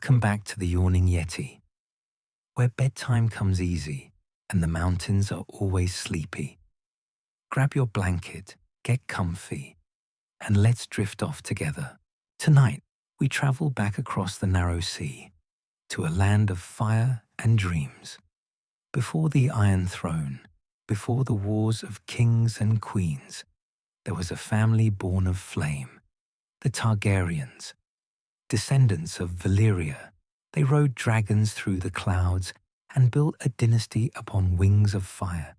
Welcome back to the Yawning Yeti, where bedtime comes easy and the mountains are always sleepy. Grab your blanket, get comfy, and let's drift off together. Tonight, we travel back across the narrow sea to a land of fire and dreams. Before the Iron Throne, before the wars of kings and queens, there was a family born of flame, the Targaryens. Descendants of Valyria, they rode dragons through the clouds and built a dynasty upon wings of fire.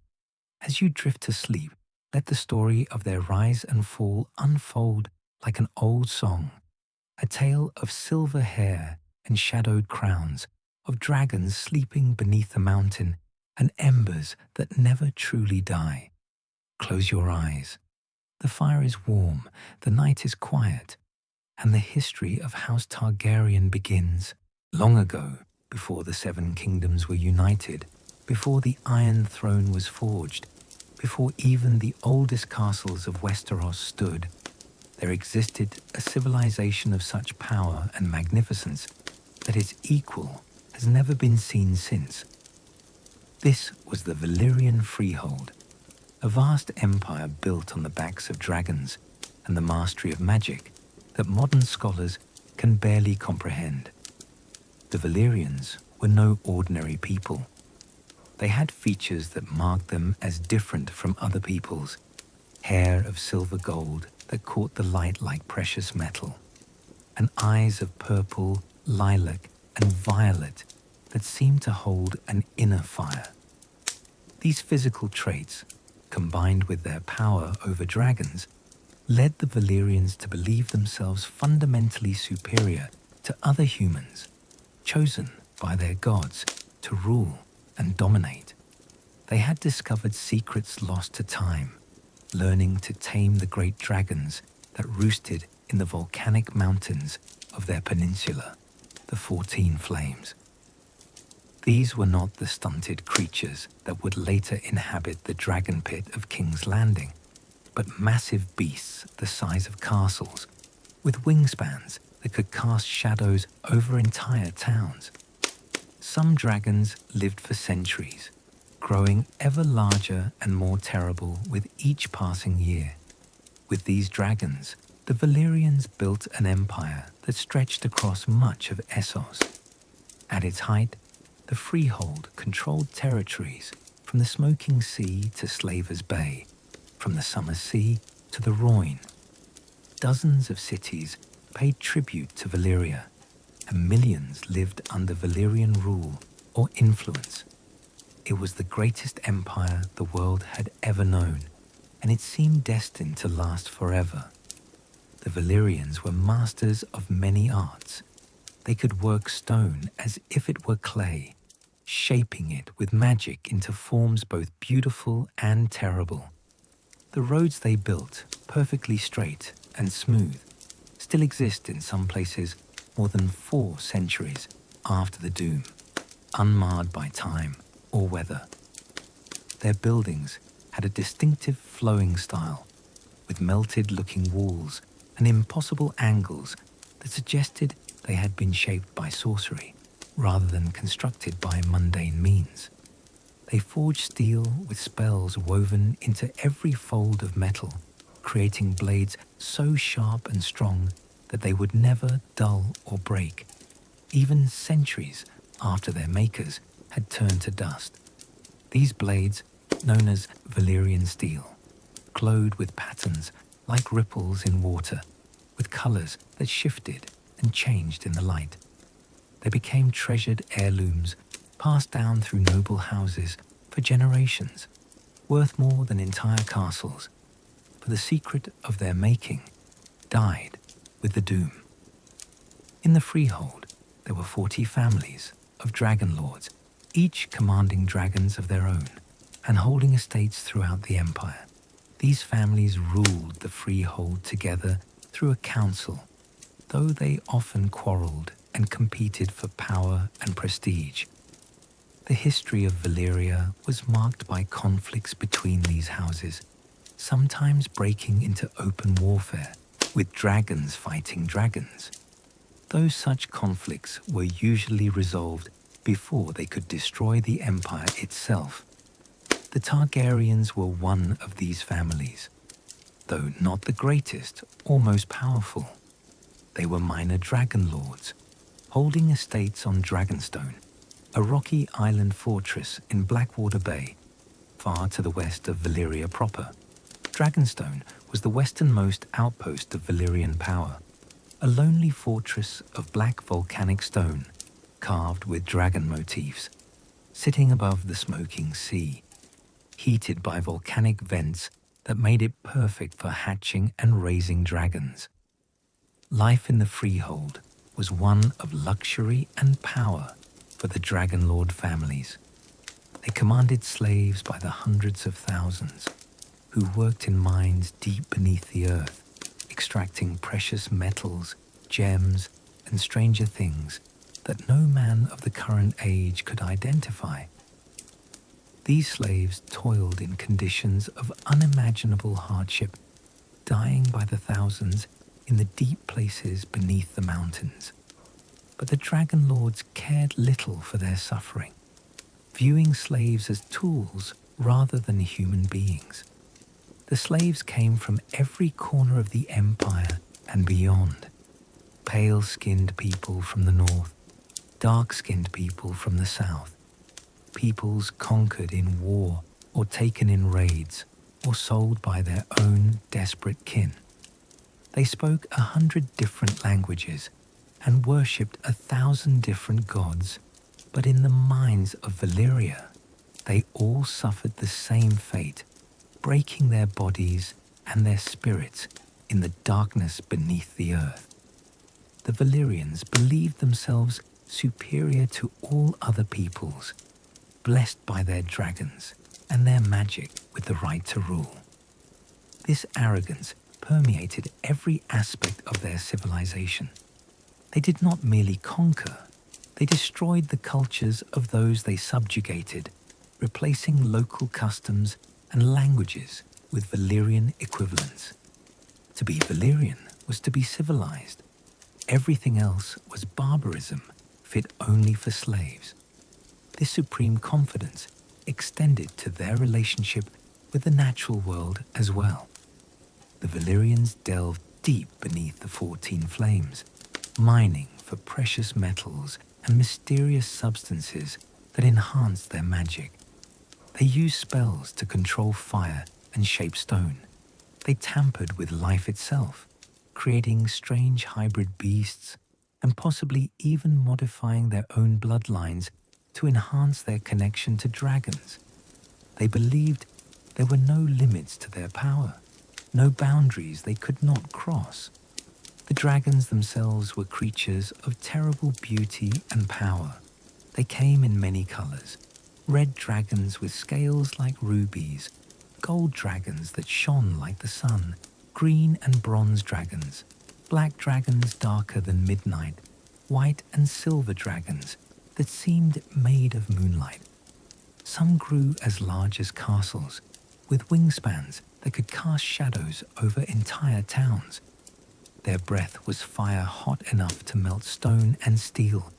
As you drift to sleep, let the story of their rise and fall unfold like an old song, a tale of silver hair and shadowed crowns, of dragons sleeping beneath the mountain and embers that never truly die. Close your eyes. The fire is warm, the night is quiet, and the history of House Targaryen begins. Long ago, before the Seven Kingdoms were united, before the Iron Throne was forged, before even the oldest castles of Westeros stood, there existed a civilization of such power and magnificence that its equal has never been seen since. This was the Valyrian Freehold, a vast empire built on the backs of dragons and the mastery of magic that modern scholars can barely comprehend. The Valyrians were no ordinary people. They had features that marked them as different from other peoples, hair of silver gold that caught the light like precious metal, and eyes of purple, lilac, and violet that seemed to hold an inner fire. These physical traits, combined with their power over dragons, led the Valyrians to believe themselves fundamentally superior to other humans, chosen by their gods to rule and dominate. They had discovered secrets lost to time, learning to tame the great dragons that roosted in the volcanic mountains of their peninsula, the 14 Flames. These were not the stunted creatures that would later inhabit the dragon pit of King's Landing, but massive beasts the size of castles, with wingspans that could cast shadows over entire towns. Some dragons lived for centuries, growing ever larger and more terrible with each passing year. With these dragons, the Valyrians built an empire that stretched across much of Essos. At its height, the Freehold controlled territories from the Smoking Sea to Slaver's Bay, from the Summer Sea to the Rhoyne. Dozens of cities paid tribute to Valyria, and millions lived under Valyrian rule or influence. It was the greatest empire the world had ever known, and it seemed destined to last forever. The Valyrians were masters of many arts. They could work stone as if it were clay, shaping it with magic into forms both beautiful and terrible. The roads they built, perfectly straight and smooth, still exist in some places more than 4 centuries after the Doom, unmarred by time or weather. Their buildings had a distinctive flowing style, with melted-looking walls and impossible angles that suggested they had been shaped by sorcery rather than constructed by mundane means. They forged steel with spells woven into every fold of metal, creating blades so sharp and strong that they would never dull or break, even centuries after their makers had turned to dust. These blades, known as Valyrian steel, glowed with patterns like ripples in water, with colors that shifted and changed in the light. They became treasured heirlooms passed down through noble houses for generations, worth more than entire castles. But the secret of their making died with the Doom. In the Freehold, there were 40 families of dragonlords, each commanding dragons of their own and holding estates throughout the empire. These families ruled the Freehold together through a council, though they often quarreled and competed for power and prestige. The history of Valyria was marked by conflicts between these houses, sometimes breaking into open warfare, with dragons fighting dragons. though such conflicts were usually resolved before they could destroy the empire itself. The Targaryens were one of these families, though not the greatest or most powerful. They were minor dragonlords, holding estates on Dragonstone, a rocky island fortress in Blackwater Bay, far to the west of Valyria proper. Dragonstone was the westernmost outpost of Valyrian power, a lonely fortress of black volcanic stone, carved with dragon motifs, sitting above the smoking sea, heated by volcanic vents that made it perfect for hatching and raising dragons. Life in the freehold was one of luxury and power for the dragonlord families. They commanded slaves by the hundreds of thousands, who worked in mines deep beneath the earth, extracting precious metals, gems, and stranger things that no man of the current age could identify. These slaves toiled in conditions of unimaginable hardship, dying by the thousands in the deep places beneath the mountains. But the dragonlords cared little for their suffering, viewing slaves as tools rather than human beings. The slaves came from every corner of the empire and beyond. Pale-skinned people from the north, dark-skinned people from the south, peoples conquered in war or taken in raids or sold by their own desperate kin. They spoke 100 different languages and worshipped 1,000 different gods, but in the minds of Valyria, they all suffered the same fate, breaking their bodies and their spirits in the darkness beneath the earth. The Valyrians believed themselves superior to all other peoples, blessed by their dragons and their magic with the right to rule. This arrogance permeated every aspect of their civilization. They did not merely conquer, they destroyed the cultures of those they subjugated, replacing local customs and languages with Valyrian equivalents. To be Valyrian was to be civilized. Everything else was barbarism, fit only for slaves. This supreme confidence extended to their relationship with the natural world as well. The Valyrians delved deep beneath the 14 flames, mining for precious metals and mysterious substances that enhanced their magic. They used spells to control fire and shape stone. They tampered with life itself, creating strange hybrid beasts and possibly even modifying their own bloodlines to enhance their connection to dragons. They believed there were no limits to their power, no boundaries they could not cross. The dragons themselves were creatures of terrible beauty and power. They came in many colors: red dragons with scales like rubies, gold dragons that shone like the sun, green and bronze dragons, black dragons darker than midnight, white and silver dragons that seemed made of moonlight. Some grew as large as castles, with wingspans that could cast shadows over entire towns. Their breath was fire hot enough to melt stone and steel,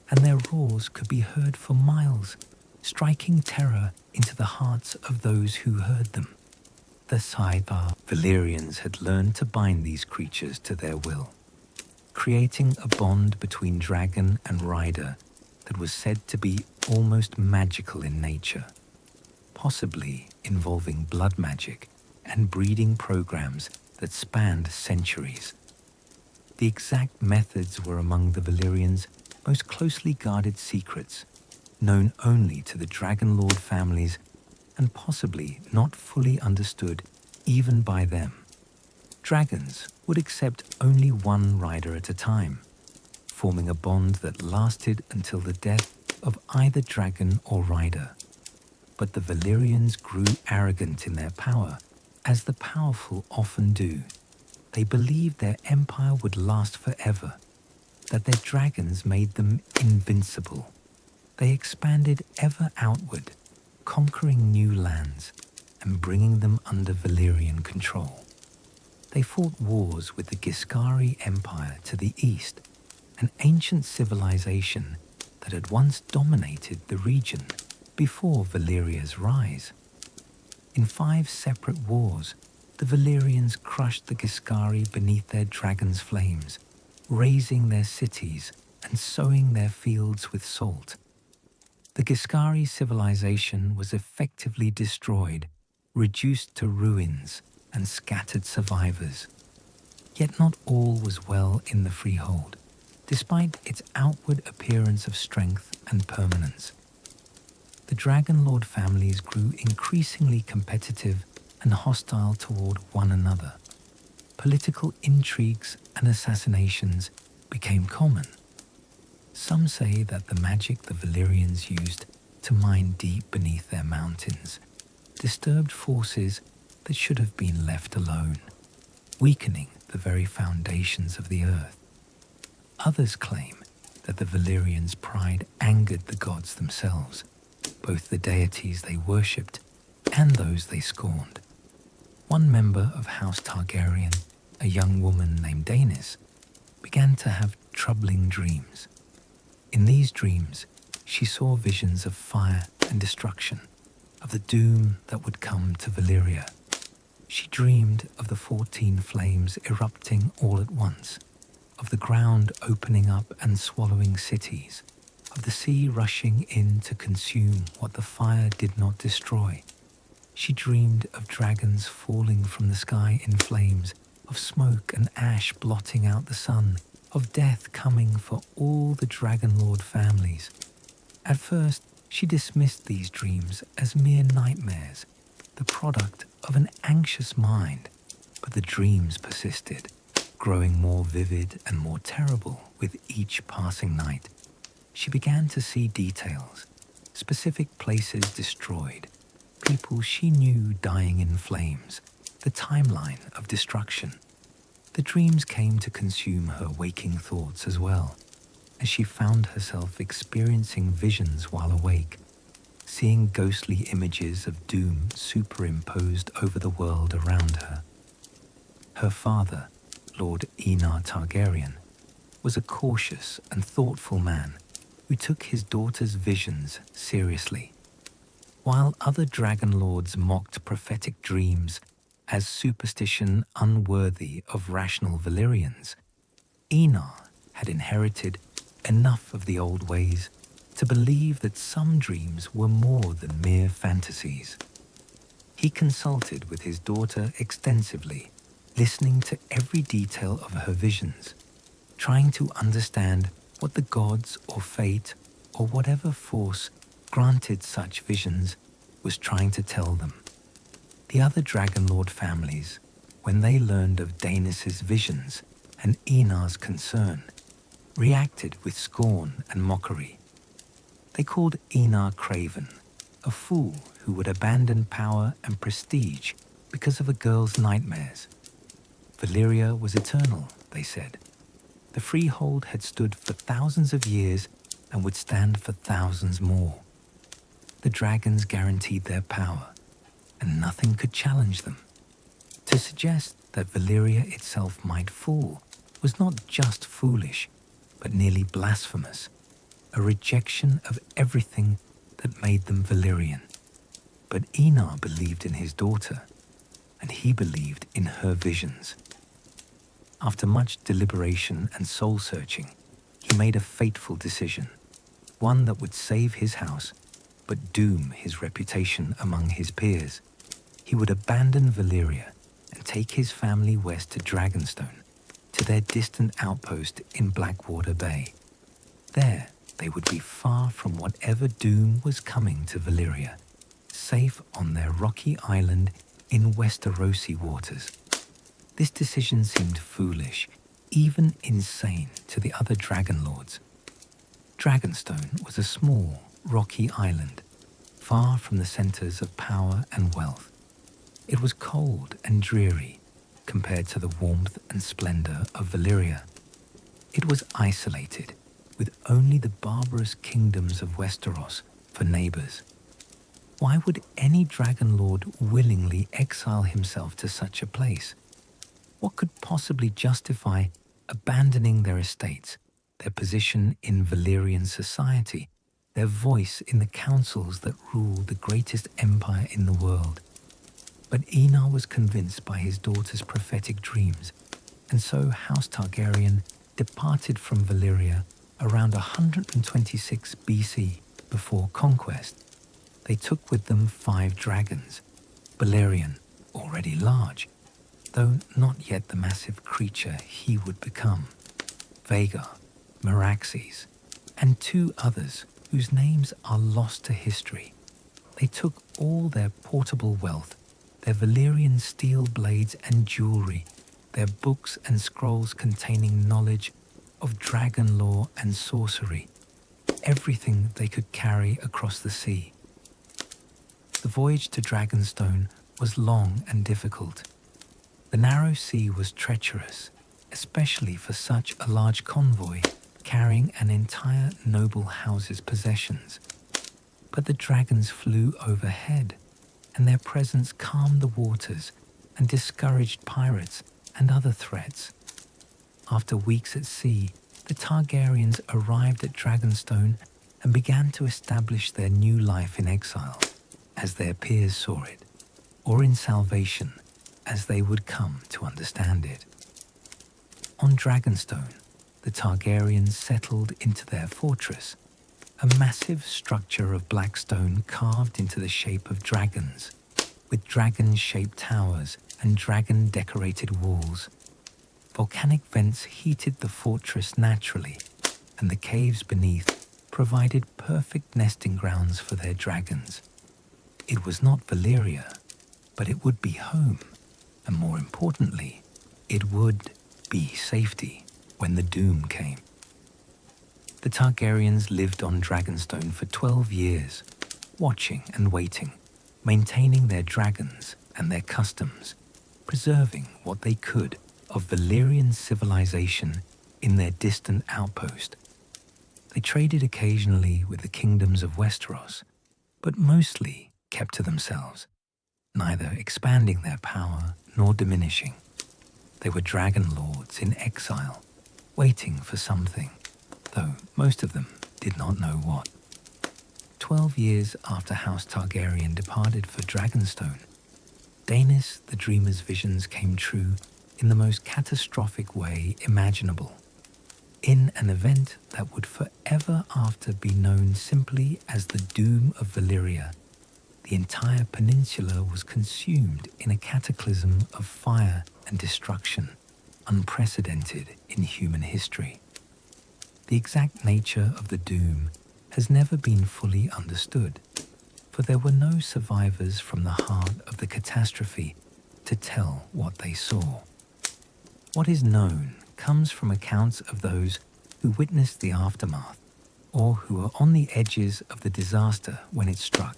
and their roars could be heard for miles, striking terror into the hearts of those who heard them. The Saga Valyrians had learned to bind these creatures to their will, creating a bond between dragon and rider that was said to be almost magical in nature, possibly involving blood magic and breeding programs that spanned centuries. The exact methods were among the Valyrians' most closely guarded secrets, known only to the dragonlord families and possibly not fully understood even by them. Dragons would accept only one rider at a time, forming a bond that lasted until the death of either dragon or rider. But the Valyrians grew arrogant in their power, as the powerful often do. They believed their empire would last forever, that their dragons made them invincible. They expanded ever outward, conquering new lands and bringing them under Valyrian control. They fought wars with the Giscari Empire to the east an ancient civilization that had once dominated the region before Valyria's rise. In 5 separate wars, the Valyrians crushed the Giscari beneath their dragon's flames, razing their cities and sowing their fields with salt. The Giscari civilization was effectively destroyed, reduced to ruins and scattered survivors. Yet not all was well in the freehold, despite its outward appearance of strength and permanence. The dragonlord families grew increasingly competitive and hostile toward one another. Political intrigues and assassinations became common. Some say that the magic the Valyrians used to mine deep beneath their mountains disturbed forces that should have been left alone, weakening the very foundations of the earth. Others claim that the Valyrians' pride angered the gods themselves, both the deities they worshipped and those they scorned. One member of House Targaryen, a young woman named Daenerys, began to have troubling dreams. In these dreams, she saw visions of fire and destruction, of the doom that would come to Valyria. She dreamed of the 14 flames erupting all at once, of the ground opening up and swallowing cities, of the sea rushing in to consume what the fire did not destroy. She dreamed of dragons falling from the sky in flames, of smoke and ash blotting out the sun, of death coming for all the dragonlord families. At first, she dismissed these dreams as mere nightmares, the product of an anxious mind, but the dreams persisted, growing more vivid and more terrible with each passing night. She began to see details, specific places destroyed, people she knew dying in flames, the timeline of destruction. The dreams came to consume her waking thoughts as well, as she found herself experiencing visions while awake, seeing ghostly images of doom superimposed over the world around her. Her father, Lord Aenar Targaryen, was a cautious and thoughtful man who took his daughter's visions seriously. While other dragonlords mocked prophetic dreams as superstition unworthy of rational Valyrians, Aenar had inherited enough of the old ways to believe that some dreams were more than mere fantasies. He consulted with his daughter extensively, listening to every detail of her visions, trying to understand what the gods or fate or whatever force granted such visions was trying to tell them. The other dragonlord families, when they learned of Daenerys' visions and Aenar's concern, reacted with scorn and mockery. They called Aenar craven, a fool who would abandon power and prestige because of a girl's nightmares. Valyria was eternal, they said. The freehold had stood for thousands of years and would stand for thousands more. The dragons guaranteed their power, and nothing could challenge them. To suggest that Valyria itself might fall was not just foolish, but nearly blasphemous, a rejection of everything that made them Valyrian. But Aenar believed in his daughter, and he believed in her visions. After much deliberation and soul-searching, he made a fateful decision, one that would save his house, but doom his reputation among his peers. He would abandon Valyria and take his family west to Dragonstone, to their distant outpost in Blackwater Bay. There, they would be far from whatever doom was coming to Valyria, safe on their rocky island in Westerosi waters. This decision seemed foolish, even insane to the other dragonlords. Dragonstone was a small, rocky island, far from the centers of power and wealth. It was cold and dreary compared to the warmth and splendor of Valyria. It was isolated, with only the barbarous kingdoms of Westeros for neighbors. Why would any dragonlord willingly exile himself to such a place? What could possibly justify abandoning their estates, their position in Valyrian society, their voice in the councils that rule the greatest empire in the world. But Enar was convinced by his daughter's prophetic dreams, and so House Targaryen departed from Valyria around 126 BC before conquest. They took with them 5 dragons, Balerion, already large, though not yet the massive creature he would become, Vhagar, Meraxes, and 2 others whose names are lost to history. They took all their portable wealth, their Valyrian steel blades and jewelry, their books and scrolls containing knowledge of dragon lore and sorcery, everything they could carry across the sea. The voyage to Dragonstone was long and difficult. The narrow sea was treacherous, especially for such a large convoy carrying an entire noble house's possessions. But the dragons flew overhead, and their presence calmed the waters and discouraged pirates and other threats. After weeks at sea, the Targaryens arrived at Dragonstone and began to establish their new life in exile, as their peers saw it, or in salvation, as they would come to understand it. On Dragonstone, the Targaryens settled into their fortress, a massive structure of black stone carved into the shape of dragons, with dragon-shaped towers and dragon-decorated walls. Volcanic vents heated the fortress naturally, and the caves beneath provided perfect nesting grounds for their dragons. It was not Valyria, but it would be home, and more importantly, it would be safety when the doom came. The Targaryens lived on Dragonstone for 12 years, watching and waiting, maintaining their dragons and their customs, preserving what they could of Valyrian civilization in their distant outpost. They traded occasionally with the kingdoms of Westeros, but mostly kept to themselves, neither expanding their power nor diminishing. They were dragonlords in exile, waiting for something, though most of them did not know what. 12 years after House Targaryen departed for Dragonstone, Daenerys the Dreamer's visions came true in the most catastrophic way imaginable, in an event that would forever after be known simply as the Doom of Valyria. The entire peninsula was consumed in a cataclysm of fire and destruction, unprecedented in human history. The exact nature of the doom has never been fully understood, for there were no survivors from the heart of the catastrophe to tell what they saw. What is known comes from accounts of those who witnessed the aftermath, or who were on the edges of the disaster when it struck.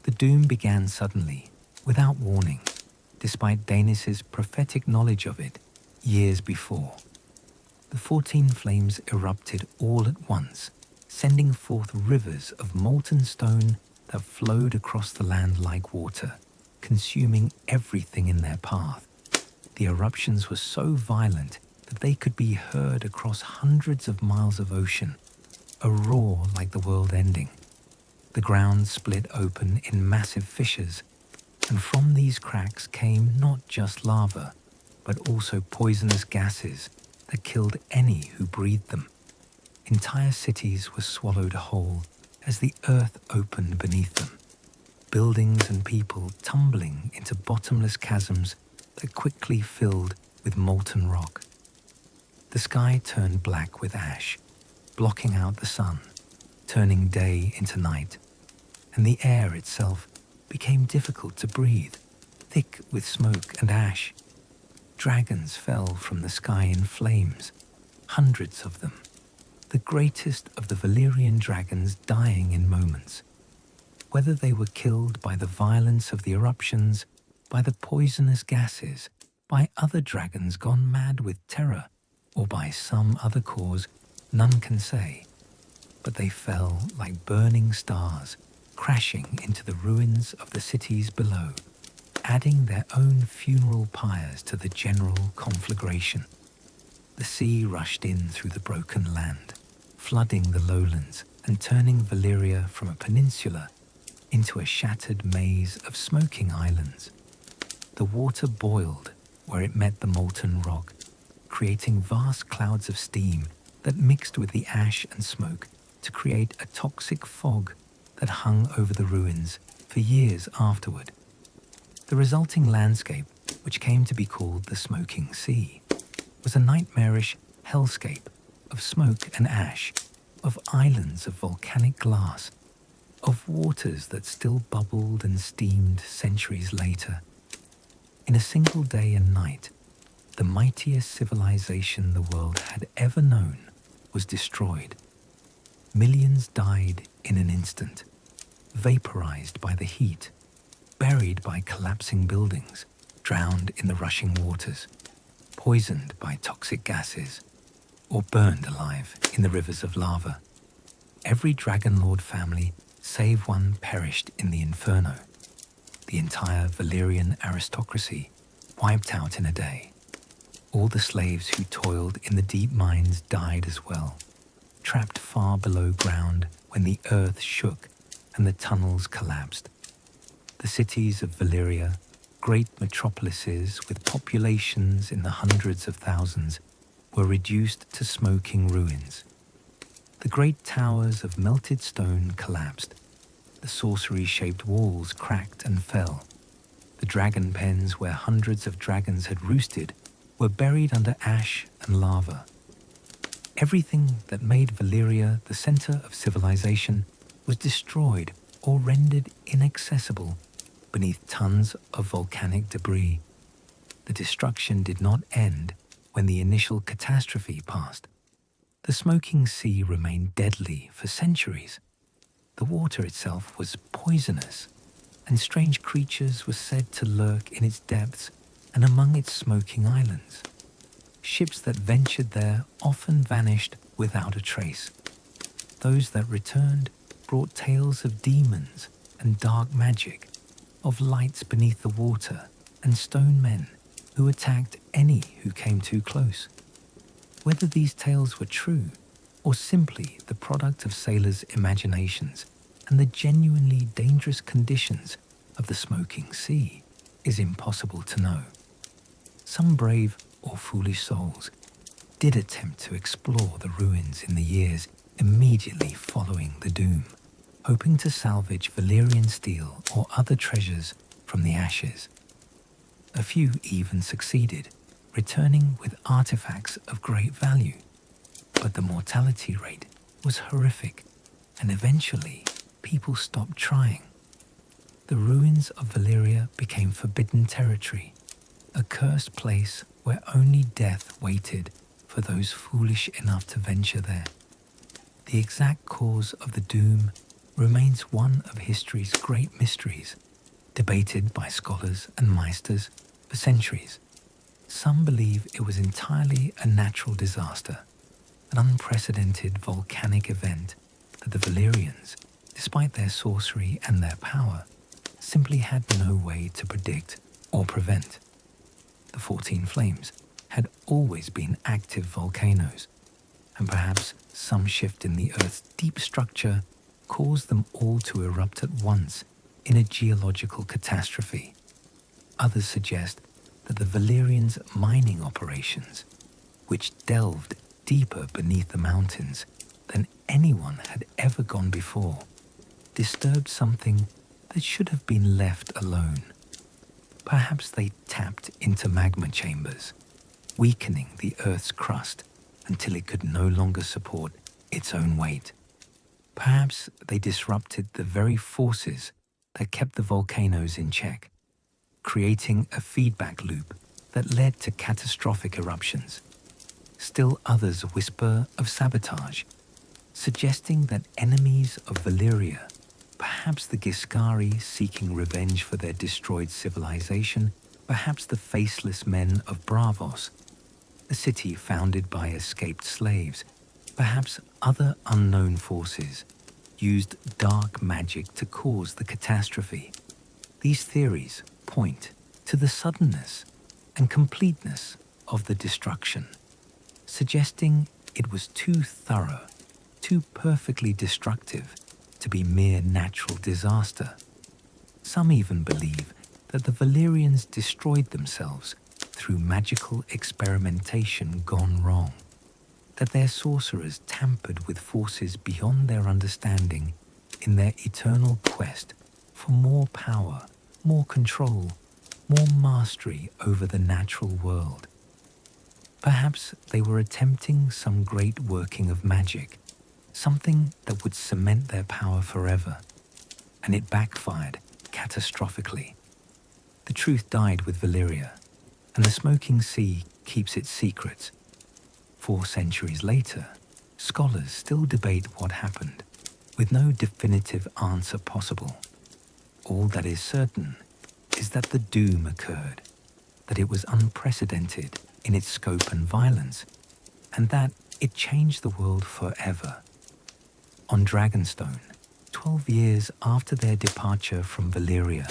The doom began suddenly, without warning, despite Daenerys' prophetic knowledge of it years before. The 14 flames erupted all at once, sending forth rivers of molten stone that flowed across the land like water, consuming everything in their path. The eruptions were so violent that they could be heard across hundreds of miles of ocean, a roar like the world ending. The ground split open in massive fissures, and from these cracks came not just lava, but also poisonous gases that killed any who breathed them. Entire cities were swallowed whole as the earth opened beneath them, buildings and people tumbling into bottomless chasms that quickly filled with molten rock. The sky turned black with ash, blocking out the sun, turning day into night, and the air itself became difficult to breathe, thick with smoke and ash. Dragons fell from the sky in flames, hundreds of them, the greatest of the Valyrian dragons dying in moments. Whether they were killed by the violence of the eruptions, by the poisonous gases, by other dragons gone mad with terror, or by some other cause, none can say. But they fell like burning stars, crashing into the ruins of the cities below, adding their own funeral pyres to the general conflagration. The sea rushed in through the broken land, flooding the lowlands and turning Valyria from a peninsula into a shattered maze of smoking islands. The water boiled where it met the molten rock, creating vast clouds of steam that mixed with the ash and smoke to create a toxic fog that hung over the ruins for years afterward. The resulting landscape, which came to be called the Smoking Sea, was a nightmarish hellscape of smoke and ash, of islands of volcanic glass, of waters that still bubbled and steamed centuries later. In a single day and night, the mightiest civilization the world had ever known was destroyed. Millions died in an instant, vaporized by the heat, buried by collapsing buildings, drowned in the rushing waters, poisoned by toxic gases, or burned alive in the rivers of lava. Every dragonlord family, save one, perished in the inferno. The entire Valyrian aristocracy wiped out in a day. All the slaves who toiled in the deep mines died as well, trapped far below ground when the earth shook and the tunnels collapsed. The cities of Valyria, great metropolises with populations in the hundreds of thousands, were reduced to smoking ruins. The great towers of melted stone collapsed. The sorcery-shaped walls cracked and fell. The dragon pens where hundreds of dragons had roosted were buried under ash and lava. Everything that made Valyria the center of civilization was destroyed or rendered inaccessible beneath tons of volcanic debris. The destruction did not end when the initial catastrophe passed. The Smoking Sea remained deadly for centuries. The water itself was poisonous, and strange creatures were said to lurk in its depths and among its smoking islands. Ships that ventured there often vanished without a trace. Those that returned brought tales of demons and dark magic, of lights beneath the water and stone men who attacked any who came too close. Whether these tales were true or simply the product of sailors' imaginations and the genuinely dangerous conditions of the Smoking Sea is impossible to know. Some brave or foolish souls did attempt to explore the ruins in the years immediately following the doom, hoping to salvage Valyrian steel or other treasures from the ashes. A few even succeeded, returning with artifacts of great value. But the mortality rate was horrific, and eventually people stopped trying. The ruins of Valyria became forbidden territory, a cursed place where only death waited for those foolish enough to venture there. The exact cause of the doom remains one of history's great mysteries, debated by scholars and meisters for centuries. Some believe it was entirely a natural disaster, an unprecedented volcanic event that the Valyrians, despite their sorcery and their power, simply had no way to predict or prevent. The 14 Flames had always been active volcanoes, and perhaps some shift in the Earth's deep structure caused them all to erupt at once in a geological catastrophe. Others suggest that the Valyrians' mining operations, which delved deeper beneath the mountains than anyone had ever gone before, disturbed something that should have been left alone. Perhaps they tapped into magma chambers, weakening the Earth's crust until it could no longer support its own weight. Perhaps they disrupted the very forces that kept the volcanoes in check, creating a feedback loop that led to catastrophic eruptions. Still others whisper of sabotage, suggesting that enemies of Valyria, perhaps the Giscari seeking revenge for their destroyed civilization, perhaps the faceless men of Braavos, a city founded by escaped slaves, perhaps other unknown forces, used dark magic to cause the catastrophe. These theories point to the suddenness and completeness of the destruction. suggesting it was too thorough, too perfectly destructive to be mere natural disaster. Some even believe that the Valyrians destroyed themselves through magical experimentation gone wrong, that their sorcerers tampered with forces beyond their understanding in their eternal quest for more power, more control, more mastery over the natural world. Perhaps they were attempting some great working of magic, something that would cement their power forever, and it backfired catastrophically. The truth died with Valyria, and the smoking sea keeps its secrets. 4 centuries later, scholars still debate what happened, with no definitive answer possible. All that is certain is that the doom occurred, that it was unprecedented in its scope and violence, and that it changed the world forever. On Dragonstone, 12 years after their departure from Valyria,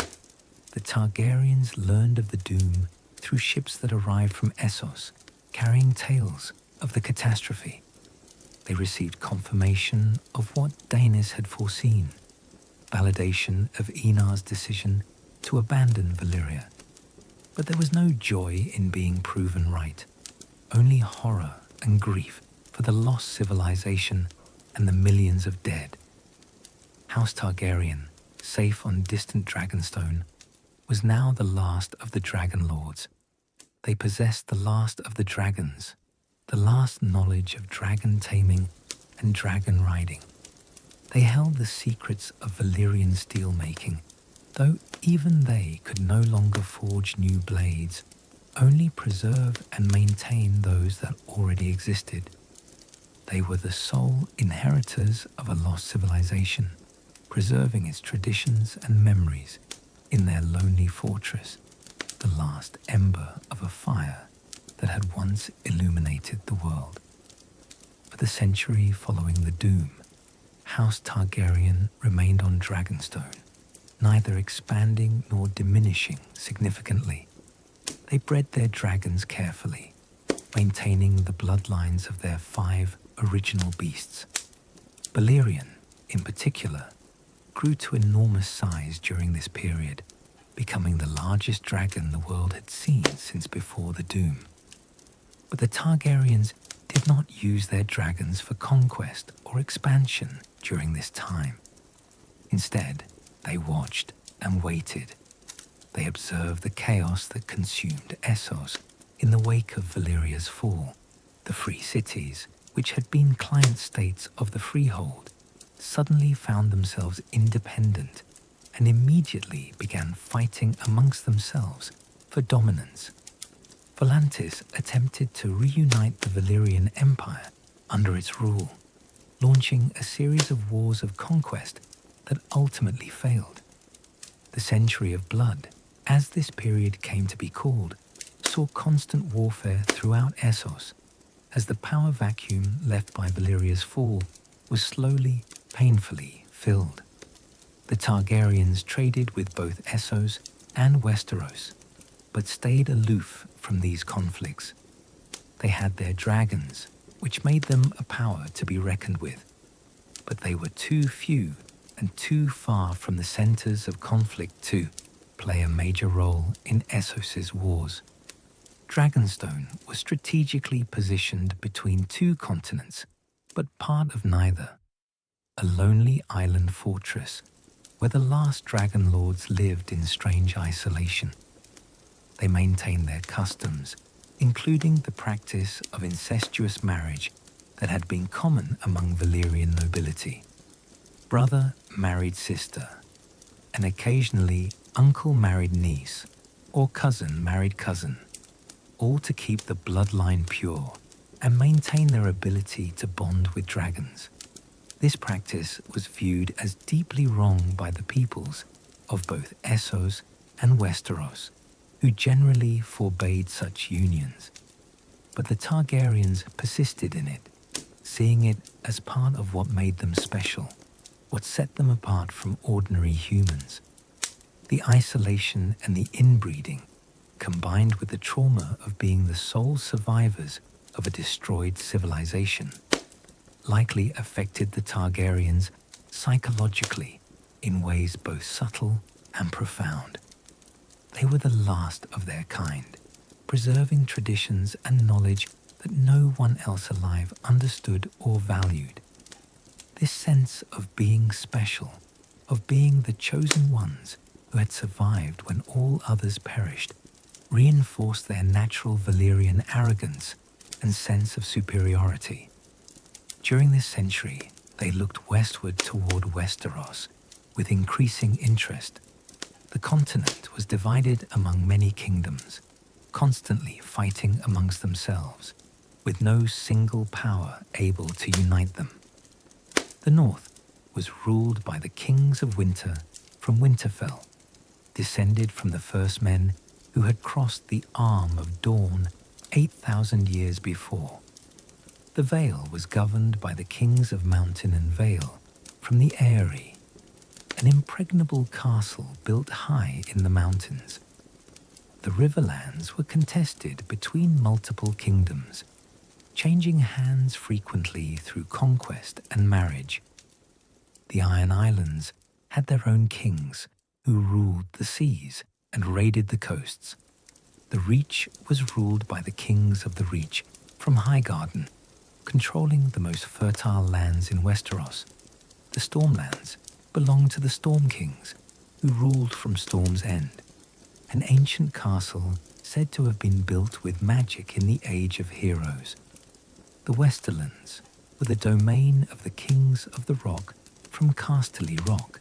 the Targaryens learned of the doom through ships that arrived from Essos, carrying tales of the catastrophe. They received confirmation of what Daenerys had foreseen, validation of Enar's decision to abandon Valyria. But there was no joy in being proven right, only horror and grief for the lost civilization and the millions of dead. House Targaryen, safe on distant Dragonstone, was now the last of the dragonlords. They possessed the last of the dragons, the last knowledge of dragon taming and dragon riding. They held the secrets of Valyrian steelmaking, though even they could no longer forge new blades, only preserve and maintain those that already existed. They were the sole inheritors of a lost civilization, preserving its traditions and memories in their lonely fortress, the last ember of a fire that had once illuminated the world. For the century following the doom, House Targaryen remained on Dragonstone, neither expanding nor diminishing significantly. They bred their dragons carefully, maintaining the bloodlines of their 5 original beasts. Balerion, in particular, grew to enormous size during this period, becoming the largest dragon the world had seen since before the doom. But the Targaryens did not use their dragons for conquest or expansion during this time. Instead, they watched and waited. They observed the chaos that consumed Essos in the wake of Valyria's fall. The free cities, which had been client states of the freehold, suddenly found themselves independent and immediately began fighting amongst themselves for dominance. Volantis attempted to reunite the Valyrian Empire under its rule, launching a series of wars of conquest that ultimately failed. The Century of Blood, as this period came to be called, saw constant warfare throughout Essos, as the power vacuum left by Valyria's fall was slowly, painfully filled. The Targaryens traded with both Essos and Westeros, but stayed aloof from these conflicts. They had their dragons, which made them a power to be reckoned with, but they were too few and too far from the centers of conflict to play a major role in Essos's wars. Dragonstone was strategically positioned between 2 continents, but part of neither. A lonely island fortress where the last dragonlords lived in strange isolation. They maintained their customs, including the practice of incestuous marriage that had been common among Valyrian nobility. Brother married sister, and occasionally uncle married niece, or cousin married cousin, all to keep the bloodline pure and maintain their ability to bond with dragons. This practice was viewed as deeply wrong by the peoples of both Essos and Westeros, who generally forbade such unions. But the Targaryens persisted in it, seeing it as part of what made them special, what set them apart from ordinary humans. The isolation and the inbreeding, combined with the trauma of being the sole survivors of a destroyed civilization, likely affected the Targaryens psychologically in ways both subtle and profound. They were the last of their kind, preserving traditions and knowledge that no one else alive understood or valued. This sense of being special, of being the chosen ones who had survived when all others perished, reinforced their natural Valyrian arrogance and sense of superiority. During this century, they looked westward toward Westeros with increasing interest. The continent was divided among many kingdoms, constantly fighting amongst themselves, with no single power able to unite them. The north was ruled by the kings of winter from Winterfell, descended from the first men who had crossed the arm of Dawn 8,000 years before. The Vale was governed by the kings of Mountain and Vale from the Eyrie, an impregnable castle built high in the mountains. The Riverlands were contested between multiple kingdoms, changing hands frequently through conquest and marriage. The Iron Islands had their own kings who ruled the seas and raided the coasts. The Reach was ruled by the kings of the Reach from Highgarden, controlling the most fertile lands in Westeros. The Stormlands belonged to the Storm Kings, who ruled from Storm's End, an ancient castle said to have been built with magic in the Age of Heroes. The Westerlands were the domain of the Kings of the Rock from Casterly Rock,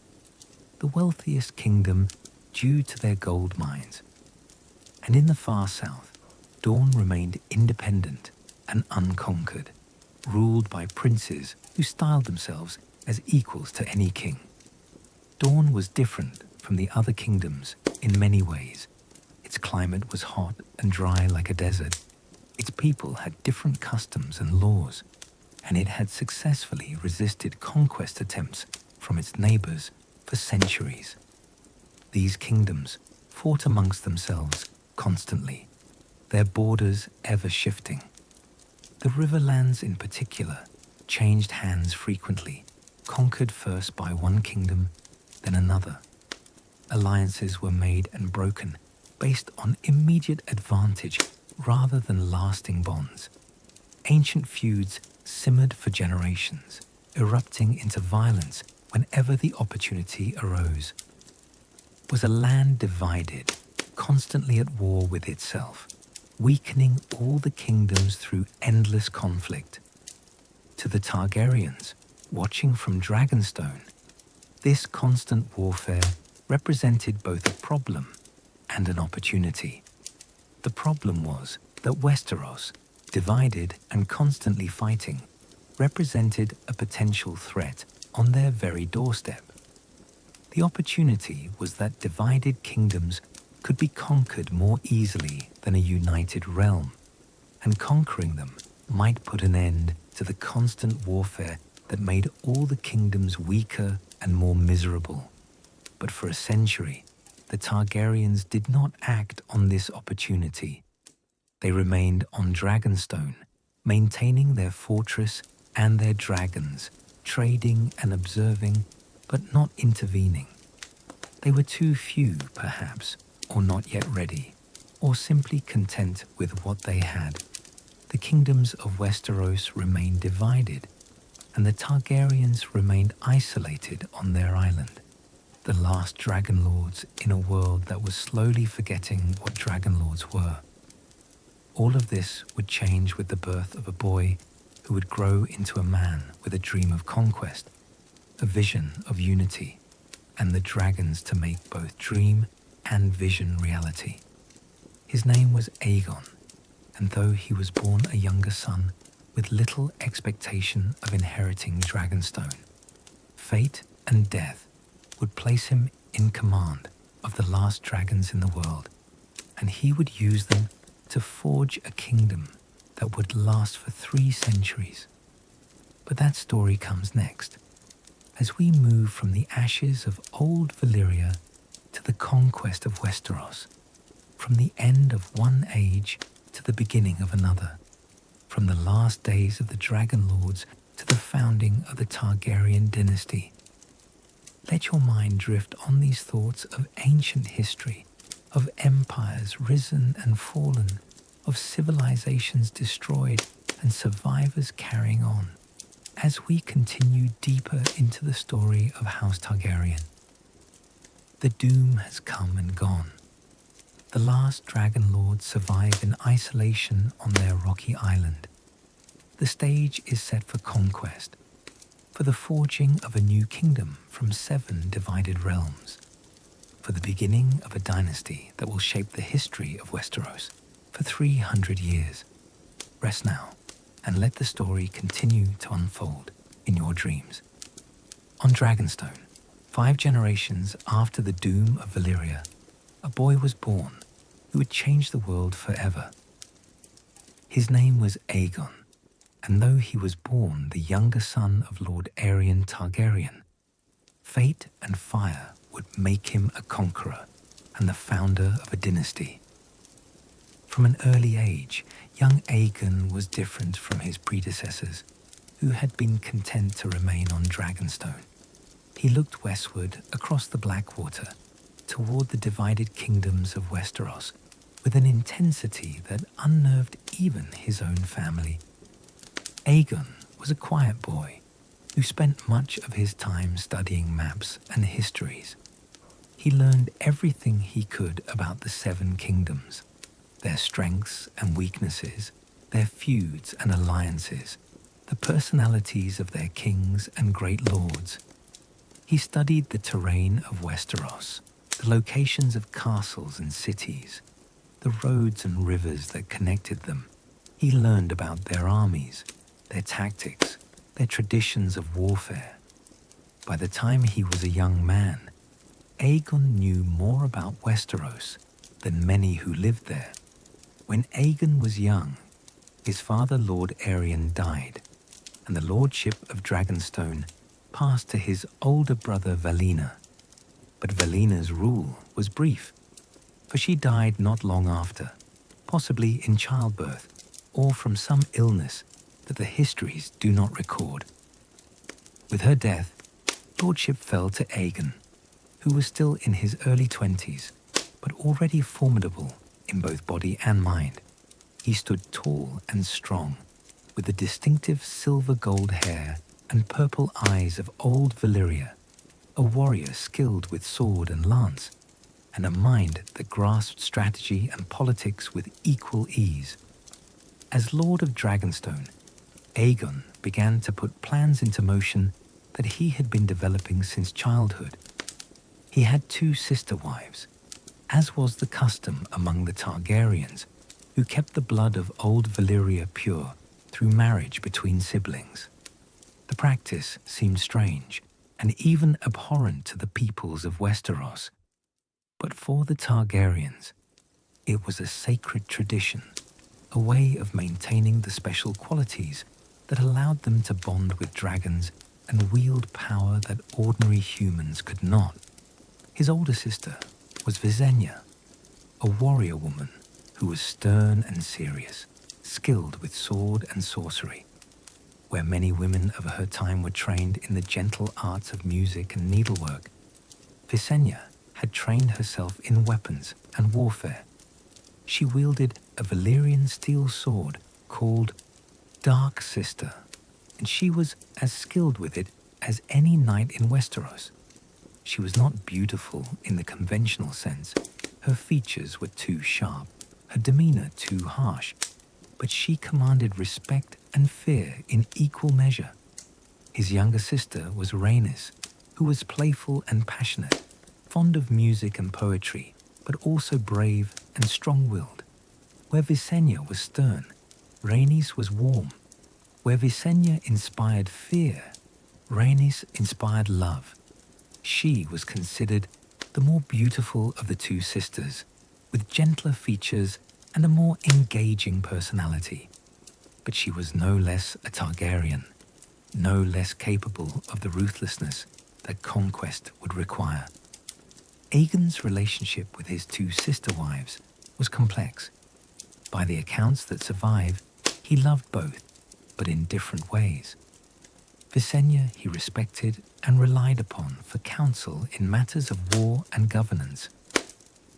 the wealthiest kingdom due to their gold mines. And in the far south, Dawn remained independent and unconquered, ruled by princes who styled themselves as equals to any king. Dawn was different from the other kingdoms in many ways. Its climate was hot and dry like a desert. Its people had different customs and laws, and it had successfully resisted conquest attempts from its neighbors for centuries. These kingdoms fought amongst themselves constantly, their borders ever shifting. The Riverlands in particular changed hands frequently, conquered first by one kingdom, then another. Alliances were made and broken based on immediate advantage rather than lasting bonds. Ancient feuds simmered for generations, erupting into violence whenever the opportunity arose. Was a land divided, constantly at war with itself, weakening all the kingdoms through endless conflict. To the Targaryens, watching from Dragonstone, this constant warfare represented both a problem and an opportunity. The problem was that Westeros, divided and constantly fighting, represented a potential threat on their very doorstep. The opportunity was that divided kingdoms could be conquered more easily than a united realm, and conquering them might put an end to the constant warfare that made all the kingdoms weaker and more miserable. But for a century, the Targaryens did not act on this opportunity. They remained on Dragonstone, maintaining their fortress and their dragons, trading and observing, but not intervening. They were too few, perhaps, or not yet ready, or simply content with what they had. The kingdoms of Westeros remained divided, and the Targaryens remained isolated on their island, the last dragonlords in a world that was slowly forgetting what dragonlords were. All of this would change with the birth of a boy who would grow into a man with a dream of conquest, a vision of unity, and the dragons to make both dream and vision reality. His name was Aegon, and though he was born a younger son with little expectation of inheriting Dragonstone, fate and death would place him in command of the last dragons in the world, and he would use them to forge a kingdom that would last for 3 centuries. But that story comes next, as we move from the ashes of Old Valyria to the conquest of Westeros, from the end of one age to the beginning of another. from the last days of the dragonlords to the founding of the Targaryen dynasty. Let your mind drift on these thoughts of ancient history, of empires risen and fallen, of civilizations destroyed and survivors carrying on, as we continue deeper into the story of House Targaryen. The doom has come and gone. The last dragonlords survive in isolation on their rocky island. The stage is set for conquest, for the forging of a new kingdom from 7 divided realms, for the beginning of a dynasty that will shape the history of Westeros for 300 years. Rest now and let the story continue to unfold in your dreams. On Dragonstone, 5 generations after the doom of Valyria, a boy was born who would change the world forever. His name was Aegon, and though he was born the younger son of Lord Aerion Targaryen, fate and fire would make him a conqueror and the founder of a dynasty. From an early age, young Aegon was different from his predecessors, who had been content to remain on Dragonstone. He looked westward across the Blackwater, toward the divided kingdoms of Westeros, with an intensity that unnerved even his own family. Aegon was a quiet boy who spent much of his time studying maps and histories. He learned everything he could about the 7 kingdoms, their strengths and weaknesses, their feuds and alliances, the personalities of their kings and great lords. He studied the terrain of Westeros, the locations of castles and cities, the roads and rivers that connected them. He learned about their armies, their tactics, their traditions of warfare. By the time he was a young man, Aegon knew more about Westeros than many who lived there. When Aegon was young, his father Lord Aerion died, and the lordship of Dragonstone passed to his older brother Valyna. But Valyna's rule was brief, for she died not long after, possibly in childbirth or from some illness that the histories do not record. With her death, lordship fell to Aegon, who was still in his early 20s, but already formidable in both body and mind. He stood tall and strong, with the distinctive silver-gold hair and purple eyes of Old Valyria, a warrior skilled with sword and lance, and a mind that grasped strategy and politics with equal ease. As Lord of Dragonstone, Aegon began to put plans into motion that he had been developing since childhood. He had 2 sister wives, as was the custom among the Targaryens, who kept the blood of Old Valyria pure through marriage between siblings. The practice seemed strange and even abhorrent to the peoples of Westeros, but for the Targaryens, it was a sacred tradition, a way of maintaining the special qualities that allowed them to bond with dragons and wield power that ordinary humans could not. His older sister was Visenya, a warrior woman who was stern and serious, skilled with sword and sorcery. Where many women of her time were trained in the gentle arts of music and needlework, Visenya had trained herself in weapons and warfare. She wielded a Valyrian steel sword called Dark Sister, and she was as skilled with it as any knight in Westeros. She was not beautiful in the conventional sense. Her features were too sharp, her demeanor too harsh, but she commanded respect and fear in equal measure. His younger sister was Rhaenys, who was playful and passionate, fond of music and poetry, but also brave and strong-willed. Where Visenya was stern, Rhaenys was warm. Where Visenya inspired fear, Rhaenys inspired love. She was considered the more beautiful of the 2 sisters, with gentler features and a more engaging personality. But she was no less a Targaryen, no less capable of the ruthlessness that conquest would require. Aegon's relationship with his 2 sister wives was complex. By the accounts that survive, he He loved both, but in different ways. Visenya he respected and relied upon for counsel in matters of war and governance.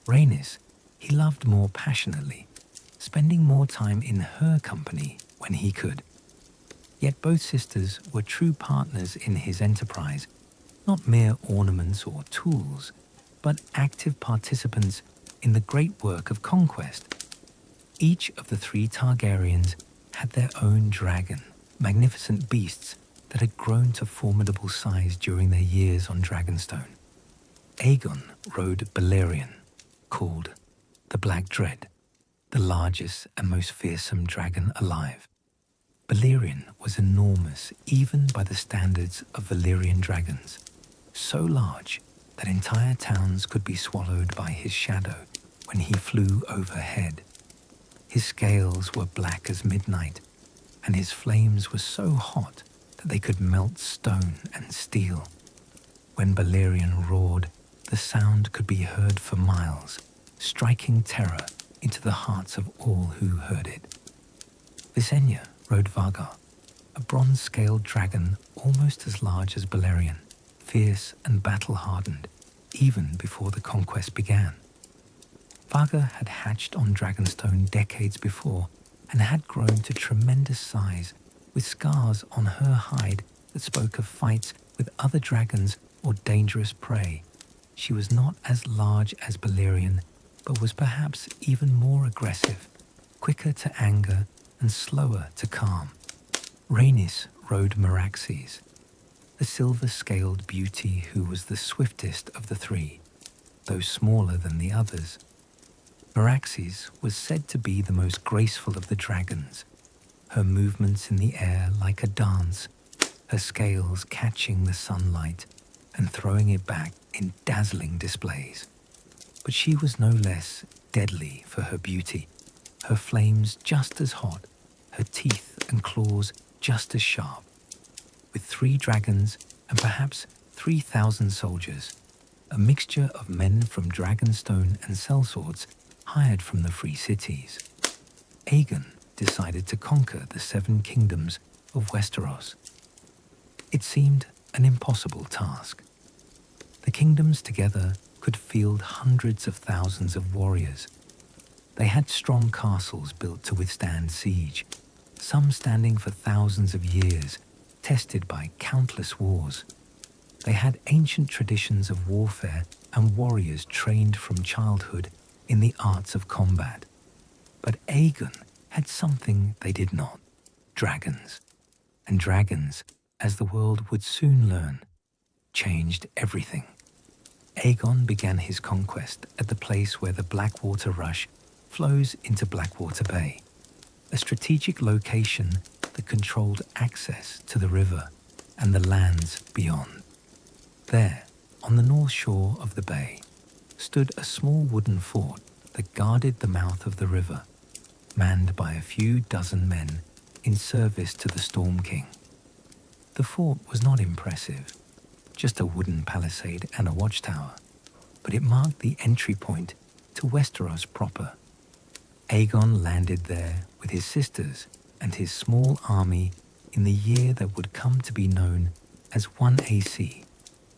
Rhaenys he loved more passionately, spending more time in her company when he could. Yet both sisters were true partners in his enterprise, not mere ornaments or tools, but active participants in the great work of conquest. Each of the 3 Targaryens had their own dragon, magnificent beasts that had grown to formidable size during their years on Dragonstone. Aegon rode Balerion, called the Black Dread, the largest and most fearsome dragon alive. Balerion was enormous even by the standards of Valyrian dragons, so large that entire towns could be swallowed by his shadow when he flew overhead. His scales were black as midnight, and his flames were so hot that they could melt stone and steel. When Balerion roared, the sound could be heard for miles, striking terror into the hearts of all who heard it. Visenya rode Vargar, a bronze-scaled dragon almost as large as Balerion, fierce and battle-hardened, even before the conquest began. Vargar had hatched on Dragonstone decades before and had grown to tremendous size, with scars on her hide that spoke of fights with other dragons or dangerous prey. She was not as large as Balerion, but was perhaps even more aggressive, quicker to anger and slower to calm. Rhaenys rode Meraxes, a silver-scaled beauty who was the swiftest of the 3, though smaller than the others. Meraxes was said to be the most graceful of the dragons, her movements in the air like a dance, her scales catching the sunlight and throwing it back in dazzling displays. But she was no less deadly for her beauty, her flames just as hot, her teeth and claws just as sharp. With 3 dragons and perhaps 3,000 soldiers, a mixture of men from Dragonstone and sellswords hired from the free cities, Aegon decided to conquer the 7 kingdoms of Westeros. It seemed an impossible task. The kingdoms together could field hundreds of thousands of warriors. They had strong castles built to withstand siege, some standing for thousands of years, tested by countless wars. They had ancient traditions of warfare and warriors trained from childhood in the arts of combat. But Aegon had something they did not: dragons. And dragons, as the world would soon learn, changed everything. Aegon began his conquest at the place where the Blackwater Rush flows into Blackwater Bay, a strategic location that controlled access to the river and the lands beyond. There, on the north shore of the bay, stood a small wooden fort that guarded the mouth of the river, manned by a few dozen men in service to the Storm King. The fort was not impressive, just a wooden palisade and a watchtower, but it marked the entry point to Westeros proper. Aegon landed there with his sisters and his small army in the year that would come to be known as 1 AC,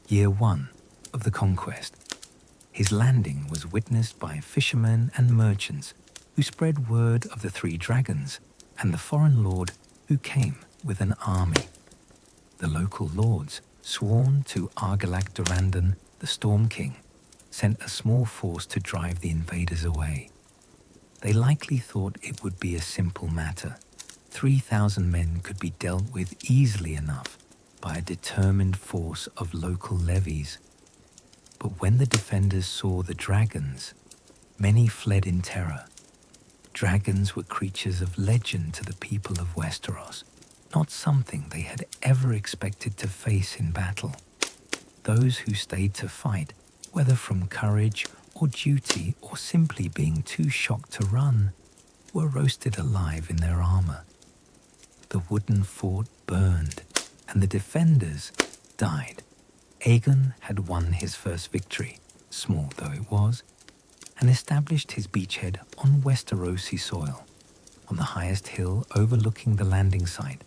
Year 1 of the conquest. His landing was witnessed by fishermen and merchants who spread word of the 3 dragons and the foreign lord who came with an army. The local lords, sworn to Argilac Durandon, the Storm King, sent a small force to drive the invaders away. They likely thought it would be a simple matter. 3,000 men could be dealt with easily enough by a determined force of local levies. But when the defenders saw the dragons, many fled in terror. Dragons were creatures of legend to the people of Westeros, not something they had ever expected to face in battle. Those who stayed to fight, whether from courage or duty or simply being too shocked to run, were roasted alive in their armor. The wooden fort burned, and the defenders died. Aegon had won his first victory, small though it was, and established his beachhead on Westerosi soil. on the highest hill overlooking the landing site,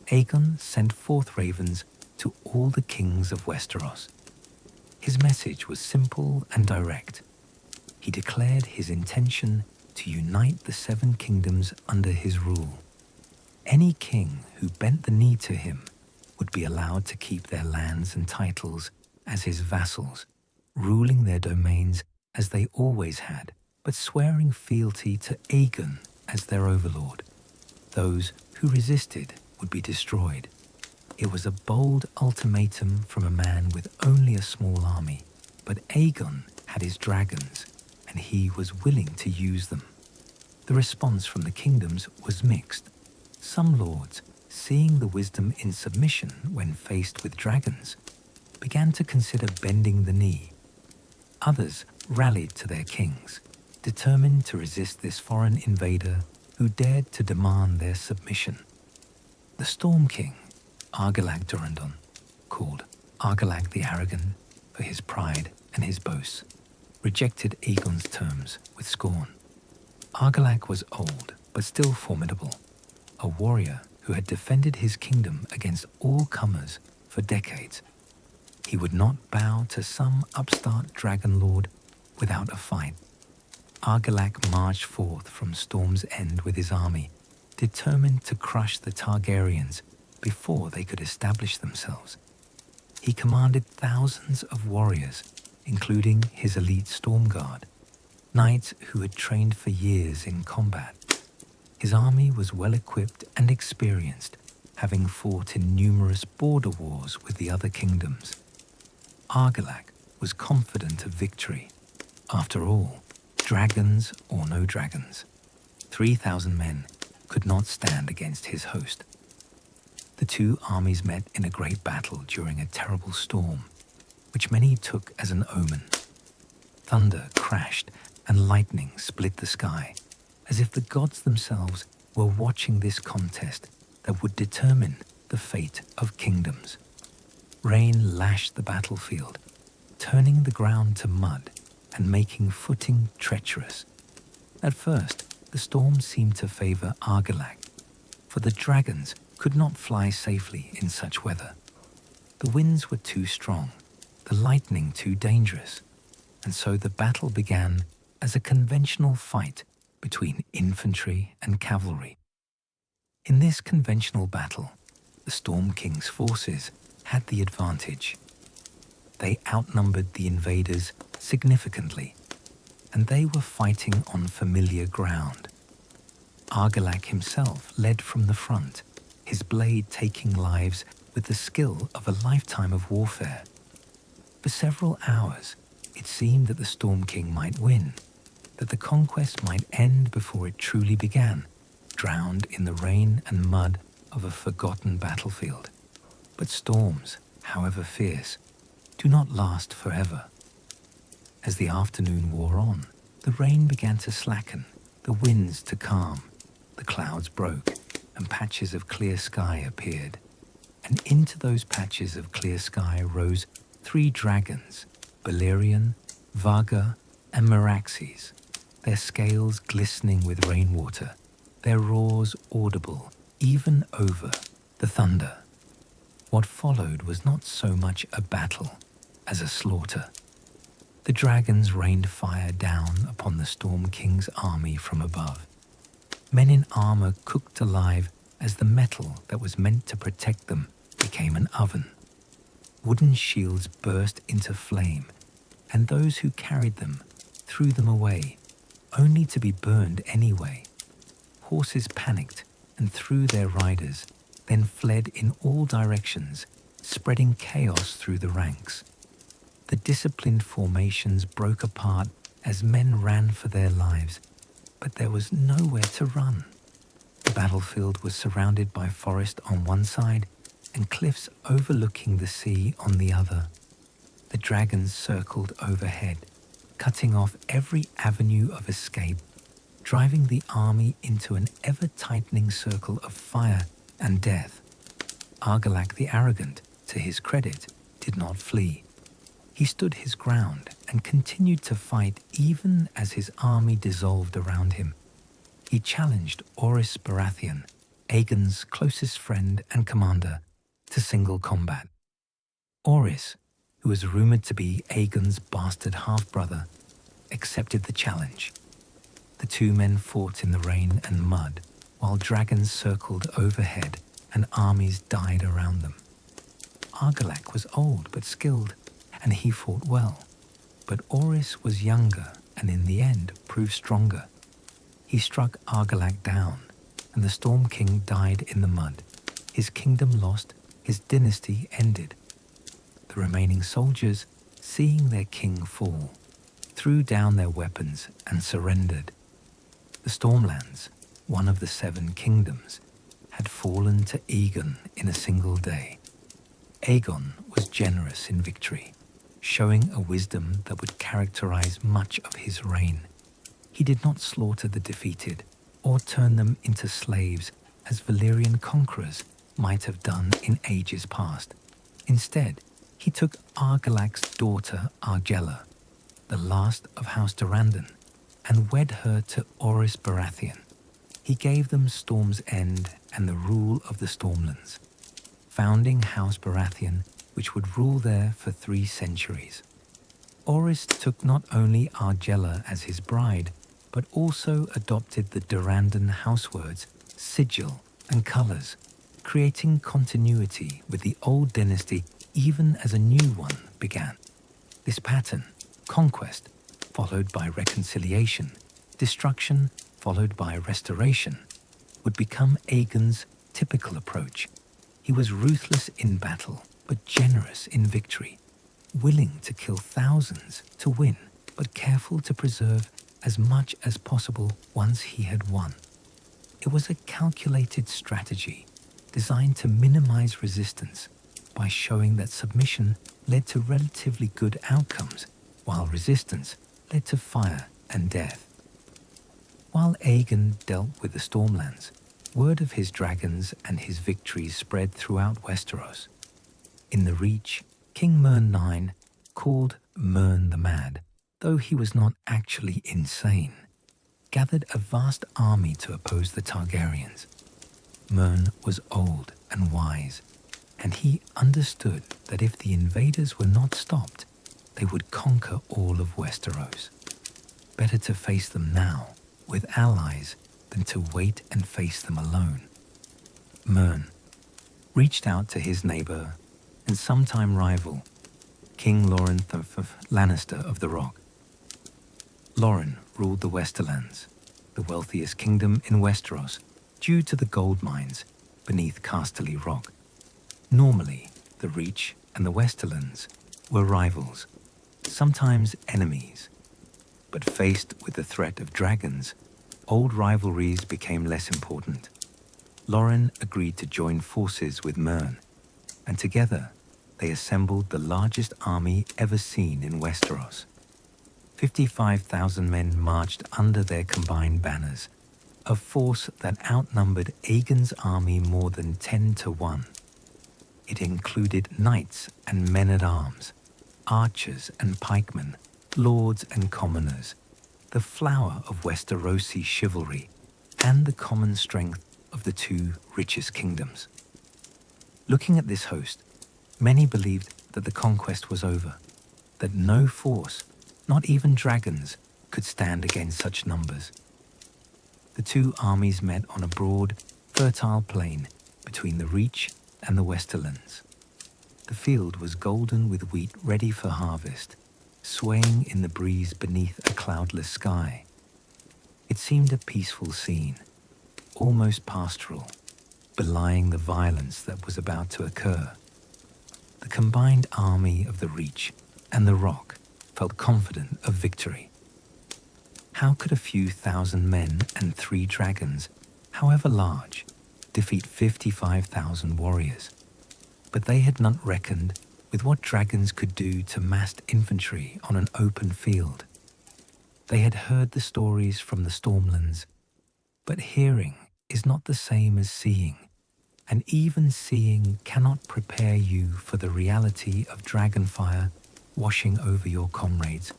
Aegon sent forth ravens to all the kings of Westeros. His message was simple and direct. He declared his intention to unite the 7 kingdoms under his rule. Any king who bent the knee to him would be allowed to keep their lands and titles as his vassals, ruling their domains as they always had, but swearing fealty to Aegon as their overlord. Those who resisted would be destroyed. It was a bold ultimatum from a man with only a small army, but Aegon had his dragons, and he was willing to use them. The response from the kingdoms was mixed. Some lords, seeing the wisdom in submission when faced with dragons, began to consider bending the knee. Others rallied to their kings, determined to resist this foreign invader who dared to demand their submission. The Storm King, Argilag Durrandon, called Argilag the Arrogant for his pride and his boasts, rejected Aegon's terms with scorn. Argilag was old, but still formidable, a warrior who had defended his kingdom against all comers for decades. He would not bow to some upstart dragonlord without a fight. Argilag marched forth from Storm's End with his army, determined to crush the Targaryens before they could establish themselves. He commanded thousands of warriors, including his elite storm guard, knights who had trained for years in combat. His army was well equipped and experienced, having fought in numerous border wars with the other kingdoms. Argilag was confident of victory. After all, dragons or no dragons, 3,000 men could not stand against his host. The 2 armies met in a great battle during a terrible storm, which many took as an omen. Thunder crashed and lightning split the sky, as if the gods themselves were watching this contest that would determine the fate of kingdoms. Rain lashed the battlefield, turning the ground to mud and making footing treacherous. At first, the storm seemed to favor Argilag, for the dragons could not fly safely in such weather. The winds were too strong, the lightning too dangerous, and so the battle began as a conventional fight between infantry and cavalry. In this conventional battle, the Storm King's forces had the advantage. They outnumbered the invaders significantly, and they were fighting on familiar ground. Argilag himself led from the front, his blade taking lives with the skill of a lifetime of warfare. For several hours, it seemed that the Storm King might win, that the conquest might end before it truly began, drowned in the rain and mud of a forgotten battlefield. But storms, however fierce, do not last forever. As the afternoon wore on, the rain began to slacken, the winds to calm, the clouds broke, and patches of clear sky appeared. And into those patches of clear sky rose 3 dragons, Valyrian, Vaga, and Meraxes, their scales glistening with rainwater, their roars audible even over the thunder. What followed was not so much a battle as a slaughter. The dragons rained fire down upon the Storm King's army from above. Men in armor cooked alive as the metal that was meant to protect them became an oven. Wooden shields burst into flame, and those who carried them threw them away, only to be burned anyway. Horses panicked and threw their riders, then fled in all directions, spreading chaos through the ranks. The disciplined formations broke apart as men ran for their lives, but there was nowhere to run. The battlefield was surrounded by forest on one side and cliffs overlooking the sea on the other. The dragons circled overhead, cutting off every avenue of escape, driving the army into an ever-tightening circle of fire and death. Argilag the Arrogant, to his credit, did not flee. He stood his ground and continued to fight even as his army dissolved around him. he challenged Orys Baratheon, Aegon's closest friend and commander, to single combat. Orys, who was rumored to be Aegon's bastard half-brother, accepted the challenge. The two men fought in the rain and mud, while dragons circled overhead and armies died around them. Argilac was old but skilled, and he fought well. But Orys was younger and in the end proved stronger. He struck Argilac down, and the Storm King died in the mud. His kingdom lost, his dynasty ended. The remaining soldiers, seeing their king fall, threw down their weapons and surrendered. The Stormlands, one of the 7 kingdoms, had fallen to Aegon in a single day. Aegon was generous in victory, showing a wisdom that would characterize much of his reign. He did not slaughter the defeated or turn them into slaves as Valyrian conquerors might have done in ages past. Instead, he took Argilac's daughter Argella, the last of House Targaryen, and wed her to Orys Baratheon. He gave them Storm's End and the rule of the Stormlands, founding House Baratheon, which would rule there for 3 centuries. Orys took not only Argella as his bride, but also adopted the Durrandon housewords, sigil, and colours, creating continuity with the old dynasty even as a new one began. This pattern, conquest, followed by reconciliation, destruction, followed by restoration, would become Aegon's typical approach. He was ruthless in battle, but generous in victory, willing to kill thousands to win, but careful to preserve as much as possible once he had won. It was a calculated strategy designed to minimize resistance by showing that submission led to relatively good outcomes, while resistance led to fire and death. While Aegon dealt with the Stormlands, word of his dragons and his victories spread throughout Westeros. In the Reach, King Mern IX, called Mern the Mad, though he was not actually insane, gathered a vast army to oppose the Targaryens. Mern was old and wise, and he understood that if the invaders were not stopped, they would conquer all of Westeros. Better to face them now, with allies, than to wait and face them alone. Mern reached out to his neighbor and sometime rival, King Loren Lannister of the Rock. Loren ruled the Westerlands, the wealthiest kingdom in Westeros, due to the gold mines beneath Casterly Rock. Normally, the Reach and the Westerlands were rivals, sometimes enemies. But faced with the threat of dragons, old rivalries became less important. Loren agreed to join forces with Mern, and together they assembled the largest army ever seen in Westeros. 55,000 men marched under their combined banners, a force that outnumbered Aegon's army more than 10 to 1. It included knights and men-at-arms, archers and pikemen, lords and commoners, the flower of Westerosi chivalry, and the common strength of the 2 richest kingdoms. Looking at this host, many believed that the conquest was over, that no force, not even dragons, could stand against such numbers. The 2 armies met on a broad, fertile plain between the Reach and the Westerlands. The field was golden with wheat ready for harvest, swaying in the breeze beneath a cloudless sky. It seemed a peaceful scene, almost pastoral, belying the violence that was about to occur. The combined army of the Reach and the Rock felt confident of victory. How could a few thousand men and 3 dragons, however large, defeat 55,000 warriors? But they had not reckoned with what dragons could do to massed infantry on an open field. They had heard the stories from the Stormlands, but hearing is not the same as seeing, and even seeing cannot prepare you for the reality of dragonfire washing over your comrades,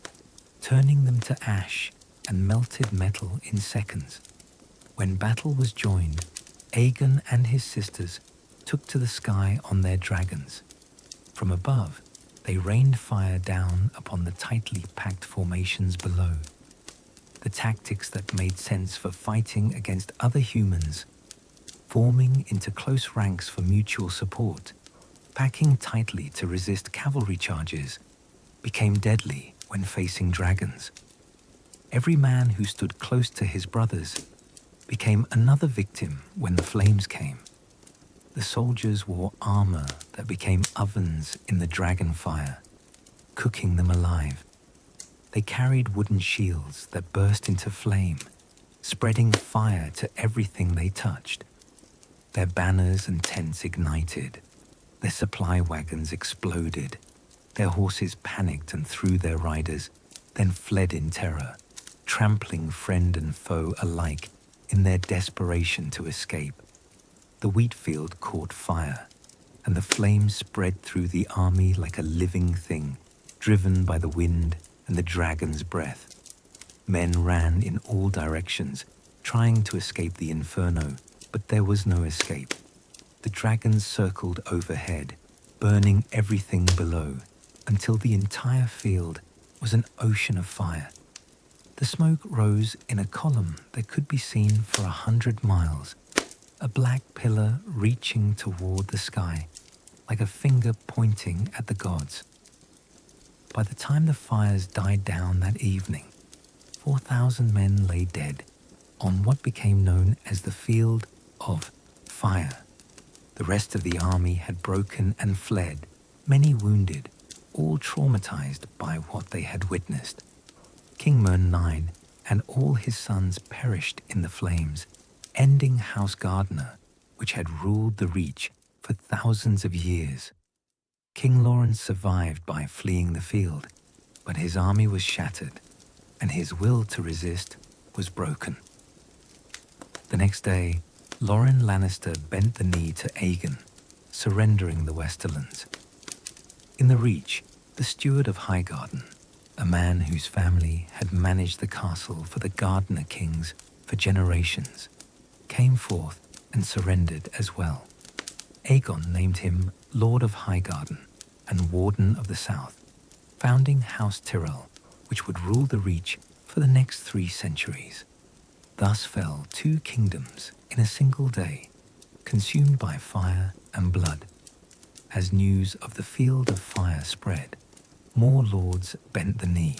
turning them to ash and melted metal in seconds. When battle was joined, Aegon and his sisters took to the sky on their dragons. From above, they rained fire down upon the tightly packed formations below. The tactics that made sense for fighting against other humans, forming into close ranks for mutual support, packing tightly to resist cavalry charges, became deadly when facing dragons. Every man who stood close to his brothers became another victim when the flames came. The soldiers wore armor that became ovens in the dragon fire, cooking them alive. They carried wooden shields that burst into flame, spreading fire to everything they touched. Their banners and tents ignited. Their supply wagons exploded. Their horses panicked and threw their riders, then fled in terror, trampling friend and foe alike in their desperation to escape. The wheat field caught fire, and the flames spread through the army like a living thing, driven by the wind and the dragon's breath. Men ran in all directions, trying to escape the inferno, but there was no escape. The dragons circled overhead, burning everything below, until the entire field was an ocean of fire. The smoke rose in a column that could be seen for 100 miles, a black pillar reaching toward the sky, like a finger pointing at the gods. By the time the fires died down that evening, 4,000 men lay dead on what became known as the Field of Fire. The rest of the army had broken and fled, many wounded, all traumatized by what they had witnessed. King Mern IX and all his sons perished in the flames, ending House Gardner, which had ruled the Reach for thousands of years. King Lawrence survived by fleeing the field, but his army was shattered, and his will to resist was broken. The next day, Loren Lannister bent the knee to Aegon, surrendering the Westerlands. In the Reach, the steward of Highgarden, a man whose family had managed the castle for the Gardner kings for generations, came forth and surrendered as well. Aegon named him Lord of Highgarden and Warden of the South, founding House Tyrell, which would rule the Reach for the next 3 centuries. Thus fell 2 kingdoms in a single day, consumed by fire and blood. As news of the Field of Fire spread, more lords bent the knee.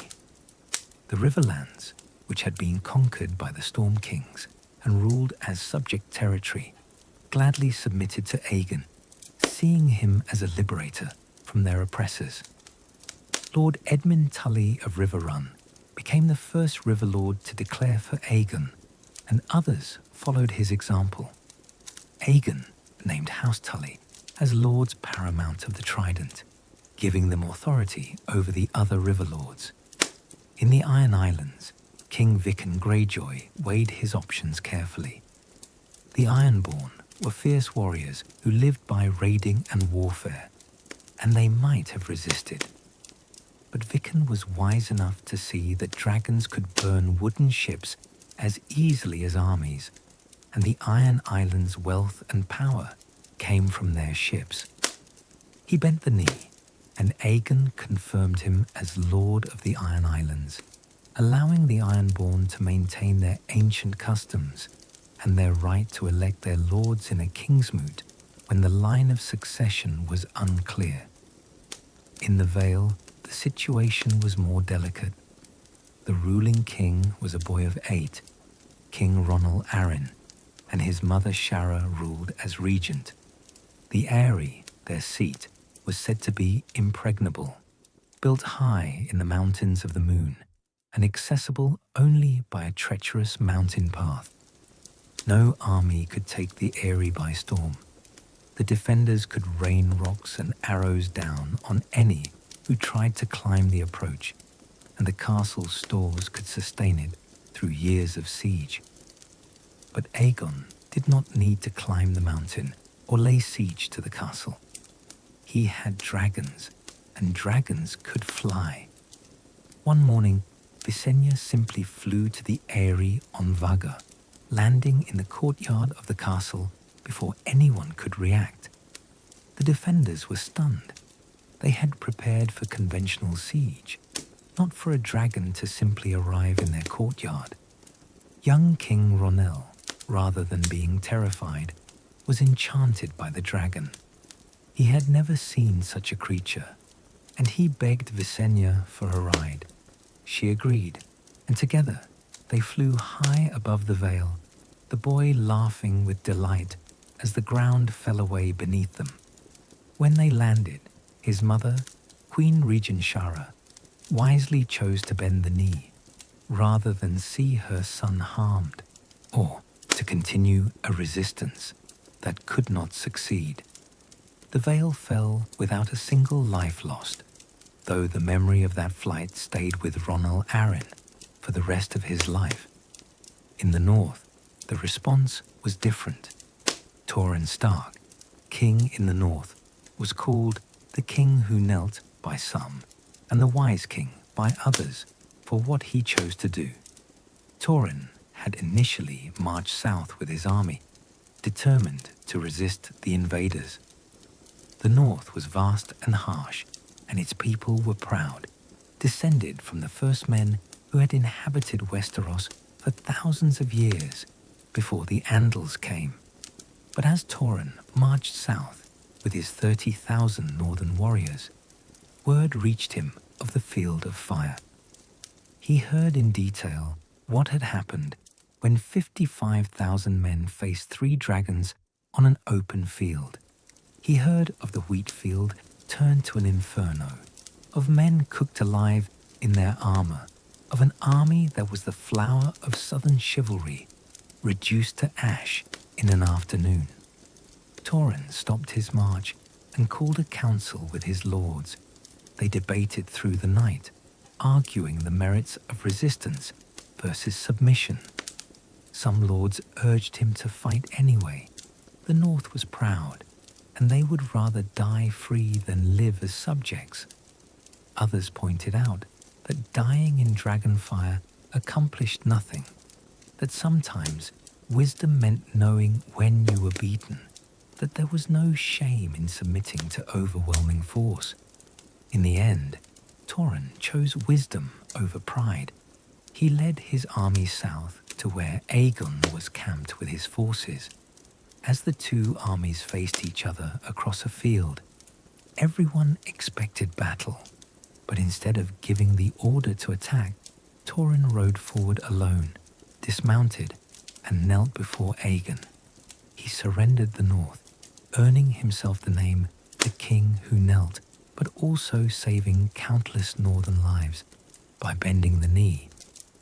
The Riverlands, which had been conquered by the Storm Kings and ruled as subject territory, gladly submitted to Aegon, seeing him as a liberator from their oppressors. Lord Edmund Tully of Riverrun became the first Riverlord to declare for Aegon, and others followed his example. Aegon named House Tully as Lords Paramount of the Trident, giving them authority over the other Riverlords. In the Iron Islands, King Viken Greyjoy weighed his options carefully. The Ironborn were fierce warriors who lived by raiding and warfare, and they might have resisted. But Viken was wise enough to see that dragons could burn wooden ships as easily as armies, and the Iron Islands' wealth and power came from their ships. He bent the knee, and Aegon confirmed him as Lord of the Iron Islands, allowing the Ironborn to maintain their ancient customs and their right to elect their lords in a kingsmoot when the line of succession was unclear. In the Vale, the situation was more delicate. The ruling king was a boy of 8, King Ronald Arryn, and his mother Shara ruled as regent. The Eyrie, their seat, was said to be impregnable, built high in the mountains of the moon, and accessible only by a treacherous mountain path. No army could take the Eyrie by storm. The defenders could rain rocks and arrows down on any who tried to climb the approach, and the castle's stores could sustain it through years of siege. But Aegon did not need to climb the mountain or lay siege to the castle. He had dragons, and dragons could fly. One morning, Visenya simply flew to the Eyrie on Vaga, landing in the courtyard of the castle before anyone could react. The defenders were stunned. They had prepared for conventional siege, not for a dragon to simply arrive in their courtyard. Young King Ronel, rather than being terrified, was enchanted by the dragon. He had never seen such a creature, and he begged Visenya for a ride. She agreed, and together they flew high above the vale, the boy laughing with delight as the ground fell away beneath them. When they landed, his mother, Queen Regent Shara, wisely chose to bend the knee, rather than see her son harmed, or to continue a resistance that could not succeed. The veil fell without a single life lost, though the memory of that flight stayed with Ronel Arryn for the rest of his life. In the north, the response was different. Torrhen Stark, king in the north, was called the king who knelt by some, and the wise king by others, for what he chose to do. Torrhen had initially marched south with his army, determined to resist the invaders. The north was vast and harsh, and its people were proud, descended from the first men who had inhabited Westeros for thousands of years before the Andals came. But as Torrhen marched south with his 30,000 northern warriors, word reached him of the Field of Fire. He heard in detail what had happened when 55,000 men faced 3 dragons on an open field. He heard of the wheat field turned to an inferno, of men cooked alive in their armor, of an army that was the flower of southern chivalry, reduced to ash in an afternoon. Torrhen stopped his march and called a council with his lords. They debated through the night, arguing the merits of resistance versus submission. Some lords urged him to fight anyway. The North was proud, and they would rather die free than live as subjects. Others pointed out that dying in dragonfire accomplished nothing, that sometimes wisdom meant knowing when you were beaten, that there was no shame in submitting to overwhelming force. In the end, Torrhen chose wisdom over pride. He led his army south to where Aegon was camped with his forces. As the two armies faced each other across a field, everyone expected battle. But instead of giving the order to attack, Torrhen rode forward alone, dismounted, and knelt before Aegon. He surrendered the north, earning himself the name the King Who Knelt, but also saving countless northern lives. By bending the knee,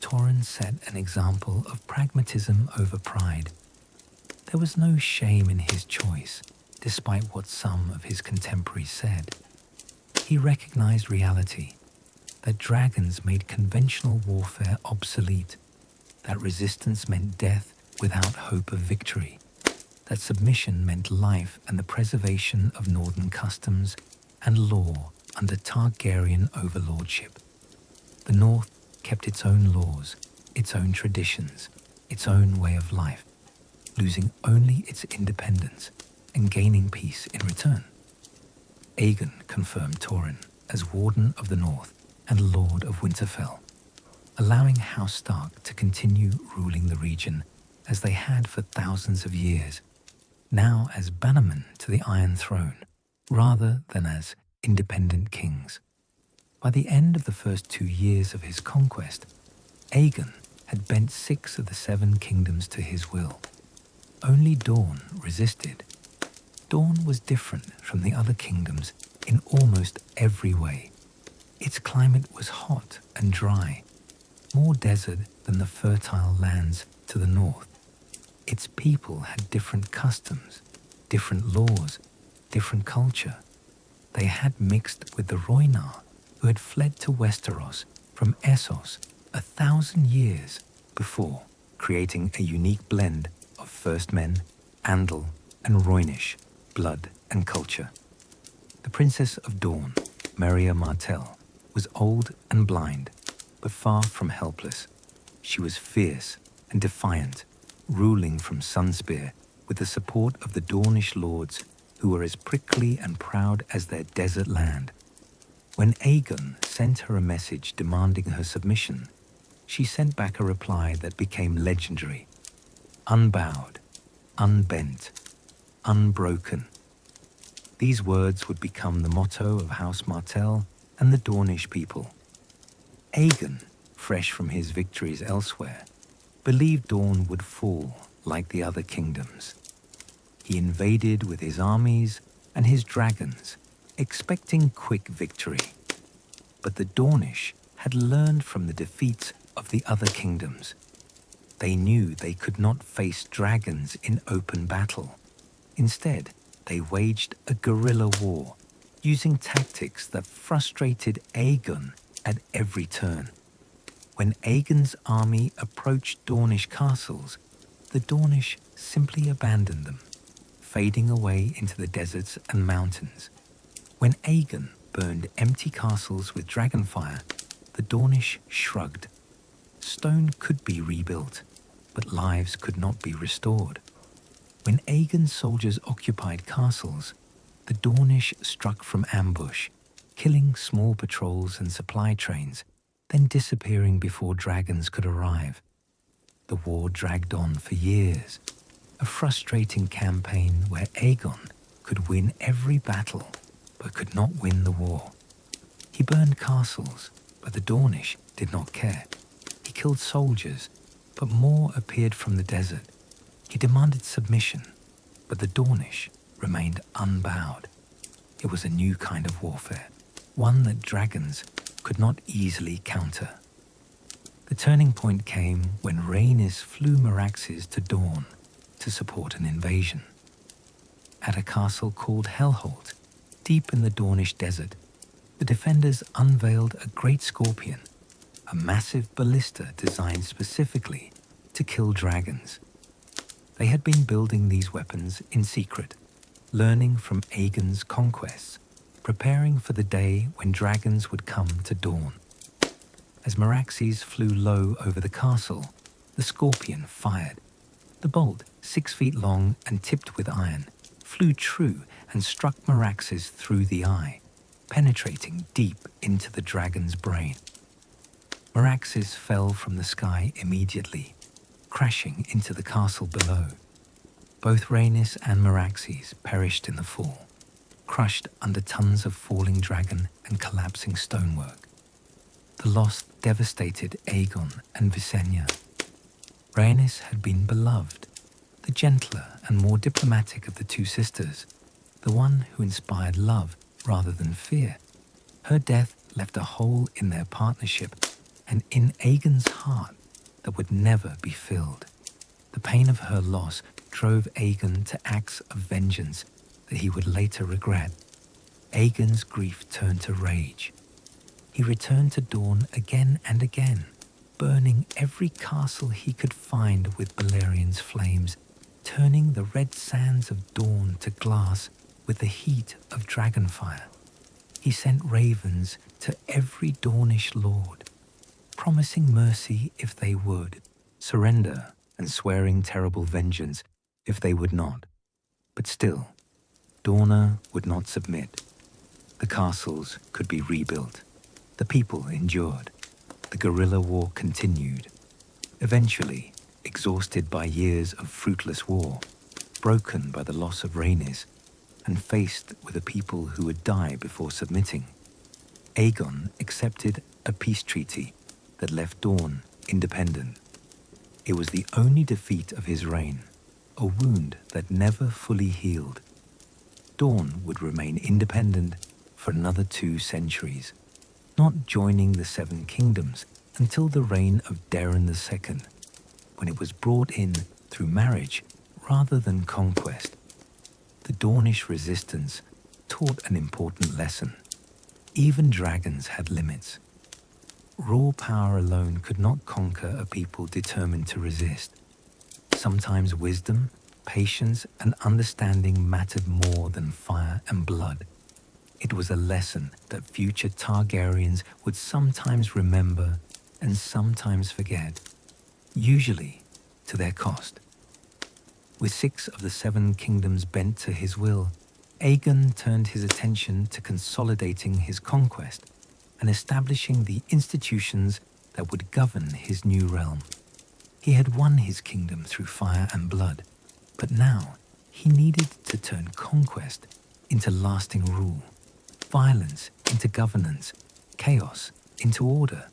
Torrhen set an example of pragmatism over pride. There was no shame in his choice, despite what some of his contemporaries said. He recognized reality, that dragons made conventional warfare obsolete, that resistance meant death without hope of victory, that submission meant life and the preservation of northern customs and law under Targaryen overlordship. The North kept its own laws, its own traditions, its own way of life, losing only its independence and gaining peace in return. Aegon confirmed Torrhen as Warden of the North and Lord of Winterfell, allowing House Stark to continue ruling the region as they had for thousands of years, now as bannermen to the Iron Throne, rather than as independent kings. By the end of the first 2 years of his conquest, Aegon had bent 6 of the 7 kingdoms to his will. Only Dorne resisted. Dorne was different from the other kingdoms in almost every way. Its climate was hot and dry, more desert than the fertile lands to the north. Its people had different customs, different laws, different culture. They had mixed with the Rhoynar, who had fled to Westeros from Essos 1,000 years before, creating a unique blend of First Men, Andal, and Rhoynish blood and culture. The Princess of Dorne, Meria Martell, was old and blind, but far from helpless. She was fierce and defiant, ruling from Sunspear with the support of the Dornish lords who were as prickly and proud as their desert land. When Aegon sent her a message demanding her submission, she sent back a reply that became legendary: unbowed, unbent, unbroken. These words would become the motto of House Martell and the Dornish people. Aegon, fresh from his victories elsewhere, believed Dorne would fall like the other kingdoms. He invaded with his armies and his dragons, expecting quick victory. But the Dornish had learned from the defeats of the other kingdoms. They knew they could not face dragons in open battle. Instead, they waged a guerrilla war, using tactics that frustrated Aegon at every turn. When Aegon's army approached Dornish castles, the Dornish simply abandoned them, fading away into the deserts and mountains. When Aegon burned empty castles with dragonfire, the Dornish shrugged. Stone could be rebuilt, but lives could not be restored. When Aegon's soldiers occupied castles, the Dornish struck from ambush, killing small patrols and supply trains, then disappearing before dragons could arrive. The war dragged on for years, a frustrating campaign where Aegon could win every battle but could not win the war. He burned castles, but the Dornish did not care. He killed soldiers, but more appeared from the desert. He demanded submission, but the Dornish remained unbowed. It was a new kind of warfare, one that dragons could not easily counter. The turning point came when Rhaenys flew Meraxes to Dorne to support an invasion. At a castle called Hellholt, deep in the Dornish desert, the defenders unveiled a great scorpion, a massive ballista designed specifically to kill dragons. They had been building these weapons in secret, learning from Aegon's conquests, preparing for the day when dragons would come to Dorne. As Meraxes flew low over the castle, the scorpion fired. The bolt, 6 feet long and tipped with iron, flew true and struck Meraxes through the eye, penetrating deep into the dragon's brain. Meraxes fell from the sky immediately, crashing into the castle below. Both Rhaenys and Meraxes perished in the fall, crushed under tons of falling dragon and collapsing stonework. The loss devastated Aegon and Visenya. Rhaenys had been beloved, the gentler and more diplomatic of the two sisters, the one who inspired love rather than fear. Her death left a hole in their partnership and in Aegon's heart that would never be filled. The pain of her loss drove Aegon to acts of vengeance that he would later regret. Aegon's grief turned to rage. He returned to Dorne again and again, burning every castle he could find with Balerian's flames, turning the red sands of Dorne to glass with the heat of dragonfire. He sent ravens to every Dornish lord, promising mercy if they would, surrender and swearing terrible vengeance if they would not. But still, Dorne would not submit. The castles could be rebuilt. The people endured. The guerrilla war continued. Eventually, exhausted by years of fruitless war, broken by the loss of Rhaenys, and faced with a people who would die before submitting, Aegon accepted a peace treaty that left Dorne independent. It was the only defeat of his reign, a wound that never fully healed. Dorne would remain independent for another 2 centuries, not joining the 7 kingdoms until the reign of Daenerys II, when it was brought in through marriage rather than conquest. The Dornish resistance taught an important lesson. Even dragons had limits. Raw power alone could not conquer a people determined to resist. Sometimes wisdom, patience, and understanding mattered more than fire and blood. It was a lesson that future Targaryens would sometimes remember and sometimes forget, usually to their cost. With 6 of the 7 kingdoms bent to his will, Aegon turned his attention to consolidating his conquest and establishing the institutions that would govern his new realm. He had won his kingdom through fire and blood, but now he needed to turn conquest into lasting rule, violence into governance, chaos into order.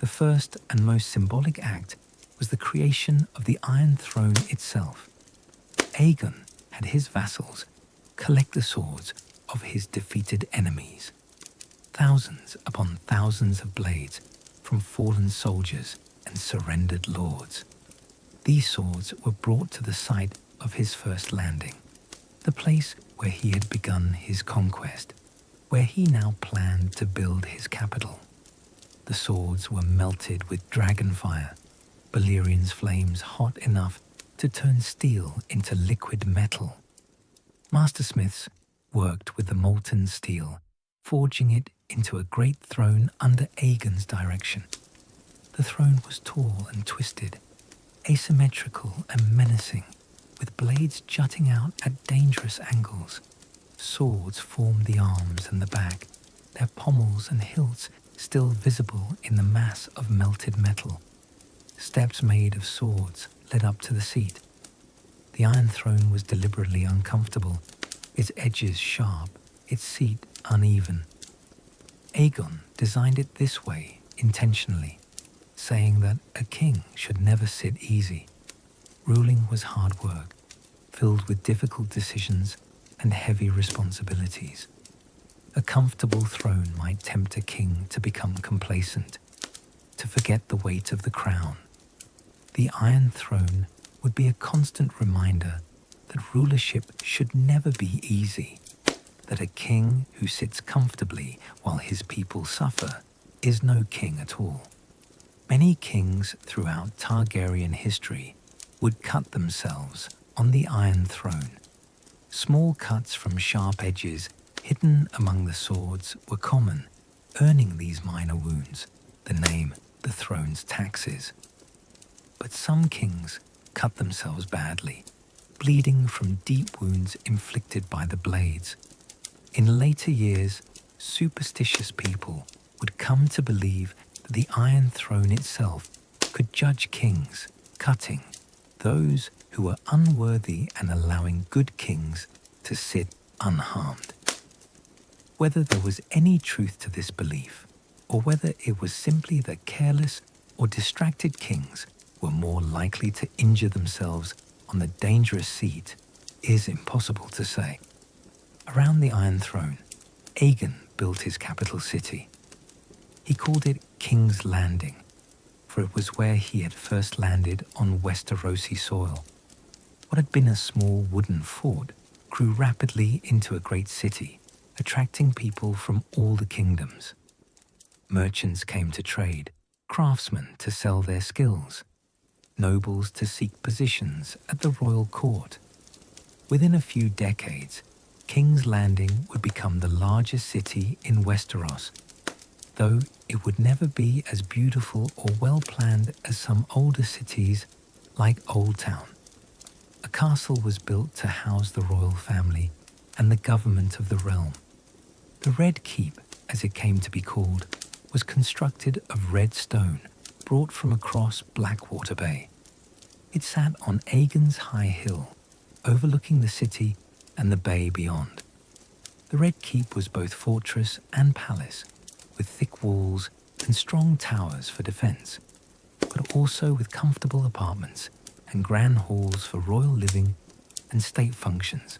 The first and most symbolic act was the creation of the Iron Throne itself. Aegon had his vassals collect the swords of his defeated enemies. Thousands upon thousands of blades from fallen soldiers and surrendered lords. These swords were brought to the site of his first landing, the place where he had begun his conquest, where he now planned to build his capital. The swords were melted with dragonfire, Valyrian's flames hot enough to turn steel into liquid metal. Mastersmiths worked with the molten steel, forging it into a great throne under Aegon's direction. The throne was tall and twisted, asymmetrical and menacing, with blades jutting out at dangerous angles. Swords formed the arms and the back, their pommels and hilts still visible in the mass of melted metal. Steps made of swords led up to the seat. The Iron Throne was deliberately uncomfortable, its edges sharp, its seat uneven. Aegon designed it this way intentionally, saying that a king should never sit easy. Ruling was hard work, filled with difficult decisions and heavy responsibilities. A comfortable throne might tempt a king to become complacent, to forget the weight of the crown. The Iron Throne would be a constant reminder that rulership should never be easy, that a king who sits comfortably while his people suffer is no king at all. Many kings throughout Targaryen history would cut themselves on the Iron Throne. Small cuts from sharp edges hidden among the swords were common, earning these minor wounds the name the throne's taxes. But some kings cut themselves badly, bleeding from deep wounds inflicted by the blades. In later years, superstitious people would come to believe that the Iron Throne itself could judge kings, cutting those who were unworthy and allowing good kings to sit unharmed. Whether there was any truth to this belief, or whether it was simply that careless or distracted kings were more likely to injure themselves on the dangerous seat, is impossible to say. Around the Iron Throne, Aegon built his capital city. He called it King's Landing, for it was where he had first landed on Westerosi soil. What had been a small wooden fort grew rapidly into a great city, attracting people from all the kingdoms. Merchants came to trade, craftsmen to sell their skills, nobles to seek positions at the royal court. Within a few decades, King's Landing would become the largest city in Westeros, though it would never be as beautiful or well-planned as some older cities like Old Town. A castle was built to house the royal family and the government of the realm. The Red Keep, as it came to be called, was constructed of red stone brought from across Blackwater Bay. It sat on Aegon's high hill, overlooking the city and the bay beyond. The Red Keep was both fortress and palace, with thick walls and strong towers for defense, but also with comfortable apartments and grand halls for royal living and state functions.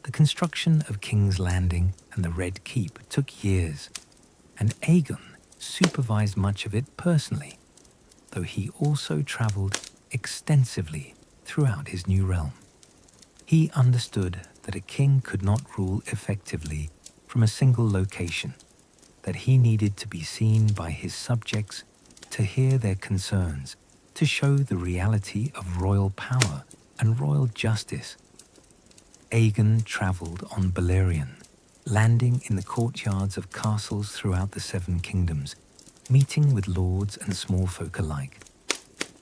The construction of King's Landing and the Red Keep took years, and Aegon supervised much of it personally, though he also travelled extensively throughout his new realm. He understood that a king could not rule effectively from a single location, that he needed to be seen by his subjects, to hear their concerns, to show the reality of royal power and royal justice. Aegon travelled on Valyrian, landing in the courtyards of castles throughout the 7 kingdoms, meeting with lords and small folk alike.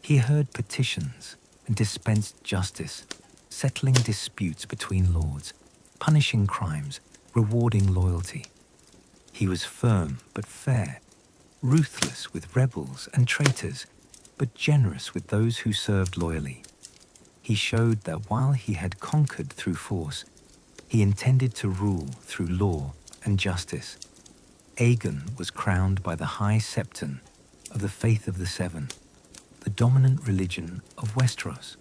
He heard petitions and dispensed justice, settling disputes between lords, punishing crimes, rewarding loyalty. He was firm but fair, ruthless with rebels and traitors, but generous with those who served loyally. He showed that while he had conquered through force, he intended to rule through law and justice. Aegon was crowned by the High Septon of the Faith of the Seven, the dominant religion of Westeros.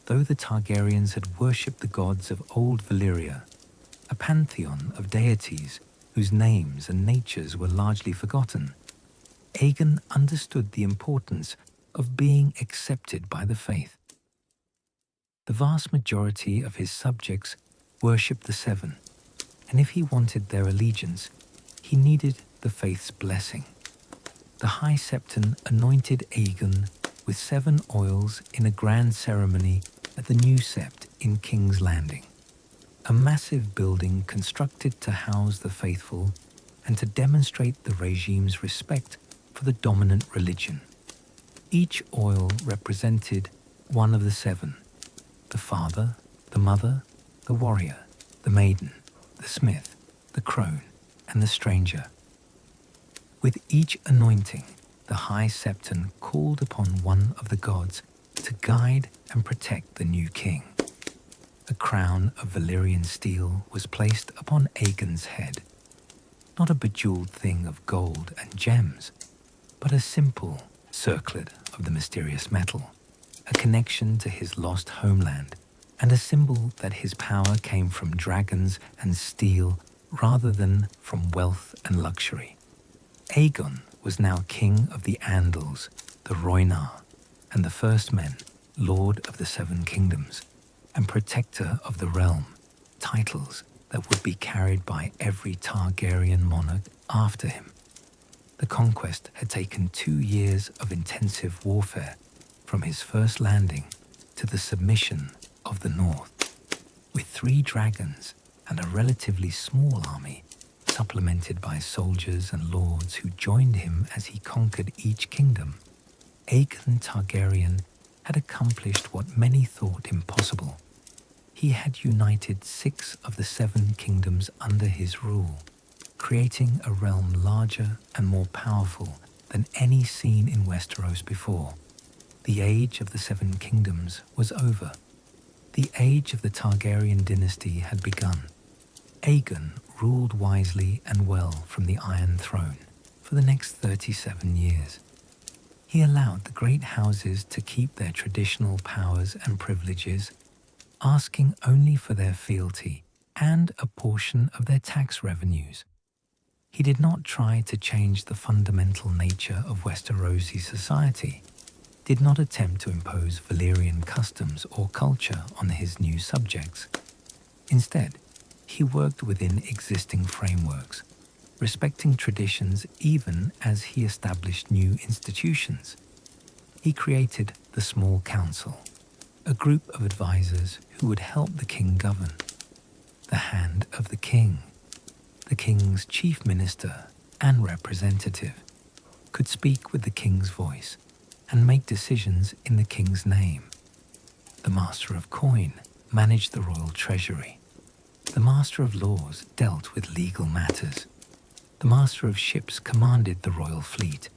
Though the Targaryens had worshipped the gods of Old Valyria, a pantheon of deities whose names and natures were largely forgotten, Aegon understood the importance of being accepted by the faith. The vast majority of his subjects worshipped the Seven, and if he wanted their allegiance, he needed the faith's blessing. The High Septon anointed Aegon with 7 oils in a grand ceremony at the New Sept in King's Landing, a massive building constructed to house the faithful and to demonstrate the regime's respect for the dominant religion. Each oil represented one of the 7: the father, the mother, the warrior, the maiden, the smith, the crone, and the stranger. With each anointing, the High Septon called upon one of the gods to guide and protect the new king. A crown of Valyrian steel was placed upon Aegon's head, not a bejeweled thing of gold and gems, but a simple circlet of the mysterious metal, a connection to his lost homeland, and a symbol that his power came from dragons and steel rather than from wealth and luxury. Aegon was now king of the Andals, the Rhoynar, and the First Men, lord of the 7 kingdoms, and protector of the realm, titles that would be carried by every Targaryen monarch after him. The conquest had taken 2 years of intensive warfare, from his first landing to the submission of the North. With 3 dragons and a relatively small army, supplemented by soldiers and lords who joined him as he conquered each kingdom, Aegon Targaryen had accomplished what many thought impossible. He had united 6 of the 7 kingdoms under his rule, creating a realm larger and more powerful than any seen in Westeros before. The age of the 7 kingdoms was over. The age of the Targaryen dynasty had begun. Aegon ruled wisely and well from the Iron Throne for the next 37 years. He allowed the great houses to keep their traditional powers and privileges, asking only for their fealty and a portion of their tax revenues. He did not try to change the fundamental nature of Westerosi society, did not attempt to impose Valyrian customs or culture on his new subjects. Instead, he worked within existing frameworks, respecting traditions even as he established new institutions. He created the Small Council, a group of advisors who would help the king govern. The Hand of the King, the king's chief minister and representative, could speak with the king's voice and make decisions in the king's name. The Master of Coin managed the royal treasury. The Master of Laws dealt with legal matters. The Master of Ships commanded the royal fleet.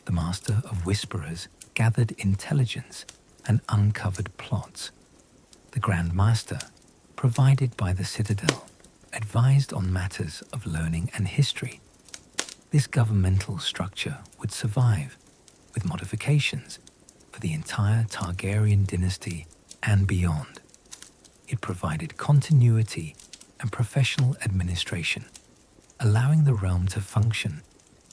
The Master of Whisperers gathered intelligence and uncovered plots. The Grand Master, provided by the Citadel, advised on matters of learning and history. This governmental structure would survive, with modifications, for the entire Targaryen dynasty and beyond. It provided continuity and professional administration, allowing the realm to function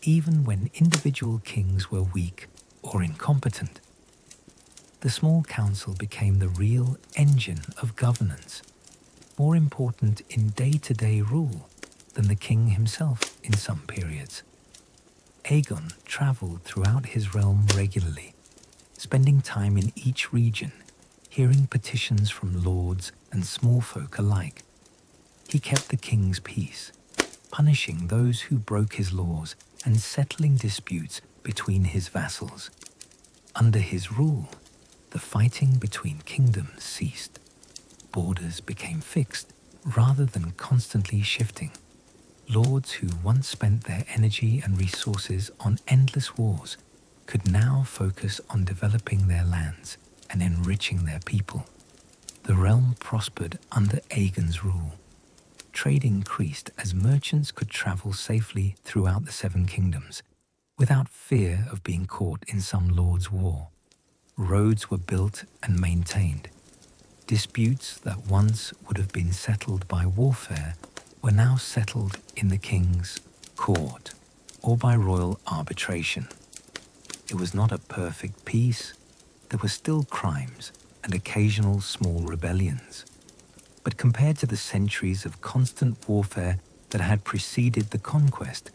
even when individual kings were weak or incompetent. The Small Council became the real engine of governance, more important in day-to-day rule than the king himself in some periods. Aegon travelled throughout his realm regularly, spending time in each region, hearing petitions from lords and small folk alike. He kept the king's peace, punishing those who broke his laws and settling disputes between his vassals. Under his rule, the fighting between kingdoms ceased. Borders became fixed rather than constantly shifting. Lords who once spent their energy and resources on endless wars could now focus on developing their lands and enriching their people. The realm prospered under Aegon's rule. Trade increased as merchants could travel safely throughout the Seven Kingdoms without fear of being caught in some lord's war. Roads were built and maintained. Disputes that once would have been settled by warfare were now settled in the king's court or by royal arbitration. It was not a perfect peace. There were still crimes and occasional small rebellions. But compared to the centuries of constant warfare that had preceded the conquest,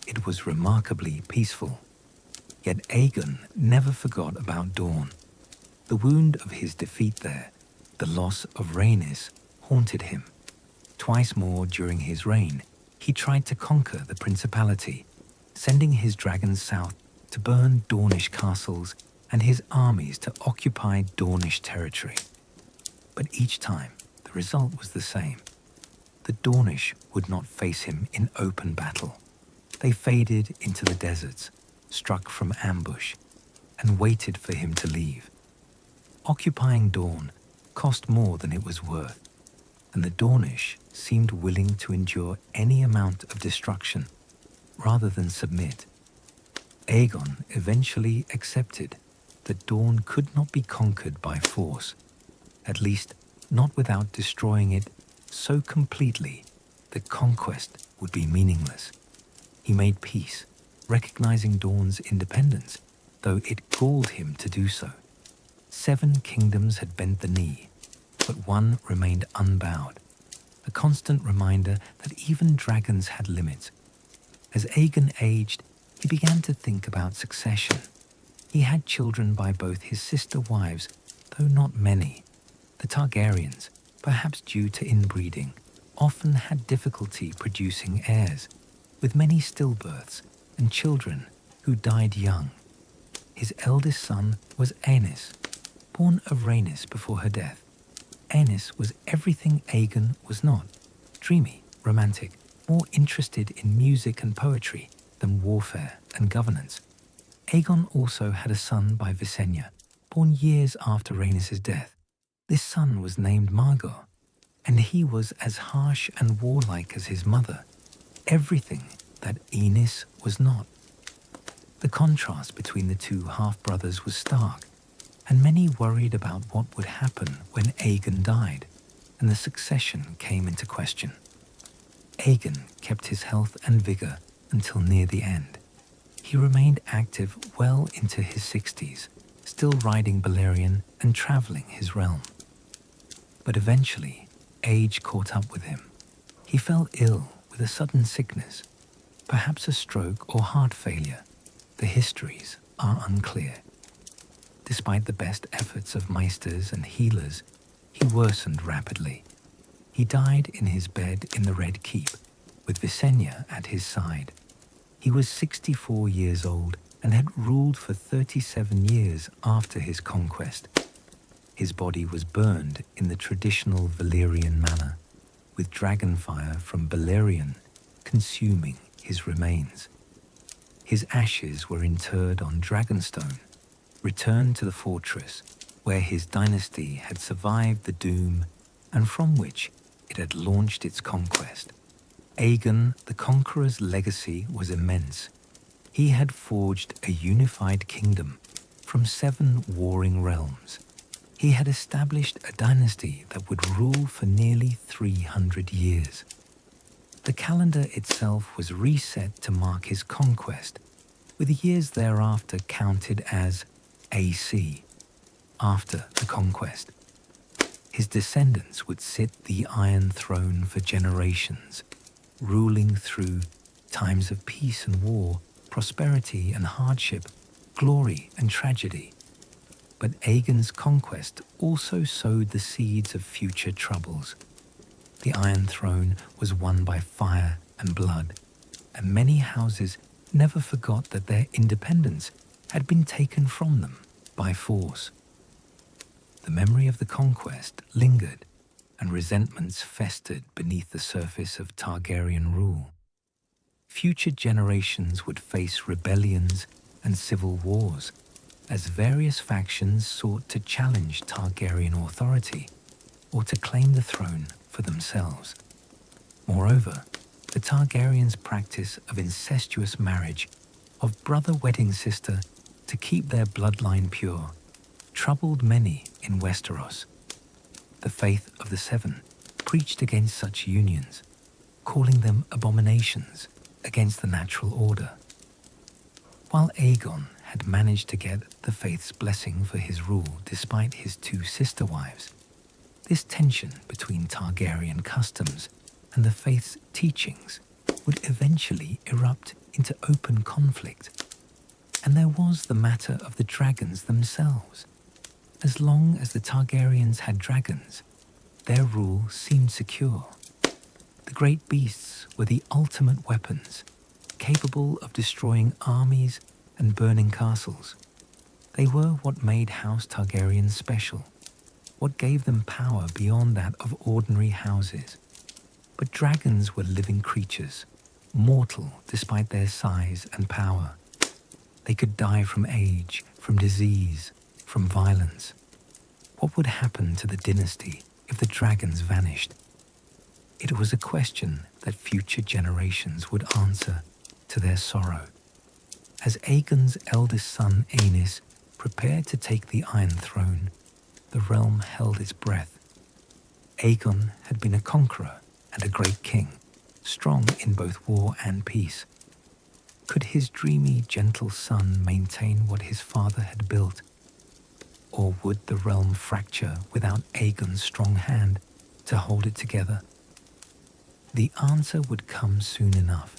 it was remarkably peaceful. Yet Aegon never forgot about Dorne. The wound of his defeat there, the loss of Rhaenys, haunted him. Twice more during his reign, he tried to conquer the principality, sending his dragons south to burn Dornish castles and his armies to occupy Dornish territory. But each time, the result was the same. The Dornish would not face him in open battle. They faded into the deserts, struck from ambush, and waited for him to leave. Occupying Dorne cost more than it was worth, and the Dornish seemed willing to endure any amount of destruction rather than submit. Aegon eventually accepted that Dorne could not be conquered by force, at least not without destroying it so completely that conquest would be meaningless. He made peace, recognizing Dorne's independence, though it galled him to do so. 7 kingdoms had bent the knee, but one remained unbowed, a constant reminder that even dragons had limits. As Aegon aged, he began to think about succession. He had children by both his sister wives, though not many. The Targaryens, perhaps due to inbreeding, often had difficulty producing heirs, with many stillbirths and children who died young. His eldest son was Aenys, born of Rhaenys before her death. Aenys was everything Aegon was not: dreamy, romantic, more interested in music and poetry than warfare and governance. Aegon also had a son by Visenya, born years after Rhaenys' death. This son was named Margot, and he was as harsh and warlike as his mother, everything that Aenys was not. The contrast between the two half-brothers was stark, and many worried about what would happen when Aegon died and the succession came into question. Aegon kept his health and vigor until near the end. He remained active well into his 60s, still riding Balerion and traveling his realm. But eventually, age caught up with him. He fell ill with a sudden sickness, perhaps a stroke or heart failure. The histories are unclear. Despite the best efforts of maesters and healers, he worsened rapidly. He died in his bed in the Red Keep, with Visenya at his side. He was 64 years old and had ruled for 37 years after his conquest. His body was burned in the traditional Valyrian manner, with dragonfire from Balerion consuming his remains. His ashes were interred on Dragonstone, returned to the fortress where his dynasty had survived the doom and from which it had launched its conquest. Aegon the Conqueror's legacy was immense. He had forged a unified kingdom from 7 warring realms. He had established a dynasty that would rule for nearly 300 years. The calendar itself was reset to mark his conquest, with the years thereafter counted as AC, after the conquest. His descendants would sit the Iron Throne for generations, ruling through times of peace and war, prosperity and hardship, glory and tragedy. But Aegon's conquest also sowed the seeds of future troubles. The Iron Throne was won by fire and blood, and many houses never forgot that their independence had been taken from them by force. the memory of the conquest lingered and resentments festered beneath the surface of Targaryen rule. Future generations would face rebellions and civil wars as various factions sought to challenge Targaryen authority or to claim the throne for themselves. Moreover, the Targaryens' practice of incestuous marriage, of brother wedding sister to keep their bloodline pure, troubled many in Westeros. The faith of the Seven preached against such unions, calling them abominations against the natural order. While Aegon had managed to get the faith's blessing for his rule despite his two sister wives, this tension between Targaryen customs and the faith's teachings would eventually erupt into open conflict. And there was the matter of the dragons themselves. As long as the Targaryens had dragons, their rule seemed secure. The great beasts were the ultimate weapons, capable of destroying armies and burning castles. They were what made House Targaryen special, what gave them power beyond that of ordinary houses. But dragons were living creatures, mortal despite their size and power. They could die from age, from disease, from violence. What would happen to the dynasty if the dragons vanished? It was a question that future generations would answer to their sorrow. As Aegon's eldest son Aenys prepared to take the Iron Throne, the realm held its breath. Aegon had been a conqueror and a great king, strong in both war and peace. Could his dreamy, gentle son maintain what his father had built? Or would the realm fracture without Aegon's strong hand to hold it together? The answer would come soon enough,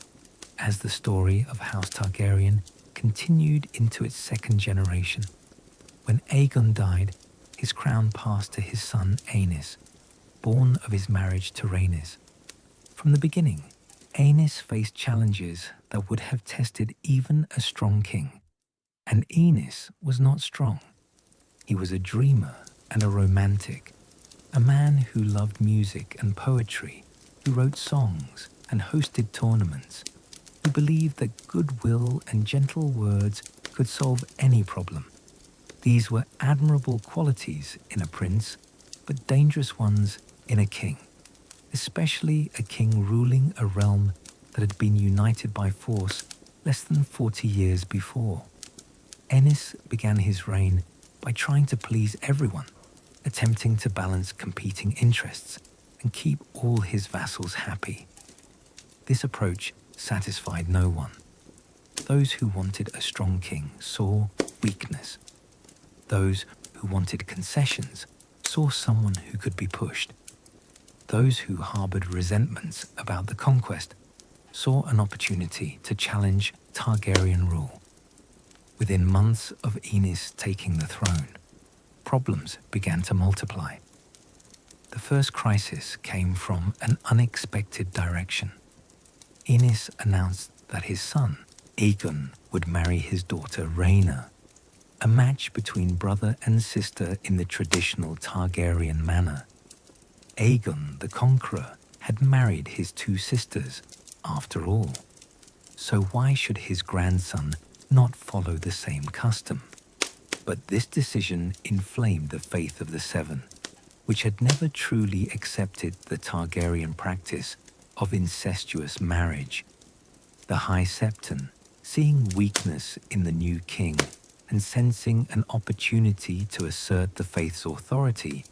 as the story of House Targaryen continued into its second generation. When Aegon died, his crown passed to his son Aenys, born of his marriage to Rhaenys. From the beginning, Aenys faced challenges that would have tested even a strong king. And Aenys was not strong. He was a dreamer and a romantic, a man who loved music and poetry, who wrote songs and hosted tournaments, who believed that goodwill and gentle words could solve any problem. These were admirable qualities in a prince, but dangerous ones in a king, especially a king ruling a realm that had been united by force less than 40 years before. Aenys began his reign by trying to please everyone, attempting to balance competing interests and keep all his vassals happy. This approach satisfied no one. Those who wanted a strong king saw weakness. Those who wanted concessions saw someone who could be pushed. Those who harbored resentments about the conquest saw an opportunity to challenge Targaryen rule. Within months of Aenys taking the throne, problems began to multiply. The first crisis came from an unexpected direction. Aenys announced that his son, Aegon, would marry his daughter Rhaena, a match between brother and sister in the traditional Targaryen manner. Aegon the Conqueror had married his two sisters, after all. So why should his grandson not follow the same custom? But this decision inflamed the faith of the Seven, which had never truly accepted the Targaryen practice of incestuous marriage. The High Septon, seeing weakness in the new king and sensing an opportunity to assert the faith's authority,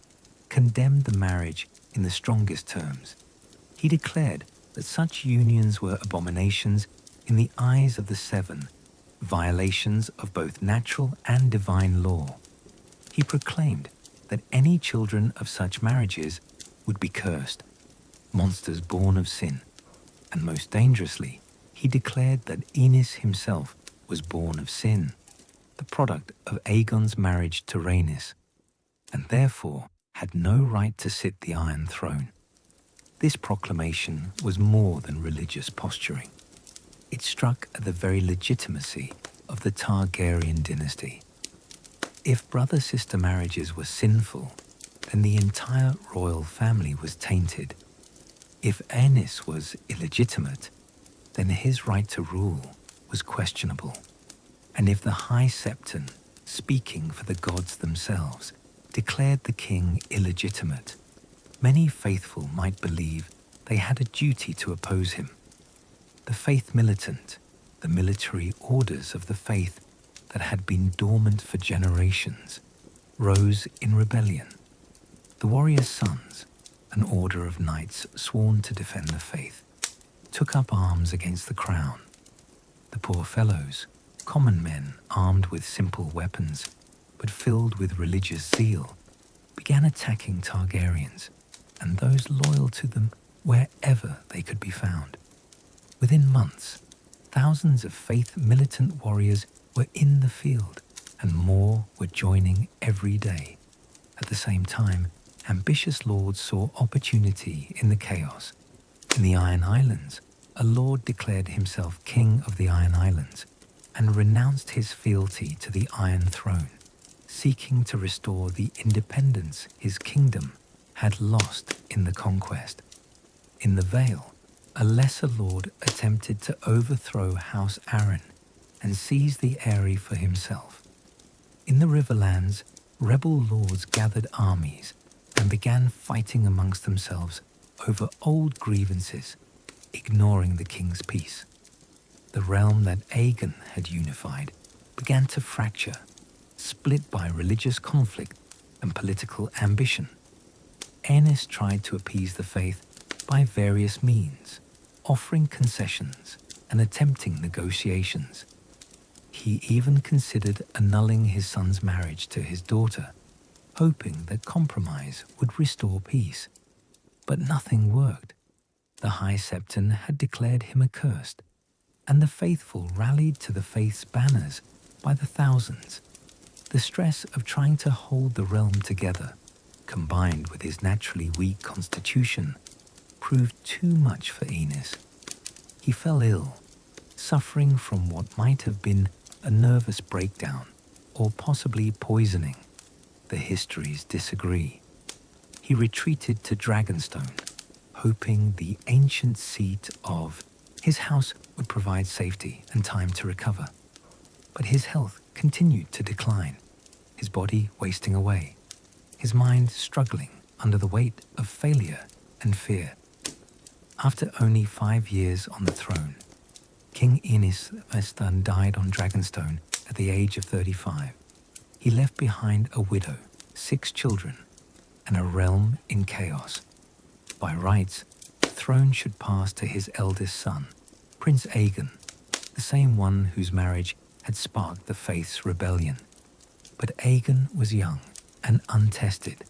condemned the marriage in the strongest terms. He declared that such unions were abominations in the eyes of the Seven, violations of both natural and divine law. He proclaimed that any children of such marriages would be cursed, monsters born of sin, and most dangerously, he declared that Aenys himself was born of sin, the product of Aegon's marriage to Rhaenys, and therefore had no right to sit the Iron Throne. This proclamation was more than religious posturing. It struck at the very legitimacy of the Targaryen dynasty. If brother-sister marriages were sinful, then the entire royal family was tainted. If Aenys was illegitimate, then his right to rule was questionable. And if the High Septon, speaking for the gods themselves, declared the king illegitimate, many faithful might believe they had a duty to oppose him. The faith militant, the military orders of the faith that had been dormant for generations, rose in rebellion. The warriors' sons, an order of knights sworn to defend the faith, took up arms against the crown. The poor fellows, common men armed with simple weapons, but filled with religious zeal, began attacking Targaryens and those loyal to them wherever they could be found. Within months, thousands of faith-militant warriors were in the field, and more were joining every day. At the same time, ambitious lords saw opportunity in the chaos. In the Iron Islands, a lord declared himself king of the Iron Islands and renounced his fealty to the Iron Throne, seeking to restore the independence his kingdom had lost in the conquest. In the Vale, a lesser lord attempted to overthrow House Targaryen and seize the area for himself. In the Riverlands, rebel lords gathered armies and began fighting amongst themselves over old grievances, ignoring the king's peace. The realm that Aegon had unified began to fracture, split by religious conflict and political ambition. Aenys tried to appease the faith by various means, offering concessions and attempting negotiations. He even considered annulling his son's marriage to his daughter, hoping that compromise would restore peace. But nothing worked. The High Septon had declared him accursed, and the faithful rallied to the faith's banners by the thousands. The stress of trying to hold the realm together, combined with his naturally weak constitution, proved too much for Aenys. He fell ill, suffering from what might have been a nervous breakdown or possibly poisoning. The histories disagree. He retreated to Dragonstone, hoping the ancient seat of his house would provide safety and time to recover. But his health continued to decline, his body wasting away, his mind struggling under the weight of failure and fear. After only 5 years on the throne, King Aenys Vestan died on Dragonstone at the age of 35. He left behind a widow, 6 children, and a realm in chaos. By rights, the throne should pass to his eldest son, Prince Aegon, the same one whose marriage had sparked the faith's rebellion. But Aegon was young and untested,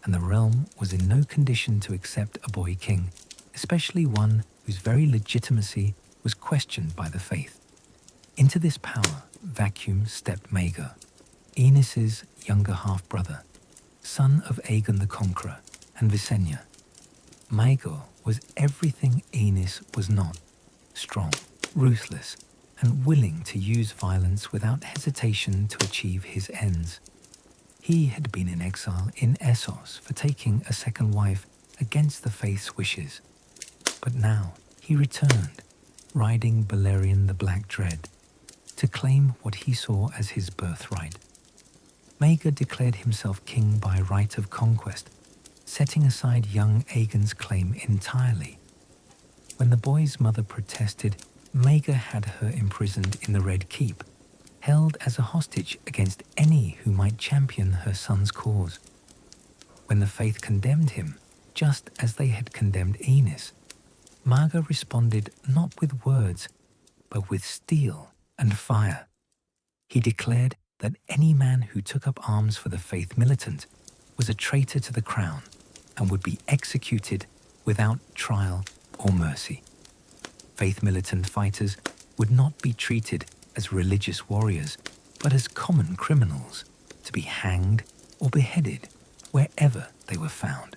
and the realm was in no condition to accept a boy king, especially one whose very legitimacy was questioned by the faith. Into this power vacuum stepped Maegor, Aenys's younger half-brother, son of Aegon the Conqueror and Visenya. Maegor was everything Aenys was not: strong, ruthless, and willing to use violence without hesitation to achieve his ends. He had been in exile in Essos for taking a second wife against the faith's wishes. But now he returned, riding Balerion the Black Dread, to claim what he saw as his birthright. Maegor declared himself king by right of conquest, setting aside young Aegon's claim entirely. When the boy's mother protested, Maegor had her imprisoned in the Red Keep, held as a hostage against any who might champion her son's cause. When the faith condemned him, just as they had condemned Aenys, Maegor responded not with words, but with steel and fire. He declared that any man who took up arms for the faith militant was a traitor to the crown and would be executed without trial or mercy. Faith militant fighters would not be treated as religious warriors, but as common criminals, to be hanged or beheaded wherever they were found.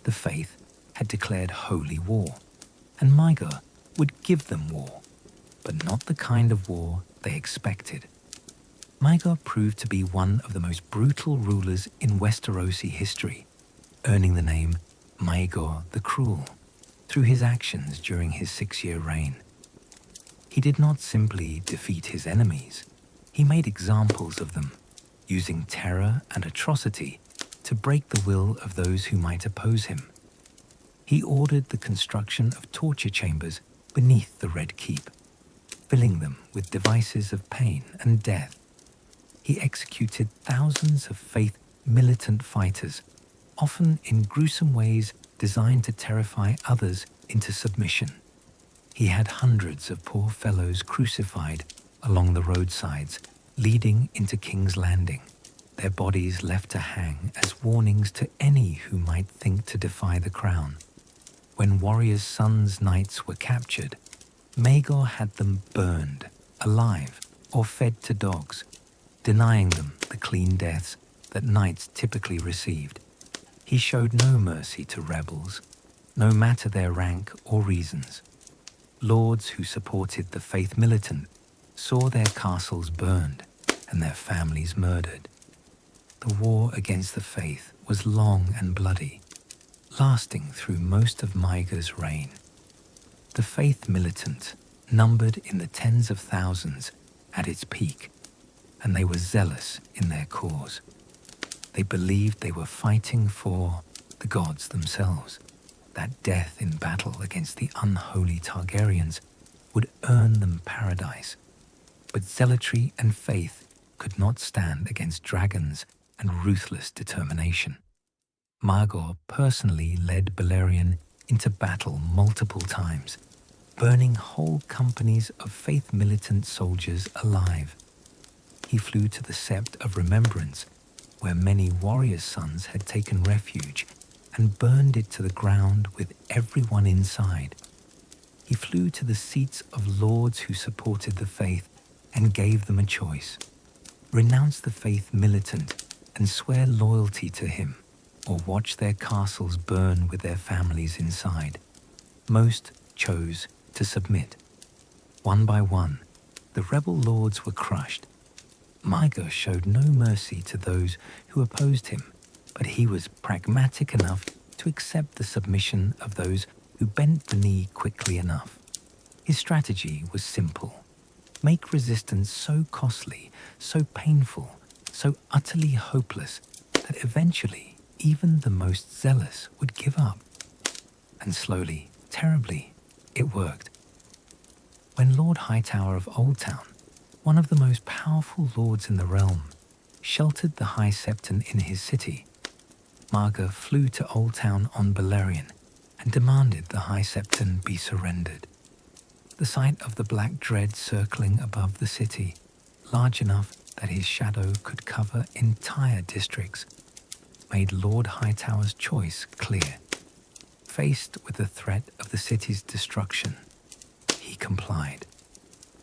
The faith had declared holy war, and Maegor would give them war, but not the kind of war they expected. Maegor proved to be one of the most brutal rulers in Westerosi history, earning the name Maegor the Cruel through his actions during his 6-year reign. He did not simply defeat his enemies, he made examples of them, using terror and atrocity to break the will of those who might oppose him. He ordered the construction of torture chambers beneath the Red Keep, filling them with devices of pain and death. He executed thousands of faith militant fighters, often in gruesome ways designed to terrify others into submission. He had hundreds of poor fellows crucified along the roadsides leading into King's Landing, their bodies left to hang as warnings to any who might think to defy the crown. When warriors' sons' knights were captured, Maegor had them burned, alive, or fed to dogs, denying them the clean deaths that knights typically received. He showed no mercy to rebels, no matter their rank or reasons. Lords who supported the faith militant saw their castles burned and their families murdered. The war against the faith was long and bloody, lasting through most of Maegor's reign. The faith militant numbered in the tens of thousands at its peak, and they were zealous in their cause. They believed they were fighting for the gods themselves, that death in battle against the unholy Targaryens would earn them paradise. But zealotry and faith could not stand against dragons and ruthless determination. Maegor personally led Valyrian into battle multiple times, burning whole companies of faith militant soldiers alive. He flew to the Sept of Remembrance, where many warriors' sons had taken refuge, and burned it to the ground with everyone inside. He flew to the seats of lords who supported the faith and gave them a choice: renounce the faith militant and swear loyalty to him, or watch their castles burn with their families inside. Most chose to submit. One by one, the rebel lords were crushed. Maegor showed no mercy to those who opposed him, but he was pragmatic enough to accept the submission of those who bent the knee quickly enough. His strategy was simple: make resistance so costly, so painful, so utterly hopeless that eventually even the most zealous would give up. And slowly, terribly, it worked. When Lord Hightower of Oldtown, one of the most powerful lords in the realm, sheltered the High Septon in his city, Maegor flew to Oldtown on Valyrian and demanded the High Septon be surrendered. The sight of the black dread circling above the city, large enough that his shadow could cover entire districts, made Lord Hightower's choice clear. Faced with the threat of the city's destruction, he complied.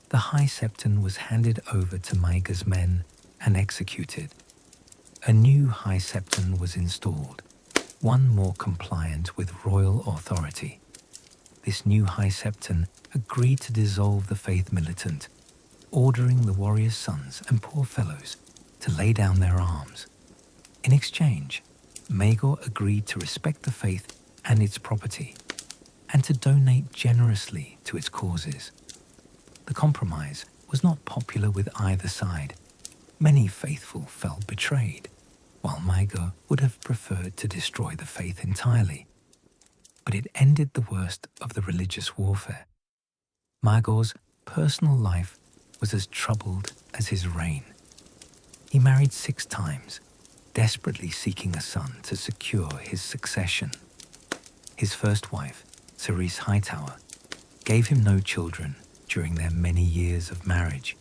The High Septon was handed over to Maegor's men and executed. A new High Septon was installed, one more compliant with royal authority. This new High Septon agreed to dissolve the faith militant, ordering the warriors' sons and poor fellows to lay down their arms. In exchange, Maegor agreed to respect the faith and its property, and to donate generously to its causes. The compromise was not popular with either side. Many faithful felt betrayed, while Maegor would have preferred to destroy the faith entirely. But it ended the worst of the religious warfare. Maegor's personal life was as troubled as his reign. He married 6 times, desperately seeking a son to secure his succession. His first wife, Cerys Hightower, gave him no children during their many years of marriage.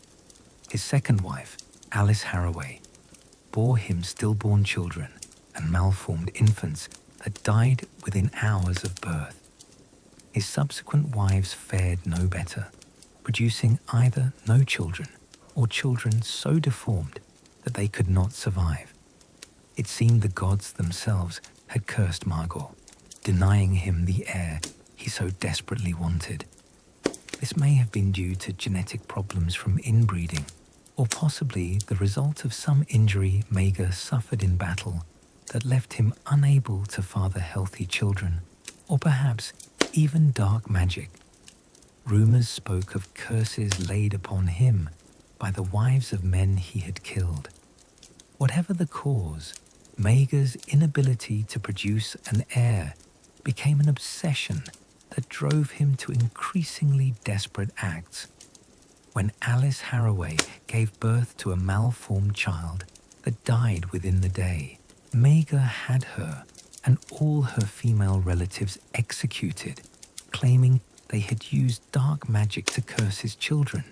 His second wife, Alice Haraway, bore him stillborn children and malformed infants that died within hours of birth. His subsequent wives fared no better, producing either no children or children so deformed that they could not survive. It seemed the gods themselves had cursed Maegor, denying him the heir he so desperately wanted. This may have been due to genetic problems from inbreeding, or possibly the result of some injury Maegor suffered in battle that left him unable to father healthy children, or perhaps even dark magic. Rumors spoke of curses laid upon him by the wives of men he had killed. Whatever the cause, Maegor's inability to produce an heir became an obsession that drove him to increasingly desperate acts. When Alice Haraway gave birth to a malformed child that died within the day, Maegor had her and all her female relatives executed, claiming they had used dark magic to curse his children.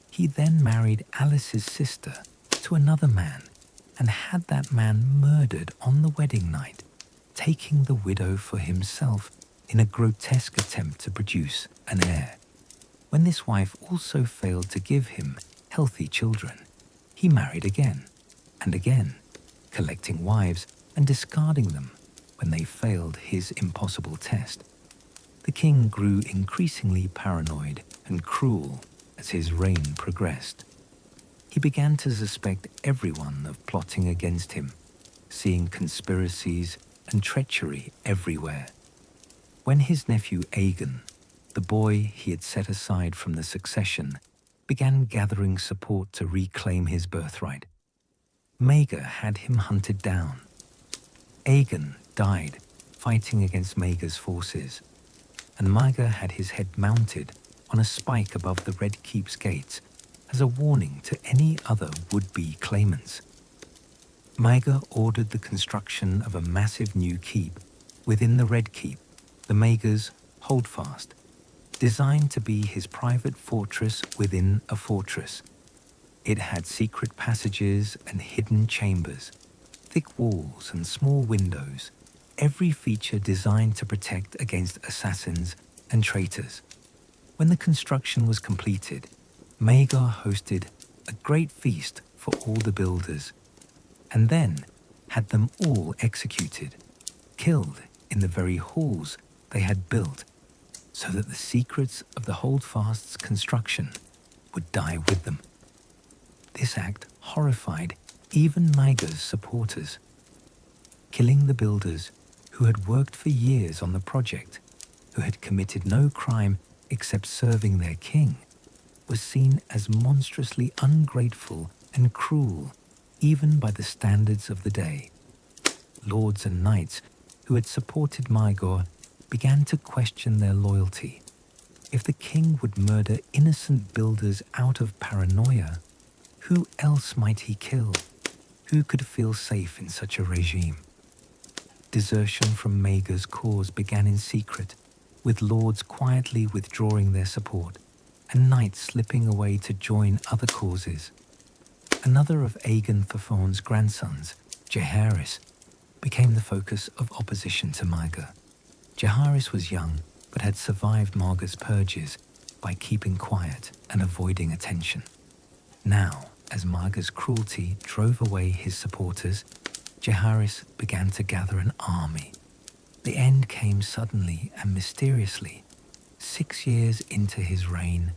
He then married Alice's sister to another man and had that man murdered on the wedding night, taking the widow for himself in a grotesque attempt to produce an heir. When this wife also failed to give him healthy children, he married again and again, collecting wives and discarding them when they failed his impossible test. The king grew increasingly paranoid and cruel as his reign progressed. He began to suspect everyone of plotting against him, seeing conspiracies and treachery everywhere. When his nephew Aegon, the boy he had set aside from the succession, began gathering support to reclaim his birthright, Maegor had him hunted down. Aegon died fighting against Maegor's forces, and Maegor had his head mounted on a spike above the Red Keep's gates as a warning to any other would-be claimants. Maegor ordered the construction of a massive new keep within the Red Keep, the Maegor's Holdfast, designed to be his private fortress within a fortress. It had secret passages and hidden chambers, thick walls and small windows, every feature designed to protect against assassins and traitors. When the construction was completed, Maegor hosted a great feast for all the builders, and then had them all executed, killed in the very halls they had built, so that the secrets of the Holdfast's construction would die with them. This act horrified even Maegor's supporters. Killing the builders who had worked for years on the project, who had committed no crime except serving their king, was seen as monstrously ungrateful and cruel even by the standards of the day. Lords and knights who had supported Maegor began to question their loyalty. If the king would murder innocent builders out of paranoia, who else might he kill? Who could feel safe in such a regime? Desertion from Maegor's cause began in secret, with lords quietly withdrawing their support and knights slipping away to join other causes. Another of Aegon Thorne's grandsons, Jaehaerys, became the focus of opposition to Maegor. Jaehaerys was young, but had survived Maegor's purges by keeping quiet and avoiding attention. Now, as Maegor's cruelty drove away his supporters, Jaehaerys began to gather an army. The end came suddenly and mysteriously. 6 years into his reign,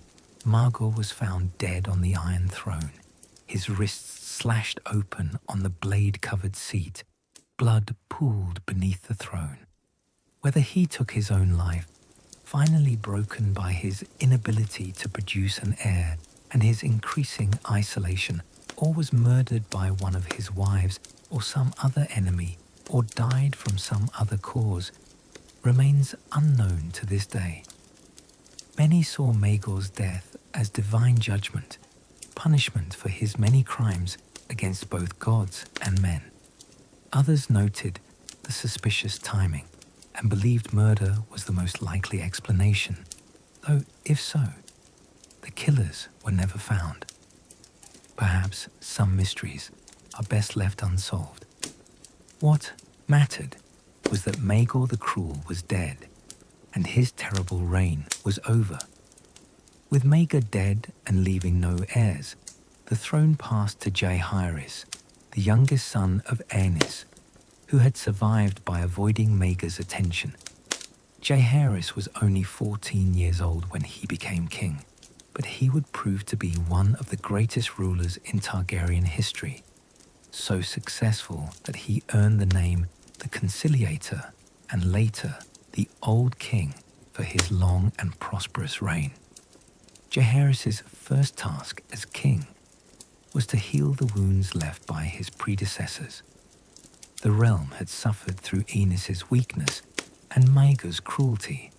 Maegor was found dead on the Iron Throne, his wrists slashed open on the blade-covered seat, blood pooled beneath the throne. Whether he took his own life, finally broken by his inability to produce an heir and his increasing isolation, or was murdered by one of his wives or some other enemy, or died from some other cause, remains unknown to this day. Many saw Maegor's death as divine judgment, punishment for his many crimes against both gods and men. Others noted the suspicious timing and believed murder was the most likely explanation, though if so, the killers were never found. Perhaps some mysteries are best left unsolved. What mattered was that Maegor the Cruel was dead, and his terrible reign was over. With Maegor dead and leaving no heirs, the throne passed to Jaehaerys, the youngest son of Aenys, who had survived by avoiding Maegor's attention. Jaehaerys was only 14 years old when he became king, but he would prove to be one of the greatest rulers in Targaryen history, so successful that he earned the name the Conciliator and later the Old King for his long and prosperous reign. Jaehaerys' first task as king was to heal the wounds left by his predecessors. The realm had suffered through Aenys' weakness and Maegor's cruelty,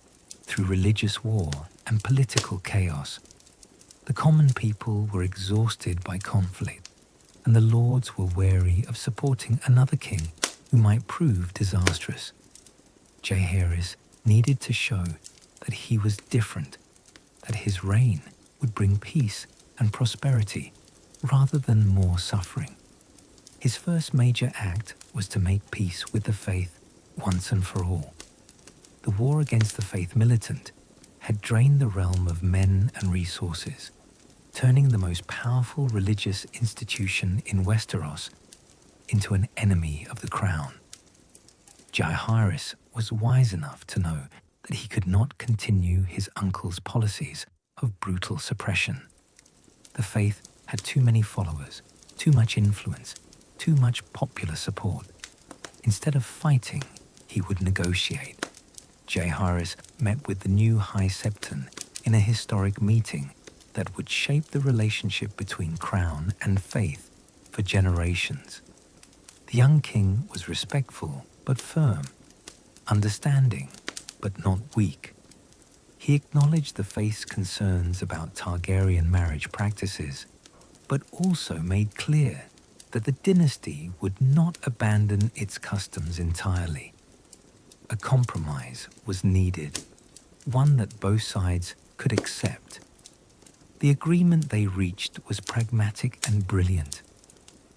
through religious war and political chaos. The common people were exhausted by conflict, and the lords were wary of supporting another king who might prove disastrous. Jaehaerys needed to show that he was different, that his reign would bring peace and prosperity rather than more suffering. His first major act was to make peace with the faith once and for all. The war against the faith militant had drained the realm of men and resources, turning the most powerful religious institution in Westeros into an enemy of the crown. Jaehaerys was wise enough to know that he could not continue his uncle's policies of brutal suppression. The faith had too many followers, too much influence, too much popular support. Instead of fighting, he would negotiate. Jaehaerys met with the new High Septon in a historic meeting that would shape the relationship between crown and faith for generations. The young king was respectful but firm, understanding but not weak. He acknowledged the faith's concerns about Targaryen marriage practices, but also made clear that the dynasty would not abandon its customs entirely. A compromise was needed, one that both sides could accept. The agreement they reached was pragmatic and brilliant.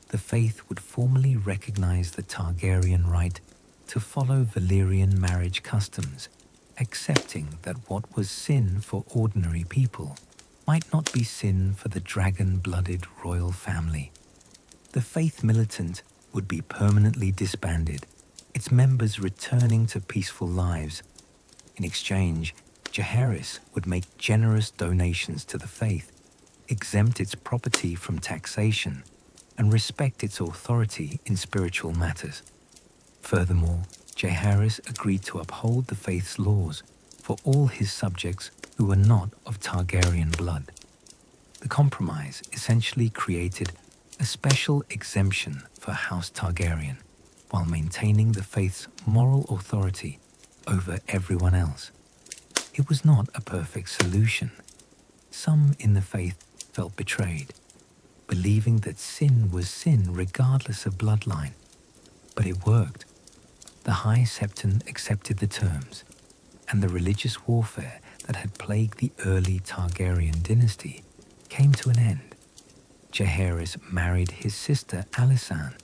The faith would formally recognize the Targaryen right to follow Valyrian marriage customs, accepting that what was sin for ordinary people might not be sin for the dragon-blooded royal family. The faith militant would be permanently disbanded, its members returning to peaceful lives. In exchange, Jaehaerys would make generous donations to the faith, exempt its property from taxation, and respect its authority in spiritual matters. Furthermore, Jaehaerys agreed to uphold the faith's laws for all his subjects who were not of Targaryen blood. The compromise essentially created a special exemption for House Targaryen, while maintaining the faith's moral authority over everyone else. It was not a perfect solution. Some in the faith felt betrayed, believing that sin was sin regardless of bloodline. But it worked. The High Septon accepted the terms, and the religious warfare that had plagued the early Targaryen dynasty came to an end. Jaehaerys married his sister Alysanne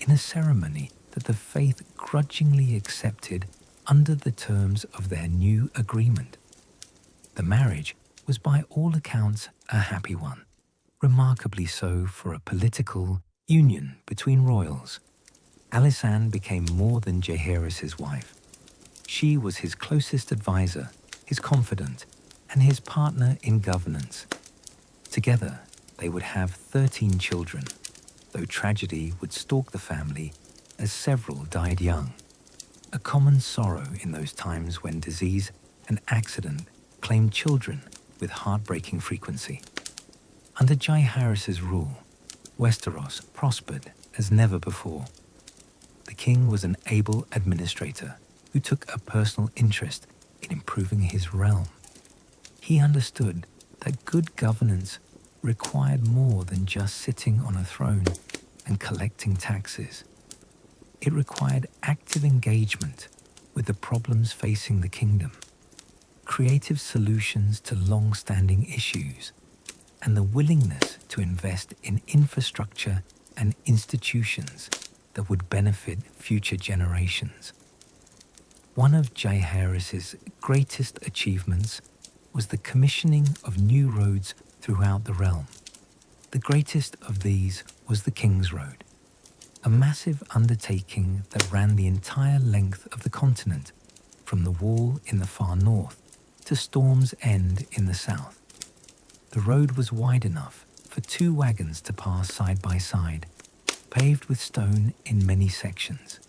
in a ceremony that the faith grudgingly accepted under the terms of their new agreement. The marriage was by all accounts a happy one, remarkably so for a political union between royals. Alysanne became more than Jaehaerys' wife. She was his closest advisor, his confidant, and his partner in governance. Together, they would have 13 children, though tragedy would stalk the family as several died young. A common sorrow in those times when disease and accident claimed children with heartbreaking frequency. Under Jaehaerys' rule, Westeros prospered as never before. The king was an able administrator who took a personal interest in improving his realm. He understood that good governance required more than just sitting on a throne and collecting taxes. It required active engagement with the problems facing the kingdom, creative solutions to long-standing issues, and the willingness to invest in infrastructure and institutions that would benefit future generations. One of Jaehaerys' greatest achievements was the commissioning of new roads throughout the realm. The greatest of these was the King's Road, a massive undertaking that ran the entire length of the continent, from the Wall in the far north to Storm's End in the south. The road was wide enough for 2 wagons to pass side by side, paved with stone in many sections,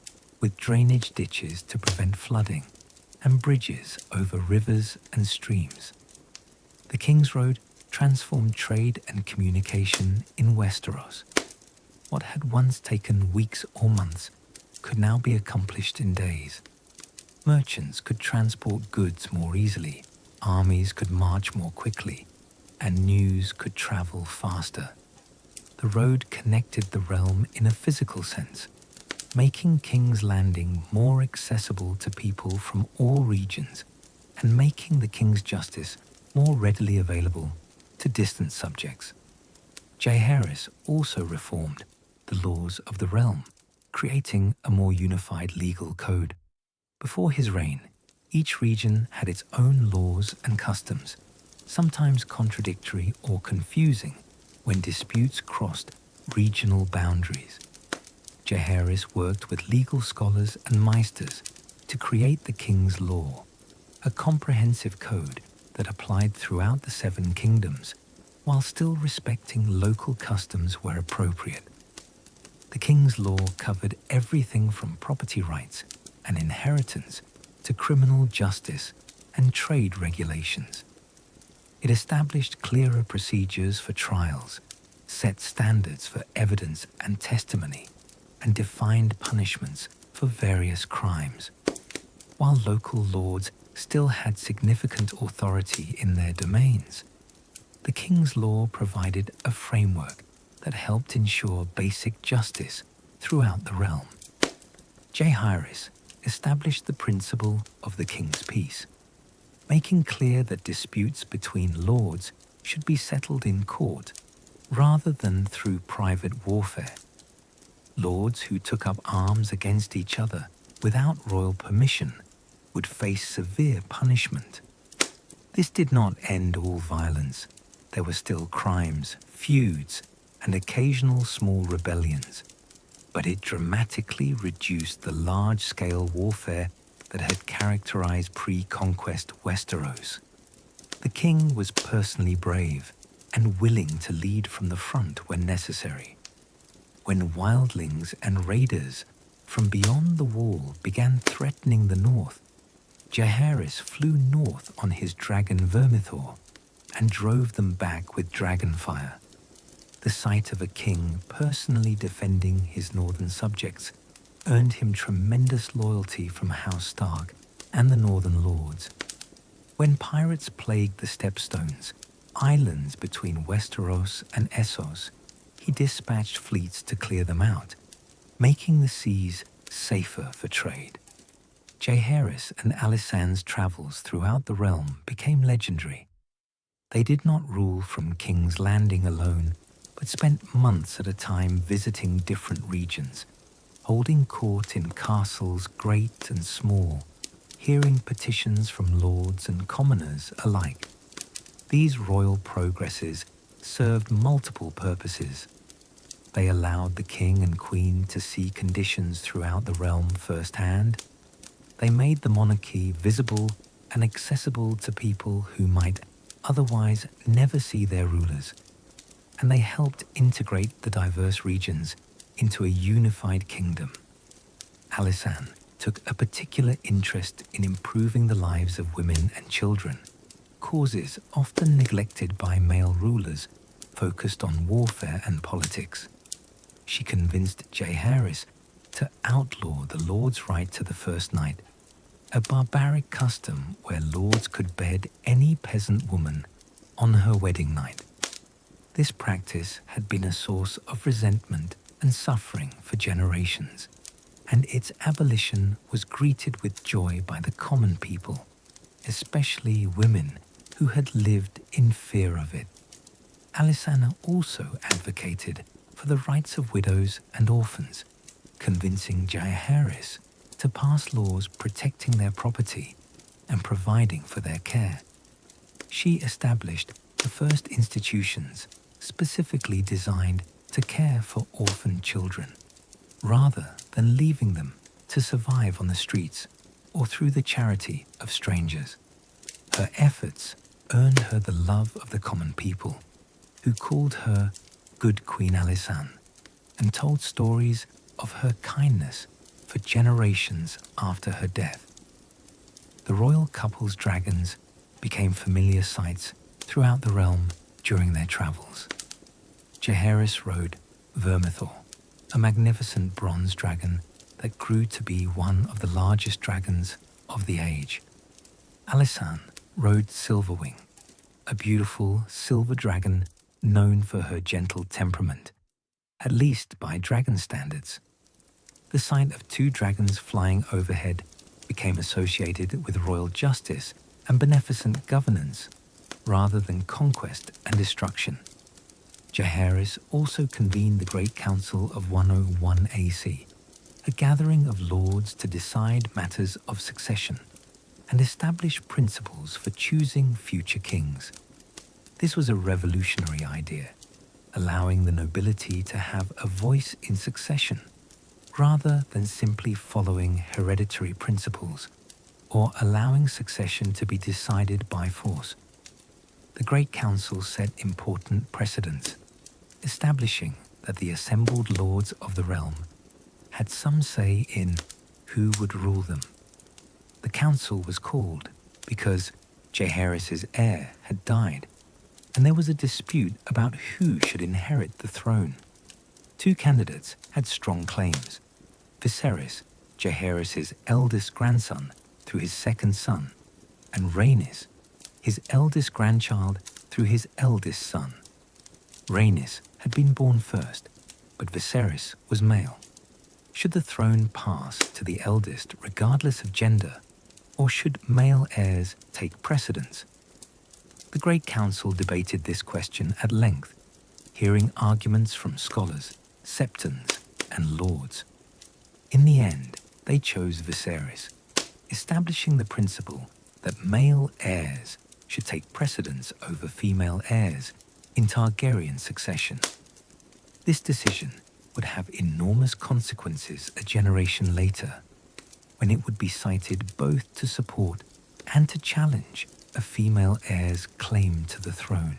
with drainage ditches to prevent flooding, and bridges over rivers and streams. The King's Road transformed trade and communication in Westeros. What had once taken weeks or months could now be accomplished in days. Merchants could transport goods more easily, armies could march more quickly, and news could travel faster. The road connected the realm in a physical sense, making King's Landing more accessible to people from all regions and making the King's Justice more readily available to distant subjects. Jaehaerys also reformed the laws of the realm, creating a more unified legal code. Before his reign, each region had its own laws and customs, sometimes contradictory or confusing when disputes crossed regional boundaries. Jaehaerys worked with legal scholars and maesters to create the King's Law, a comprehensive code that applied throughout the 7 kingdoms while still respecting local customs where appropriate. The King's Law covered everything from property rights and inheritance to criminal justice and trade regulations. It established clearer procedures for trials, set standards for evidence and testimony, and defined punishments for various crimes. While local lords still had significant authority in their domains, the King's Law provided a framework that helped ensure basic justice throughout the realm. Jaehaerys established the principle of the King's Peace, making clear that disputes between lords should be settled in court rather than through private warfare. Lords who took up arms against each other without royal permission would face severe punishment. This did not end all violence. There were still crimes, feuds, and occasional small rebellions, but it dramatically reduced the large-scale warfare that had characterized pre-conquest Westeros. The king was personally brave and willing to lead from the front when necessary. When wildlings and raiders from beyond the wall began threatening the north, Jaehaerys flew north on his dragon Vermithor and drove them back with dragonfire. The sight of a king personally defending his northern subjects earned him tremendous loyalty from House Stark and the northern lords. When pirates plagued the Stepstones, islands between Westeros and Essos, he dispatched fleets to clear them out, making the seas safer for trade. Jaehaerys and Alysanne's travels throughout the realm became legendary. They did not rule from King's Landing alone, but spent months at a time visiting different regions, holding court in castles great and small, hearing petitions from lords and commoners alike. These royal progresses served multiple purposes. They allowed the king and queen to see conditions throughout the realm firsthand. They made the monarchy visible and accessible to people who might otherwise never see their rulers, and they helped integrate the diverse regions into a unified kingdom. Alysanne took a particular interest in improving the lives of women and children, causes often neglected by male rulers focused on warfare and politics. She convinced Jaehaerys to outlaw the lord's right to the first night, a barbaric custom where lords could bed any peasant woman on her wedding night. This practice had been a source of resentment and suffering for generations, and its abolition was greeted with joy by the common people, especially women who had lived in fear of it. Alysanne also advocated for the rights of widows and orphans, convincing Jaehaerys to pass laws protecting their property and providing for their care. She established the first institutions specifically designed to care for orphan children, rather than leaving them to survive on the streets or through the charity of strangers. Her efforts earned her the love of the common people, who called her Good Queen Alysanne and told stories of her kindness for generations after her death. The royal couple's dragons became familiar sights throughout the realm during their travels. Jaehaerys rode Vermithor, a magnificent bronze dragon that grew to be one of the largest dragons of the age. Alysanne rode Silverwing, a beautiful silver dragon known for her gentle temperament, at least by dragon standards. The sight of two dragons flying overhead became associated with royal justice and beneficent governance, rather than conquest and destruction. Jaehaerys also convened the Great Council of 101 AC, a gathering of lords to decide matters of succession and establish principles for choosing future kings. This was a revolutionary idea, allowing the nobility to have a voice in succession, rather than simply following hereditary principles or allowing succession to be decided by force. The Great Council set important precedents, establishing that the assembled lords of the realm had some say in who would rule them. The council was called because Jaehaerys' heir had died, and there was a dispute about who should inherit the throne. Two candidates had strong claims: Viserys, Jaehaerys' eldest grandson through his second son, and Rhaenys, his eldest grandchild through his eldest son. Rhaenys had been born first, but Viserys was male. Should the throne pass to the eldest regardless of gender, or should male heirs take precedence? The Great Council debated this question at length, hearing arguments from scholars, septons, and lords. In the end, they chose Viserys, establishing the principle that male heirs should take precedence over female heirs in Targaryen succession. This decision would have enormous consequences a generation later, when it would be cited both to support and to challenge a female heir's claim to the throne.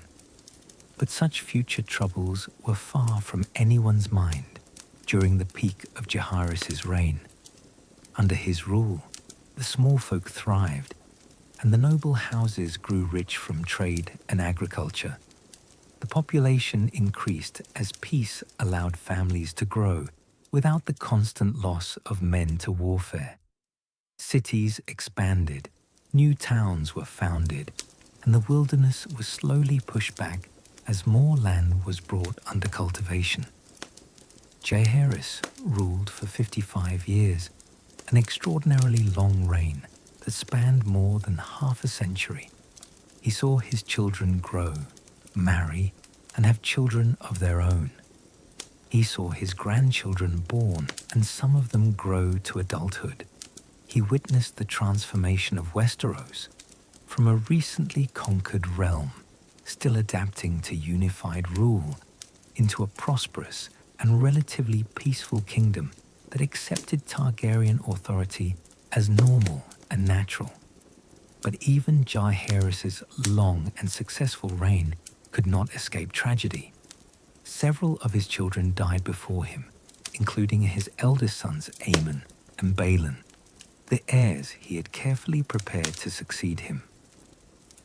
But such future troubles were far from anyone's mind during the peak of Jaehaerys' reign. Under his rule, the small folk thrived, and the noble houses grew rich from trade and agriculture. The population increased as peace allowed families to grow without the constant loss of men to warfare. Cities expanded, new towns were founded, and the wilderness was slowly pushed back as more land was brought under cultivation. Jaehaerys ruled for 55 years, an extraordinarily long reign that spanned more than half a century. He saw his children grow, marry, and have children of their own. He saw his grandchildren born, and some of them grow to adulthood. He witnessed the transformation of Westeros from a recently conquered realm, still adapting to unified rule, into a prosperous and relatively peaceful kingdom that accepted Targaryen authority as normal and natural. But even Jaehaerys' long and successful reign could not escape tragedy. Several of his children died before him, including his eldest sons Aemon and Balon, the heirs he had carefully prepared to succeed him.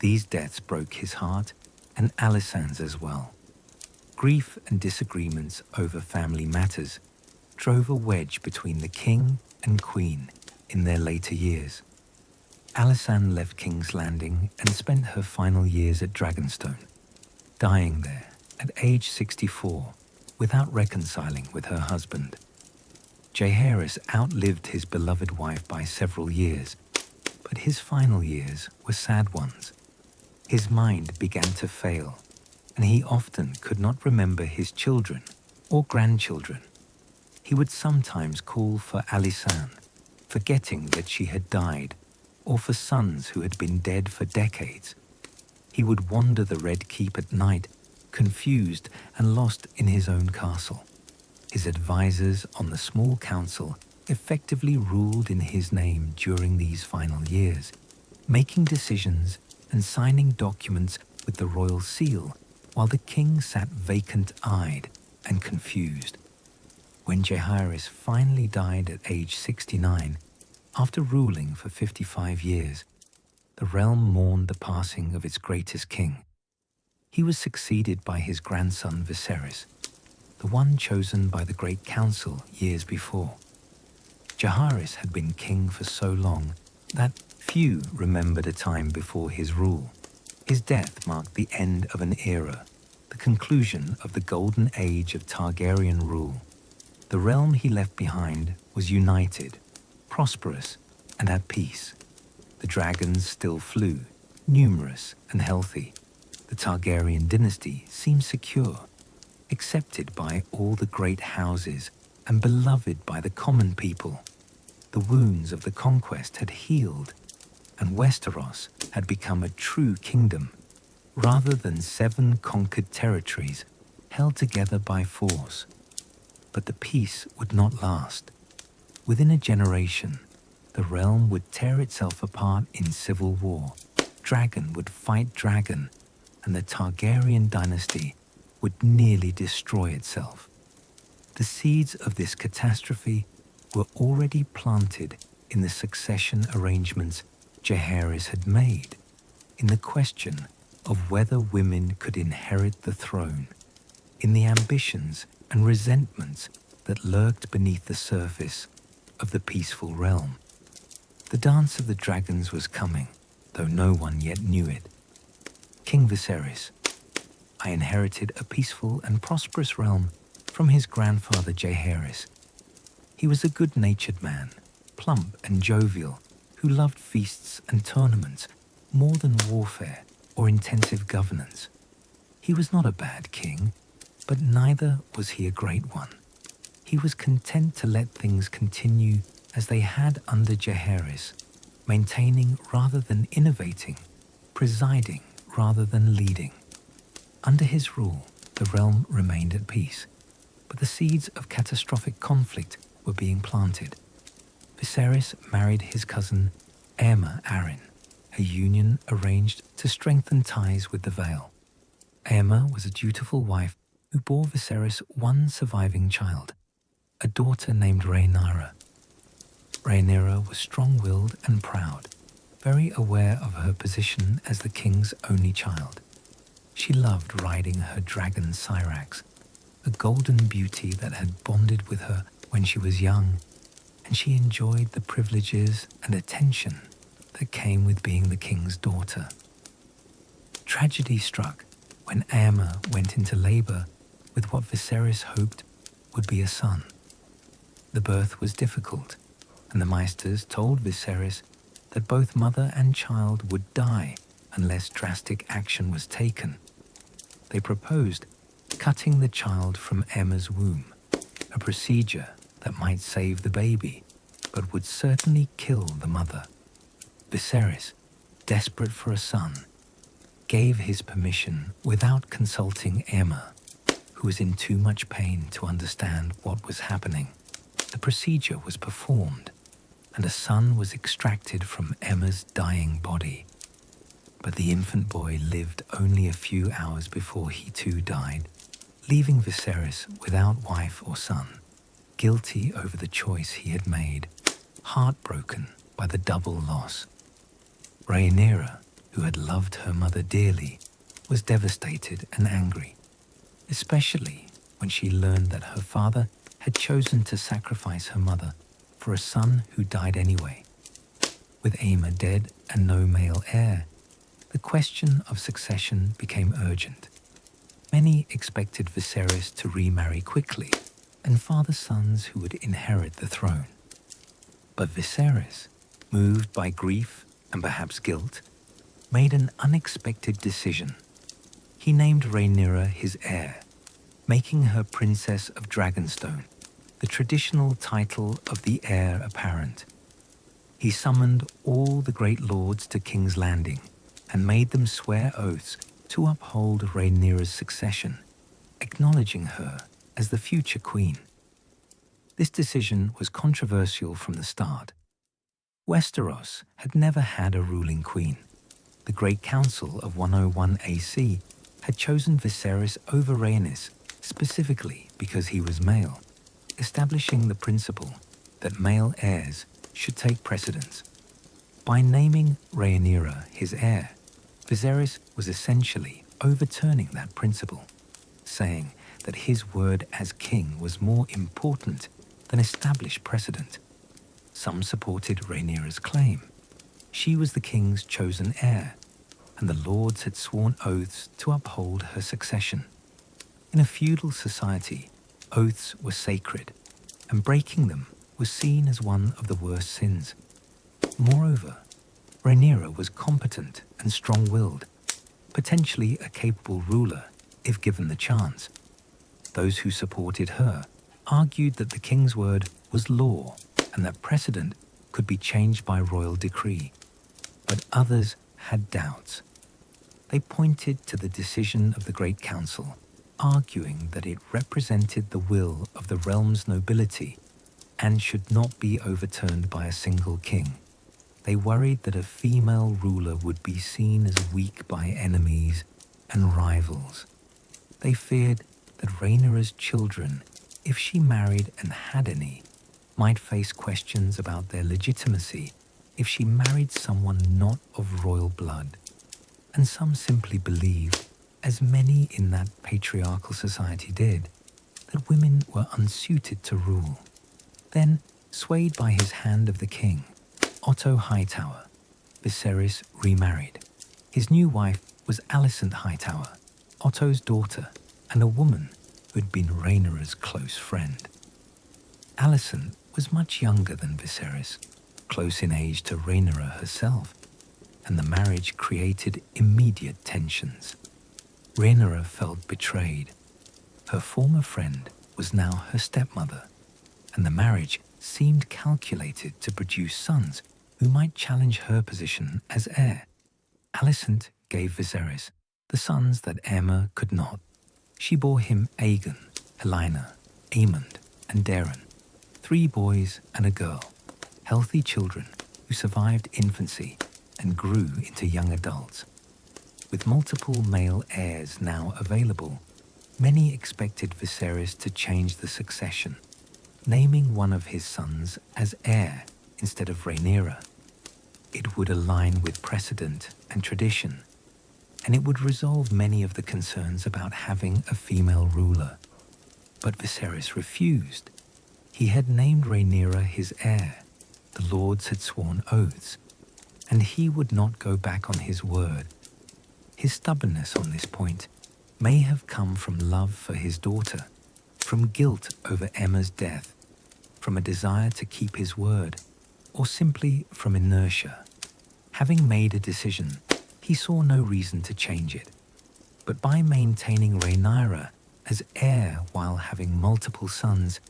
These deaths broke his heart, and Alysanne's as well. Grief and disagreements over family matters drove a wedge between the king and queen in their later years. Alysanne left King's Landing and spent her final years at Dragonstone, dying there at age 64 without reconciling with her husband. Jaehaerys outlived his beloved wife by several years, but his final years were sad ones. His mind began to fail, and he often could not remember his children or grandchildren. He would sometimes call for Alysanne, forgetting that she had died, or for sons who had been dead for decades. He would wander the Red Keep at night, confused and lost in his own castle. His advisors on the small council effectively ruled in his name during these final years, making decisions and signing documents with the royal seal while the king sat vacant-eyed and confused. When Jaehaerys finally died at age 69, after ruling for 55 years, the realm mourned the passing of its greatest king. He was succeeded by his grandson Viserys, the one chosen by the Great Council years before. Jaehaerys had been king for so long that few remembered a time before his rule. His death marked the end of an era, the conclusion of the golden age of Targaryen rule. The realm he left behind was united, prosperous, and at peace. The dragons still flew, numerous and healthy. The Targaryen dynasty seemed secure, accepted by all the great houses and beloved by the common people. The wounds of the conquest had healed, and Westeros had become a true kingdom, rather than 7 conquered territories held together by force. But the peace would not last. Within a generation, the realm would tear itself apart in civil war. Dragon would fight dragon, and the Targaryen dynasty would nearly destroy itself. The seeds of this catastrophe were already planted in the succession arrangements Jaehaerys had made, in the question of whether women could inherit the throne, in the ambitions and resentments that lurked beneath the surface of the peaceful realm. The dance of the dragons was coming, though no one yet knew it. King Viserys, I inherited a peaceful and prosperous realm from his grandfather Jaehaerys. He was a good-natured man, plump and jovial, who loved feasts and tournaments more than warfare or intensive governance. He was not a bad king, but neither was he a great one. He was content to let things continue as they had under Jaehaerys, maintaining rather than innovating, presiding rather than leading. Under his rule, the realm remained at peace, but the seeds of catastrophic conflict were being planted. Viserys married his cousin Aemma Arryn, a union arranged to strengthen ties with the Vale. Aemma was a dutiful wife who bore Viserys one surviving child, a daughter named Rhaenyra. Rhaenyra was strong-willed and proud, very aware of her position as the king's only child. She loved riding her dragon Syrax, a golden beauty that had bonded with her when she was young, and she enjoyed the privileges and attention that came with being the king's daughter. Tragedy struck when Aemma went into labor with what Viserys hoped would be a son. The birth was difficult, and the Maesters told Viserys that both mother and child would die unless drastic action was taken. They proposed cutting the child from Aemma's womb, a procedure that might save the baby, but would certainly kill the mother. Viserys, desperate for a son, gave his permission without consulting Aemma, who was in too much pain to understand what was happening. The procedure was performed, and a son was extracted from Aemma's dying body. But the infant boy lived only a few hours before he too died, leaving Viserys without wife or son, guilty over the choice he had made, heartbroken by the double loss. Rhaenyra, who had loved her mother dearly, was devastated and angry, especially when she learned that her father had chosen to sacrifice her mother for a son who died anyway. With Aemma dead and no male heir, the question of succession became urgent. Many expected Viserys to remarry quickly and father sons who would inherit the throne. But Viserys, moved by grief and perhaps guilt, made an unexpected decision. He named Rhaenyra his heir, making her Princess of Dragonstone, the traditional title of the heir apparent. He summoned all the great lords to King's Landing and made them swear oaths to uphold Rhaenyra's succession, acknowledging her as the future queen. This decision was controversial from the start. Westeros had never had a ruling queen. the Great Council of 101 AC had chosen Viserys over Rhaenys specifically because he was male, establishing the principle that male heirs should take precedence. By naming Rhaenyra his heir, Viserys was essentially overturning that principle, saying that his word as king was more important than established precedent. Some supported Rhaenyra's claim. She was the king's chosen heir, and the lords had sworn oaths to uphold her succession. In a feudal society, oaths were sacred, and breaking them was seen as one of the worst sins. Moreover, Rhaenyra was competent and strong-willed, potentially a capable ruler if given the chance. Those who supported her argued that the king's word was law and that precedent could be changed by royal decree. But others had doubts. They pointed to the decision of the Great Council, arguing that it represented the will of the realm's nobility and should not be overturned by a single king. They worried that a female ruler would be seen as weak by enemies and rivals. They feared that Rhaenyra's children, if she married and had any, might face questions about their legitimacy if she married someone not of royal blood. And some simply believed, as many in that patriarchal society did, that women were unsuited to rule. Then, swayed by his hand of the king, Otto Hightower, Viserys remarried. His new wife was Alicent Hightower, Otto's daughter, and a woman who had been Rhaenyra's close friend. Alicent was much younger than Viserys, close in age to Rhaenyra herself, and the marriage created immediate tensions. Rhaenyra felt betrayed. Her former friend was now her stepmother, and the marriage seemed calculated to produce sons who might challenge her position as heir. Alicent gave Viserys the sons that Aemma could not. She bore him Aegon, Helaena, Aemond, and Daeron, 3 boys and a girl, healthy children who survived infancy and grew into young adults. With multiple male heirs now available, many expected Viserys to change the succession, naming one of his sons as heir instead of Rhaenyra. It would align with precedent and tradition, and it would resolve many of the concerns about having a female ruler. But Viserys refused. He had named Rhaenyra his heir, the lords had sworn oaths, and he would not go back on his word. His stubbornness on this point may have come from love for his daughter, from guilt over Aemma's death, from a desire to keep his word, or simply from inertia. Having made a decision, he saw no reason to change it. But by maintaining Rhaenyra as heir while having multiple sons,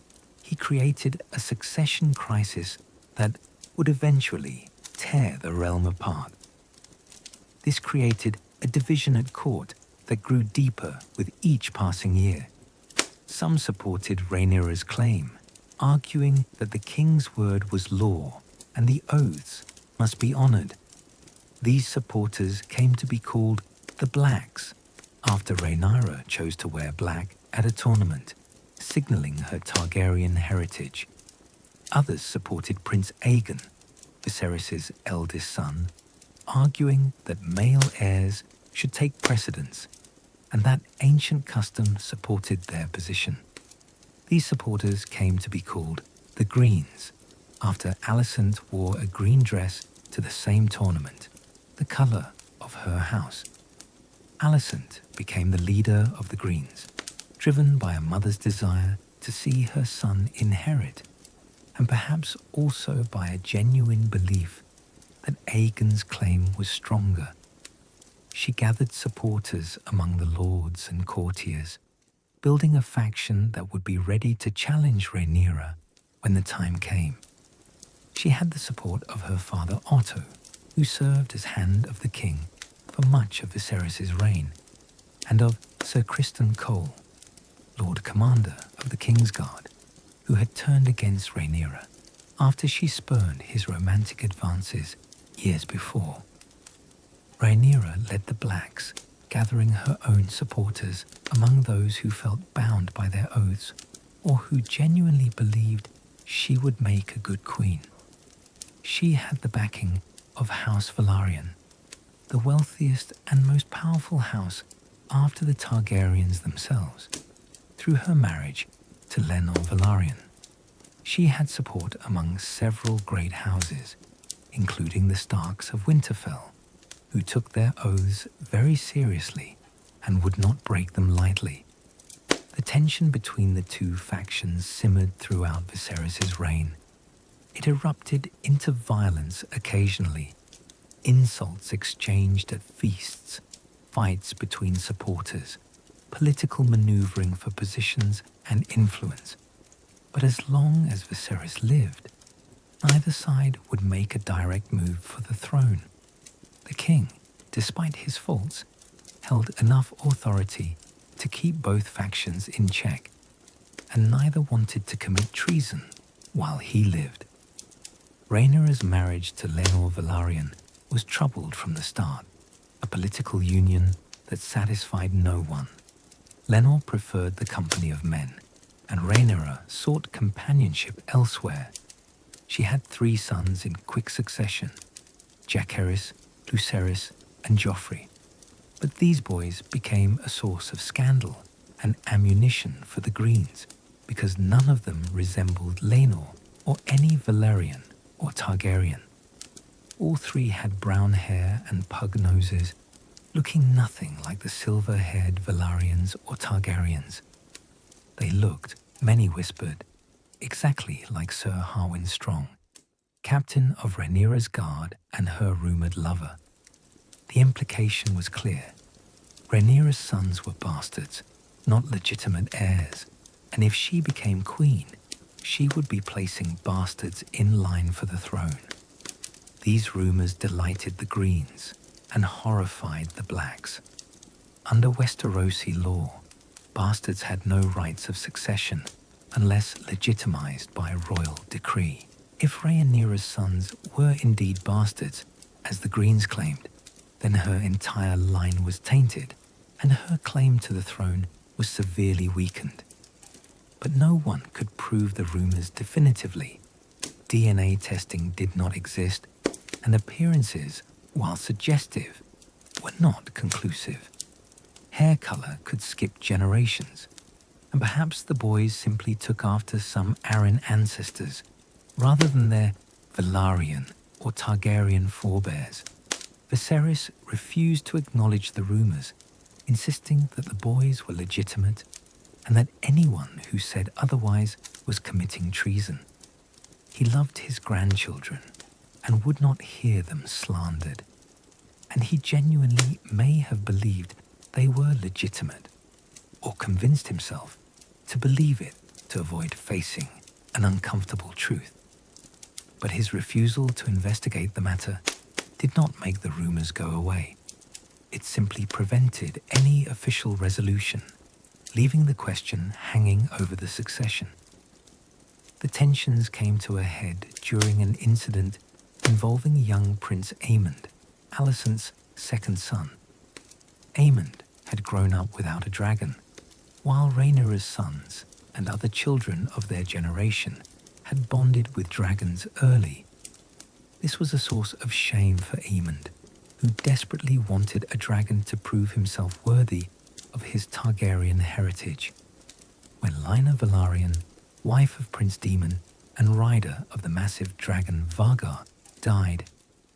he created a succession crisis that would eventually tear the realm apart. This created a division at court that grew deeper with each passing year. Some supported Rhaenyra's claim, arguing that the king's word was law and the oaths must be honored. These supporters came to be called the Blacks, after Rhaenyra chose to wear black at a tournament, signaling her Targaryen heritage. Others supported Prince Aegon, Viserys' eldest son, arguing that male heirs should take precedence, and that ancient custom supported their position. These supporters came to be called the Greens, after Alicent wore a green dress to the same tournament, the colour of her house. Alicent became the leader of the Greens, driven by a mother's desire to see her son inherit, and perhaps also by a genuine belief that Aegon's claim was stronger. She gathered supporters among the lords and courtiers, building a faction that would be ready to challenge Rhaenyra when the time came. She had the support of her father Otto, who served as Hand of the King for much of Viserys' reign, and of Sir Criston Cole, Lord Commander of the King's Guard, who had turned against Rhaenyra after she spurned his romantic advances years before. Rhaenyra led the Blacks, gathering her own supporters among those who felt bound by their oaths or who genuinely believed she would make a good queen. She had the backing of House Valyrian, the wealthiest and most powerful house after the Targaryens themselves, through her marriage to Lenor Velaryon. She had support among several great houses, including the Starks of Winterfell, who took their oaths very seriously and would not break them lightly. The tension between the two factions simmered throughout Viserys' reign. It erupted into violence occasionally, insults exchanged at feasts, fights between supporters, political maneuvering for positions and influence. But as long as Viserys lived, neither side would make a direct move for the throne. The king, despite his faults, held enough authority to keep both factions in check, and neither wanted to commit treason while he lived. Rhaenyra's marriage to Lenor Velaryon was troubled from the start, a political union that satisfied no one. Lenor preferred the company of men, and Rhaenyra sought companionship elsewhere. She had 3 sons in quick succession, Jacaerys, Lucerys, and Joffrey. But these boys became a source of scandal and ammunition for the Greens because none of them resembled Laenor or any Valyrian or Targaryen. All 3 had brown hair and pug noses, looking nothing like the silver-haired Velaryons or Targaryens. They looked, many whispered, exactly like Sir Harwin Strong, captain of Rhaenyra's guard and her rumoured lover. The implication was clear. Rhaenyra's sons were bastards, not legitimate heirs, and if she became queen, she would be placing bastards in line for the throne. These rumours delighted the Greens and horrified the Blacks. Under Westerosi law, bastards had no rights of succession unless legitimised by royal decree. If Rhaenyra's sons were indeed bastards, as the Greens claimed, then her entire line was tainted, and her claim to the throne was severely weakened. But no one could prove the rumours definitively. DNA testing did not exist, and appearances, while suggestive, were not conclusive. Hair colour could skip generations, and perhaps the boys simply took after some Arryn ancestors rather than their Velaryon or Targaryen forebears. Viserys refused to acknowledge the rumours, insisting that the boys were legitimate and that anyone who said otherwise was committing treason. He loved his grandchildren and would not hear them slandered, and he genuinely may have believed they were legitimate, or convinced himself to believe it to avoid facing an uncomfortable truth. But his refusal to investigate the matter did not make the rumours go away. It simply prevented any official resolution, leaving the question hanging over the succession. The tensions came to a head during an incident involving young Prince Aemond, Alicent's second son. Aemond had grown up without a dragon, while Rhaenyra's sons and other children of their generation had bonded with dragons early. This was a source of shame for Aemond, who desperately wanted a dragon to prove himself worthy of his Targaryen heritage. When Lynna Velaryon, wife of Prince Daemon and rider of the massive dragon Vargar, died,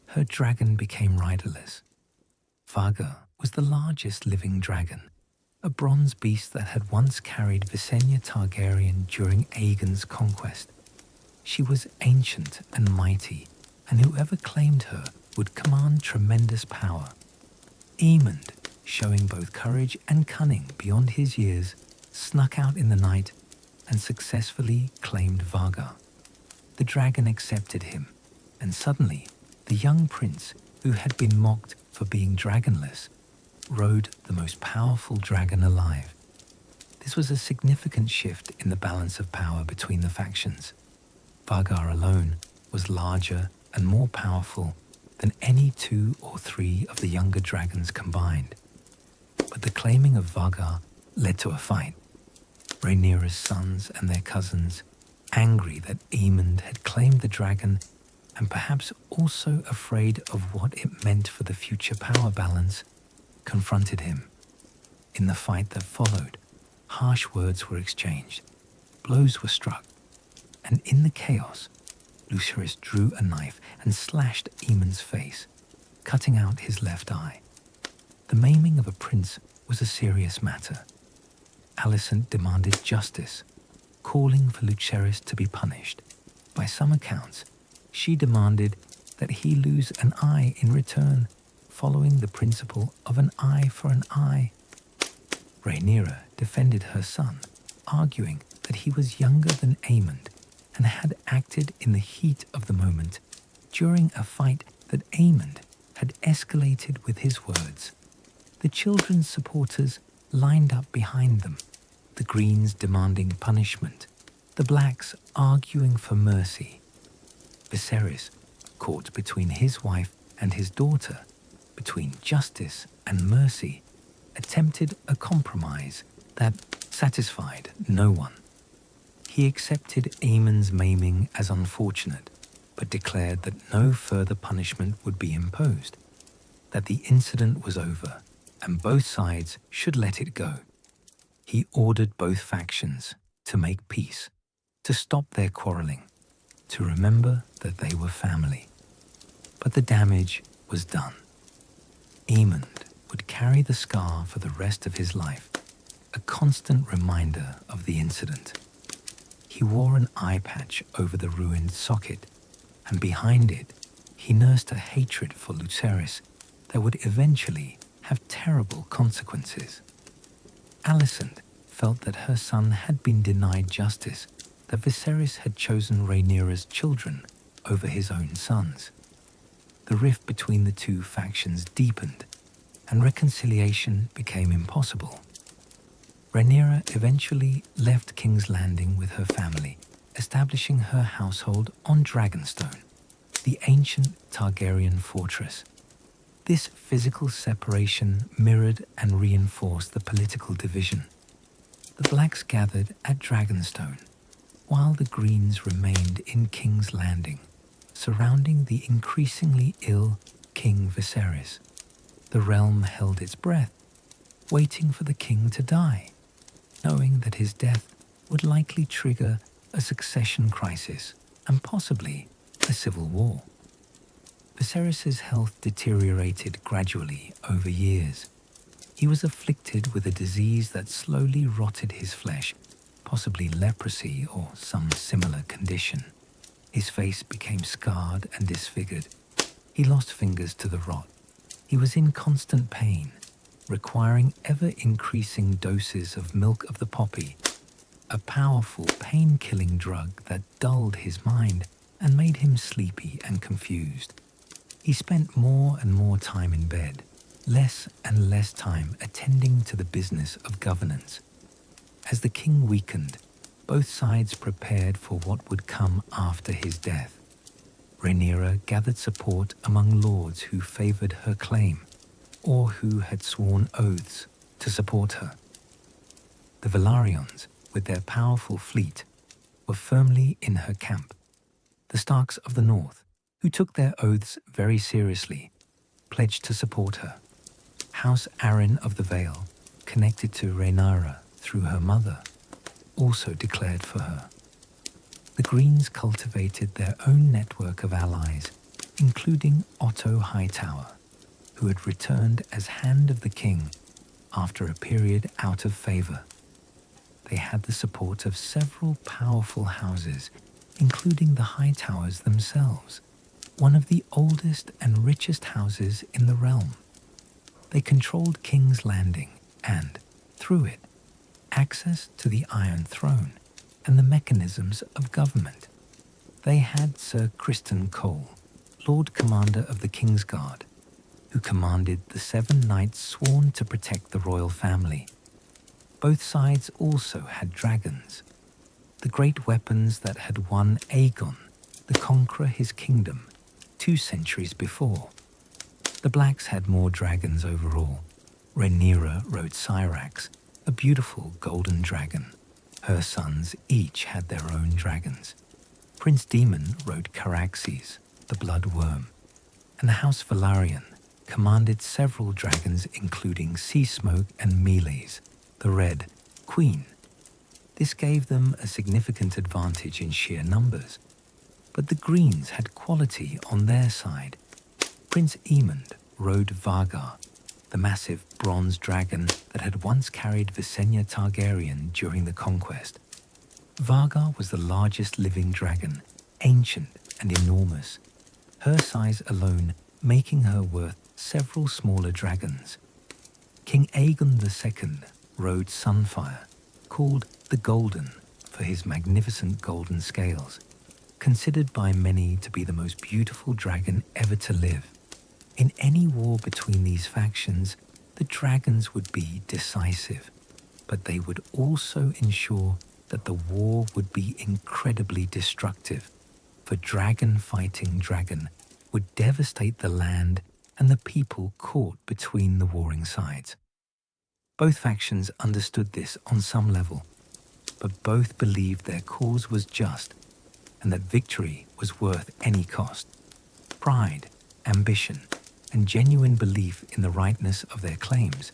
her dragon became riderless. Vargar was the largest living dragon, a bronze beast that had once carried Visenya Targaryen during Aegon's conquest. She was ancient and mighty, and whoever claimed her would command tremendous power. Aemond, showing both courage and cunning beyond his years, snuck out in the night and successfully claimed Vargar. The dragon accepted him, and suddenly the young prince, who had been mocked for being dragonless, rode the most powerful dragon alive. This was a significant shift in the balance of power between the factions. Vargar alone was larger and more powerful than any 2 or 3 of the younger dragons combined. But the claiming of Vagar led to a fight. Rhaenyra's sons and their cousins, angry that Aemond had claimed the dragon and perhaps also afraid of what it meant for the future power balance, confronted him. In the fight that followed, harsh words were exchanged, blows were struck, and in the chaos, Lucerys drew a knife and slashed Aemond's face, cutting out his left eye. The maiming of a prince was a serious matter. Alicent demanded justice, calling for Lucerys to be punished. By some accounts, she demanded that he lose an eye in return, following the principle of an eye for an eye. Rhaenyra defended her son, arguing that he was younger than Aemond and had acted in the heat of the moment during a fight that Aemond had escalated with his words. The children's supporters lined up behind them, the Greens demanding punishment, the Blacks arguing for mercy. Viserys, caught between his wife and his daughter, between justice and mercy, attempted a compromise that satisfied no one. He accepted Aemond's maiming as unfortunate, but declared that no further punishment would be imposed, that the incident was over, and both sides should let it go. He ordered both factions to make peace, to stop their quarreling, to remember that they were family. But the damage was done. Aemond would carry the scar for the rest of his life, a constant reminder of the incident. He wore an eye patch over the ruined socket, and behind it, he nursed a hatred for Lucerys that would eventually have terrible consequences. Alicent felt that her son had been denied justice, that Viserys had chosen Rhaenyra's children over his own sons. The rift between the two factions deepened, and reconciliation became impossible. Rhaenyra eventually left King's Landing with her family, establishing her household on Dragonstone, the ancient Targaryen fortress. This physical separation mirrored and reinforced the political division. The Blacks gathered at Dragonstone, while the Greens remained in King's Landing, surrounding the increasingly ill King Viserys. The realm held its breath, waiting for the king to die, knowing that his death would likely trigger a succession crisis and possibly a civil war. Viserys' health deteriorated gradually over years. He was afflicted with a disease that slowly rotted his flesh, possibly leprosy or some similar condition. His face became scarred and disfigured. He lost fingers to the rot. He was in constant pain, requiring ever-increasing doses of milk of the poppy, a powerful pain-killing drug that dulled his mind and made him sleepy and confused. He spent more and more time in bed, less and less time attending to the business of governance. As the king weakened, both sides prepared for what would come after his death. Rhaenyra gathered support among lords who favoured her claim, or who had sworn oaths to support her. The Velaryons, with their powerful fleet, were firmly in her camp. The Starks of the North, who took their oaths very seriously, pledged to support her. House Arryn of the Vale, connected to Rhaenyra through her mother, also declared for her. The Greens cultivated their own network of allies, including Otto Hightower, who had returned as Hand of the King after a period out of favour. They had the support of several powerful houses, including the Hightowers themselves, one of the oldest and richest houses in the realm. They controlled King's Landing and, through it, access to the Iron Throne and the mechanisms of government. They had Sir Criston Cole, Lord Commander of the Kingsguard, who commanded the 7 knights sworn to protect the royal family. Both sides also had dragons, the great weapons that had won Aegon, the Conqueror, his kingdom 2 centuries before. The Blacks had more dragons overall. Rhaenyra rode Syrax, a beautiful golden dragon. Her sons each had their own dragons. Prince Daemon rode Caraxes, the blood worm, and the House Valyrian commanded several dragons including Sea Smoke and Melees, the Red Queen. This gave them a significant advantage in sheer numbers, but the Greens had quality on their side. Prince Aemond rode Vargar, the massive bronze dragon that had once carried Visenya Targaryen during the conquest. Vargar was the largest living dragon, ancient and enormous, her size alone making her worth several smaller dragons. King Aegon II rode Sunfire, called the Golden for his magnificent golden scales, considered by many to be the most beautiful dragon ever to live. In any war between these factions, the dragons would be decisive, but they would also ensure that the war would be incredibly destructive, for dragon fighting dragon would devastate the land and the people caught between the warring sides. Both factions understood this on some level, but both believed their cause was just and that victory was worth any cost. Pride, ambition, and genuine belief in the rightness of their claims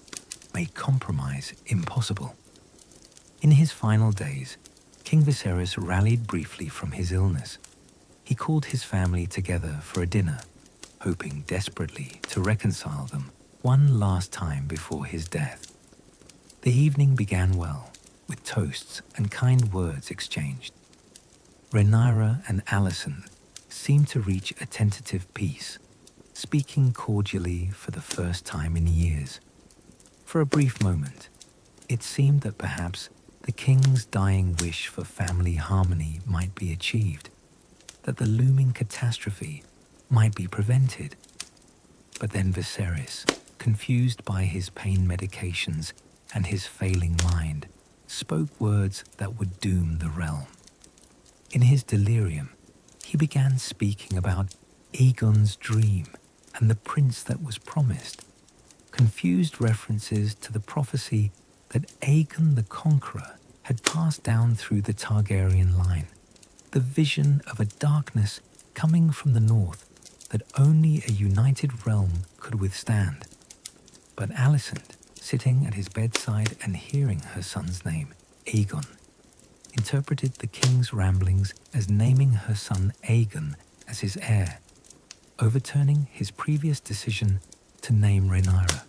made compromise impossible. In his final days, King Viserys rallied briefly from his illness. He called his family together for a dinner, hoping desperately to reconcile them one last time before his death. The evening began well, with toasts and kind words exchanged. Rhaenyra and Alicent seemed to reach a tentative peace, speaking cordially for the first time in years. For a brief moment, it seemed that perhaps the king's dying wish for family harmony might be achieved, that the looming catastrophe might be prevented. But then Viserys, confused by his pain medications and his failing mind, spoke words that would doom the realm. In his delirium, he began speaking about Aegon's dream and the prince that was promised, confused references to the prophecy that Aegon the Conqueror had passed down through the Targaryen line, the vision of a darkness coming from the north that only a united realm could withstand. But Alicent, sitting at his bedside and hearing her son's name, Aegon, interpreted the king's ramblings as naming her son Aegon as his heir, overturning his previous decision to name Rhaenyra.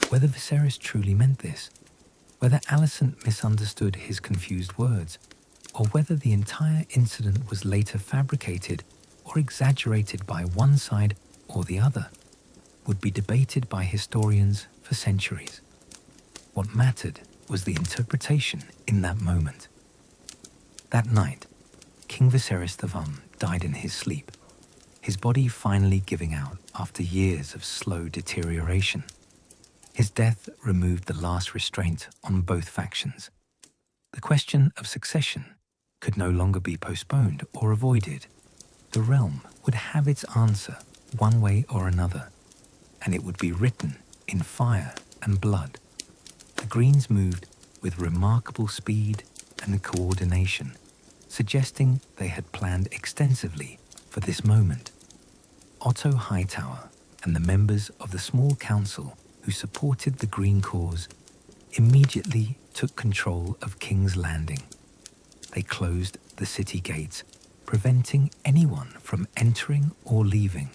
Whether Viserys truly meant this, whether Alicent misunderstood his confused words, or whether the entire incident was later fabricated or exaggerated by one side or the other, would be debated by historians for centuries. What mattered was the interpretation in that moment. That night, King Viserys II died in his sleep, his body finally giving out after years of slow deterioration. His death removed the last restraint on both factions. The question of succession could no longer be postponed or avoided. The realm would have its answer one way or another, and it would be written in fire and blood. The Greens moved with remarkable speed and coordination, suggesting they had planned extensively for this moment. Otto Hightower and the members of the small council who supported the Green cause immediately took control of King's Landing. They closed the city gates, preventing anyone from entering or leaving.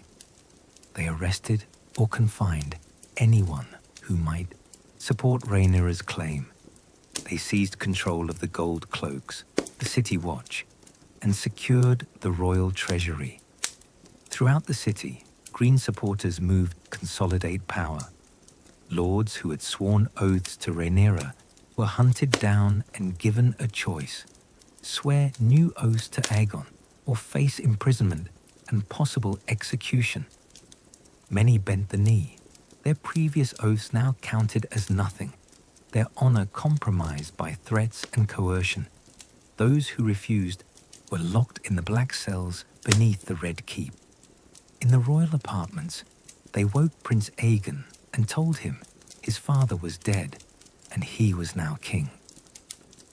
They arrested or confined anyone who might support Rhaenyra's claim. They seized control of the gold cloaks, the city watch, and secured the royal treasury. Throughout the city, Green supporters moved to consolidate power. Lords who had sworn oaths to Rhaenyra were hunted down and given a choice: swear new oaths to Aegon or face imprisonment and possible execution. Many bent the knee. Their previous oaths now counted as nothing, their honor compromised by threats and coercion. Those who refused were locked in the black cells beneath the Red Keep. In the royal apartments, they woke Prince Aegon and told him his father was dead and he was now king.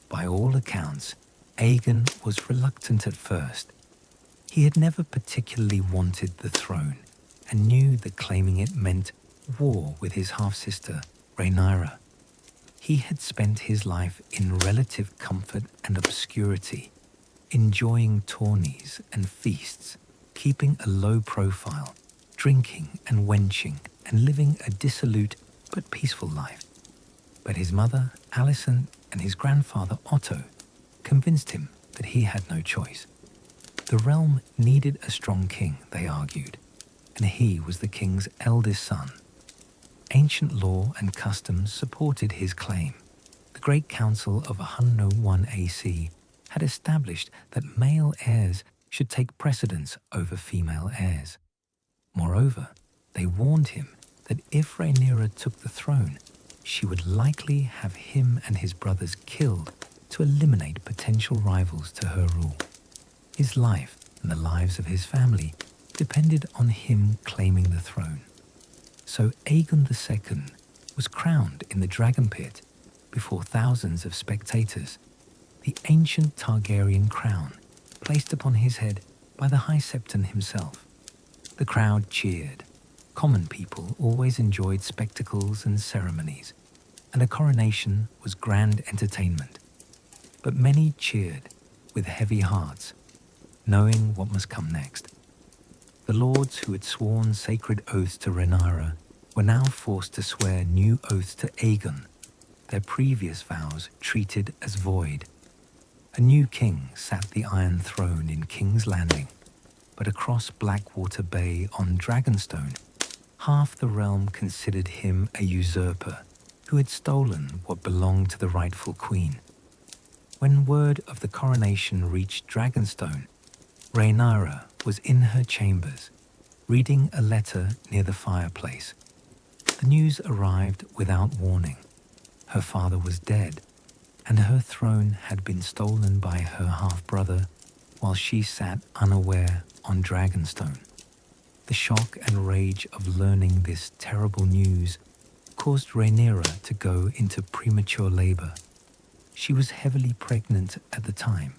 By all accounts, Aegon was reluctant at first. He had never particularly wanted the throne and knew that claiming it meant war with his half-sister, Rhaenyra. He had spent his life in relative comfort and obscurity, enjoying tourneys and feasts, keeping a low profile, drinking and wenching, and living a dissolute but peaceful life. But his mother, Alicent, and his grandfather, Otto, convinced him that he had no choice. The realm needed a strong king, they argued, and he was the king's eldest son. Ancient law and customs supported his claim. The Great Council of 101 AC had established that male heirs should take precedence over female heirs. Moreover, they warned him that if Rhaenyra took the throne, she would likely have him and his brothers killed to eliminate potential rivals to her rule. His life and the lives of his family depended on him claiming the throne. So Aegon II was crowned in the Dragon Pit before thousands of spectators, the ancient Targaryen crown placed upon his head by the High Septon himself. The crowd cheered. Common people always enjoyed spectacles and ceremonies, and a coronation was grand entertainment. But many cheered with heavy hearts, knowing what must come next. The lords who had sworn sacred oaths to Rhaenyra were now forced to swear new oaths to Aegon, their previous vows treated as void. A new king sat the Iron Throne in King's Landing, but across Blackwater Bay on Dragonstone, half the realm considered him a usurper who had stolen what belonged to the rightful queen. When word of the coronation reached Dragonstone, Rhaenyra was in her chambers, reading a letter near the fireplace. The news arrived without warning. Her father was dead, and her throne had been stolen by her half-brother while she sat unaware on Dragonstone. The shock and rage of learning this terrible news caused Rhaenyra to go into premature labor. She was heavily pregnant at the time,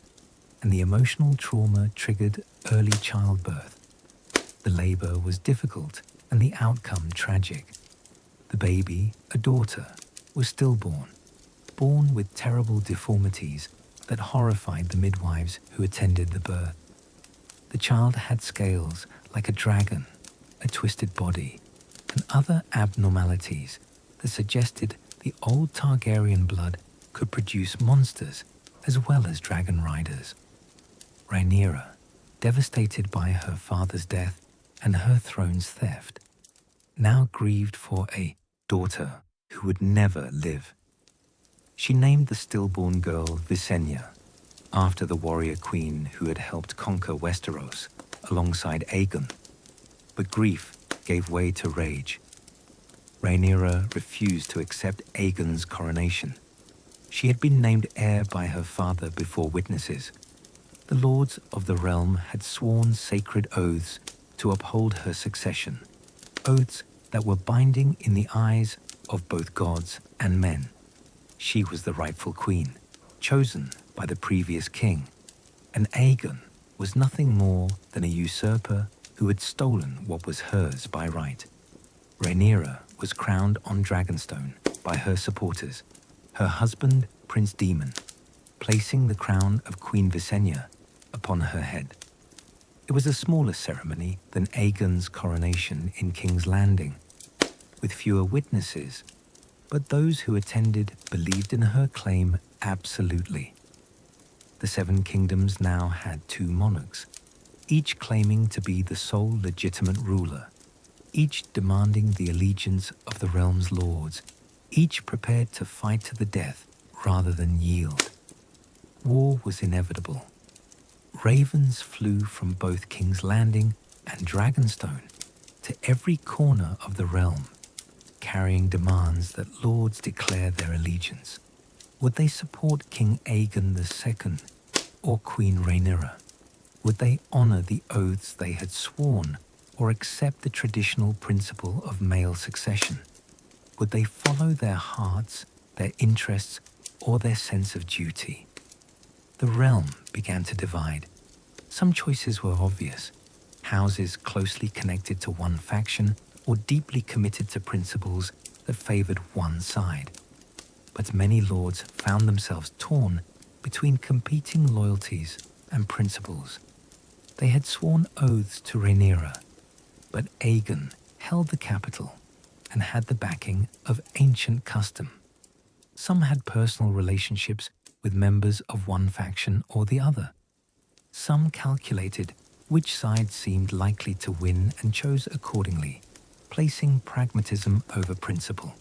and the emotional trauma triggered early childbirth. The labor was difficult and the outcome tragic. The baby, a daughter, was stillborn, born with terrible deformities that horrified the midwives who attended the birth. The child had scales like a dragon, a twisted body, and other abnormalities that suggested the old Targaryen blood could produce monsters as well as dragon riders. Rhaenyra, devastated by her father's death and her throne's theft, now grieved for a daughter who would never live. She named the stillborn girl Visenya, after the warrior queen who had helped conquer Westeros alongside Aegon. But grief gave way to rage. Rhaenyra refused to accept Aegon's coronation. She had been named heir by her father before witnesses. The lords of the realm had sworn sacred oaths to uphold her succession, oaths that were binding in the eyes of both gods and men. She was the rightful queen, chosen by the previous king, and Aegon was nothing more than a usurper who had stolen what was hers by right. Rhaenyra was crowned on Dragonstone by her supporters, her husband, Prince Daemon, placing the crown of Queen Visenya upon her head. It was a smaller ceremony than Aegon's coronation in King's Landing, with fewer witnesses, but those who attended believed in her claim absolutely. The Seven Kingdoms now had two monarchs, each claiming to be the sole legitimate ruler, each demanding the allegiance of the realm's lords, each prepared to fight to the death rather than yield. War was inevitable. Ravens flew from both King's Landing and Dragonstone to every corner of the realm, carrying demands that lords declare their allegiance. Would they support King Aegon II or Queen Rhaenyra? Would they honor the oaths they had sworn, or accept the traditional principle of male succession? Would they follow their hearts, their interests, or their sense of duty? The realm began to divide. Some choices were obvious: houses closely connected to one faction or deeply committed to principles that favored one side. But many lords found themselves torn between competing loyalties and principles. They had sworn oaths to Rhaenyra, but Aegon held the capital and had the backing of ancient custom. Some had personal relationships with members of one faction or the other. Some calculated which side seemed likely to win and chose accordingly, placing pragmatism over principle.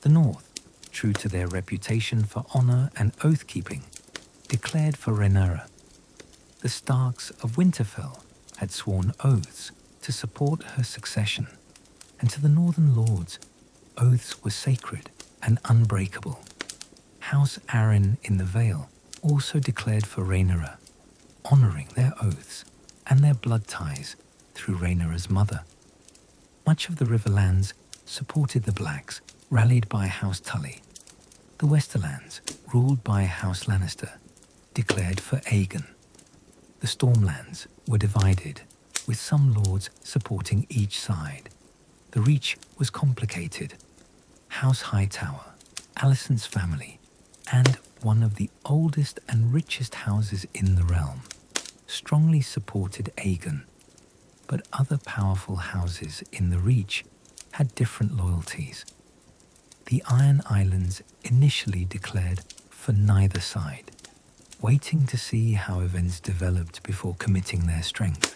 The North, true to their reputation for honor and oath-keeping, declared for Rhaenyra. The Starks of Winterfell had sworn oaths to support her succession, and to the Northern Lords, oaths were sacred and unbreakable. House Arryn in the Vale also declared for Rhaenyra, honoring their oaths and their blood ties through Rhaenyra's mother. Much of the Riverlands supported the Blacks, rallied by House Tully. The Westerlands, ruled by House Lannister, declared for Aegon. The Stormlands were divided, with some lords supporting each side. The Reach was complicated. House Hightower, Alicent's family, and one of the oldest and richest houses in the realm, strongly supported Aegon, but other powerful houses in the Reach had different loyalties. The Iron Islands initially declared for neither side, waiting to see how events developed before committing their strength.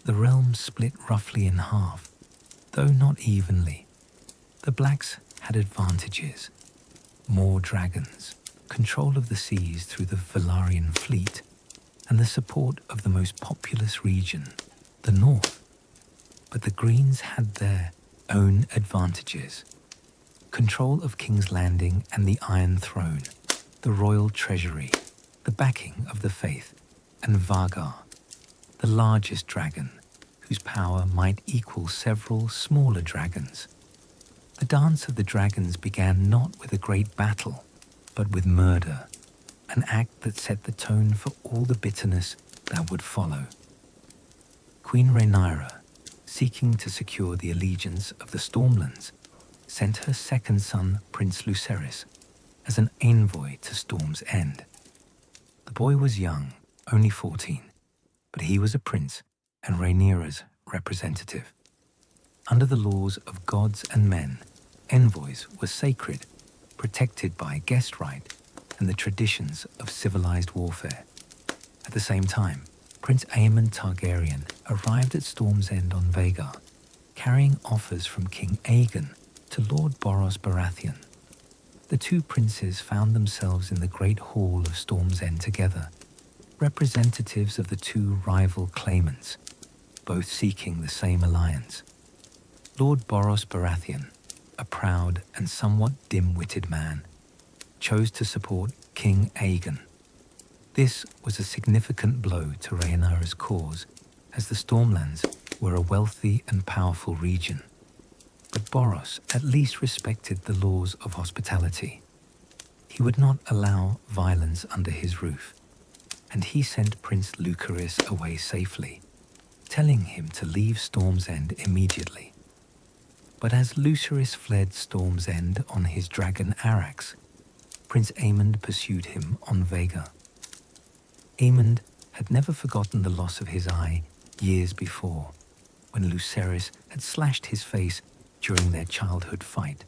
The realm split roughly in half, though not evenly. The Blacks had advantages: more dragons, control of the seas through the Valyrian fleet, and the support of the most populous region, the North. But the Greens had their own advantages: control of King's Landing and the Iron Throne, the royal treasury, the backing of the faith, and Vargar, the largest dragon, whose power might equal several smaller dragons. The Dance of the Dragons began not with a great battle, but with murder, an act that set the tone for all the bitterness that would follow. Queen Rhaenyra, seeking to secure the allegiance of the Stormlands, sent her second son, Prince Lucerys, as an envoy to Storm's End. The boy was young, only 14, but he was a prince and Rhaenyra's representative. Under the laws of gods and men, envoys were sacred, protected by guest right and the traditions of civilized warfare. At the same time, Prince Aemon Targaryen arrived at Storm's End on Vhagar, carrying offers from King Aegon to Lord Boros Baratheon. The two princes found themselves in the great hall of Storm's End together, representatives of the two rival claimants, both seeking the same alliance. Lord Boros Baratheon, a proud and somewhat dim-witted man, chose to support King Aegon. This was a significant blow to Rhaenyra's cause, as the Stormlands were a wealthy and powerful region. But Boros at least respected the laws of hospitality. He would not allow violence under his roof, and he sent Prince Lucerys away safely, telling him to leave Storm's End immediately. But as Lucerys fled Storm's End on his dragon Arrax, Prince Aemond pursued him on Vhagar. Aemond had never forgotten the loss of his eye years before, when Lucerys had slashed his face during their childhood fight.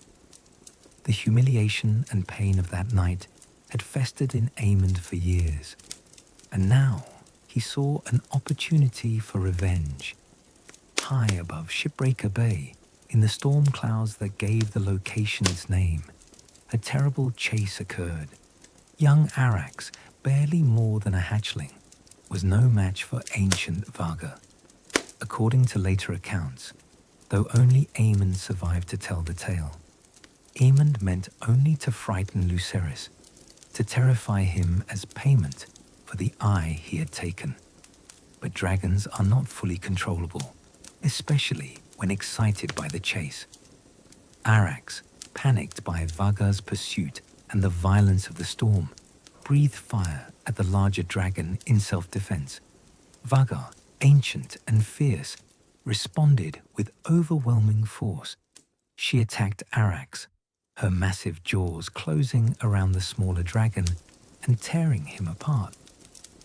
The humiliation and pain of that night had festered in Aemond for years, and now he saw an opportunity for revenge. High above Shipbreaker Bay, in the storm clouds that gave the location its name, a terrible chase occurred. Young Arrax, barely more than a hatchling, was no match for ancient Varga. According to later accounts, though only Aemond survived to tell the tale, Aemond meant only to frighten Lucerys, to terrify him as payment for the eye he had taken. But dragons are not fully controllable, especially when excited by the chase. Arrax, panicked by Vhagar's pursuit and the violence of the storm, breathed fire at the larger dragon in self-defense. Vhagar, ancient and fierce, responded with overwhelming force. She attacked Arrax, her massive jaws closing around the smaller dragon and tearing him apart.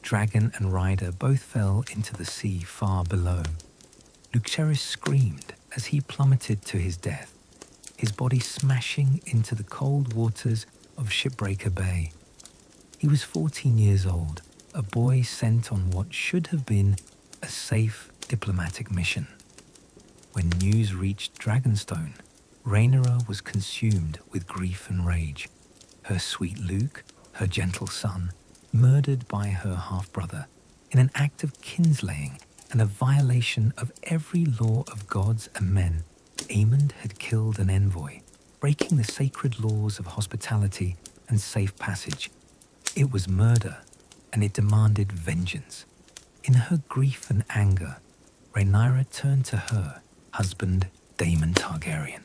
Dragon and rider both fell into the sea far below. Lucerys screamed as he plummeted to his death, his body smashing into the cold waters of Shipbreaker Bay. He was 14 years old, a boy sent on what should have been a safe diplomatic mission. When news reached Dragonstone, Rhaenyra was consumed with grief and rage. Her sweet Luke, her gentle son, murdered by her half-brother in an act of kinslaying and a violation of every law of gods and men. Aemond had killed an envoy, breaking the sacred laws of hospitality and safe passage. It was murder, and it demanded vengeance. In her grief and anger, Rhaenyra turned to her husband, Daemon Targaryen.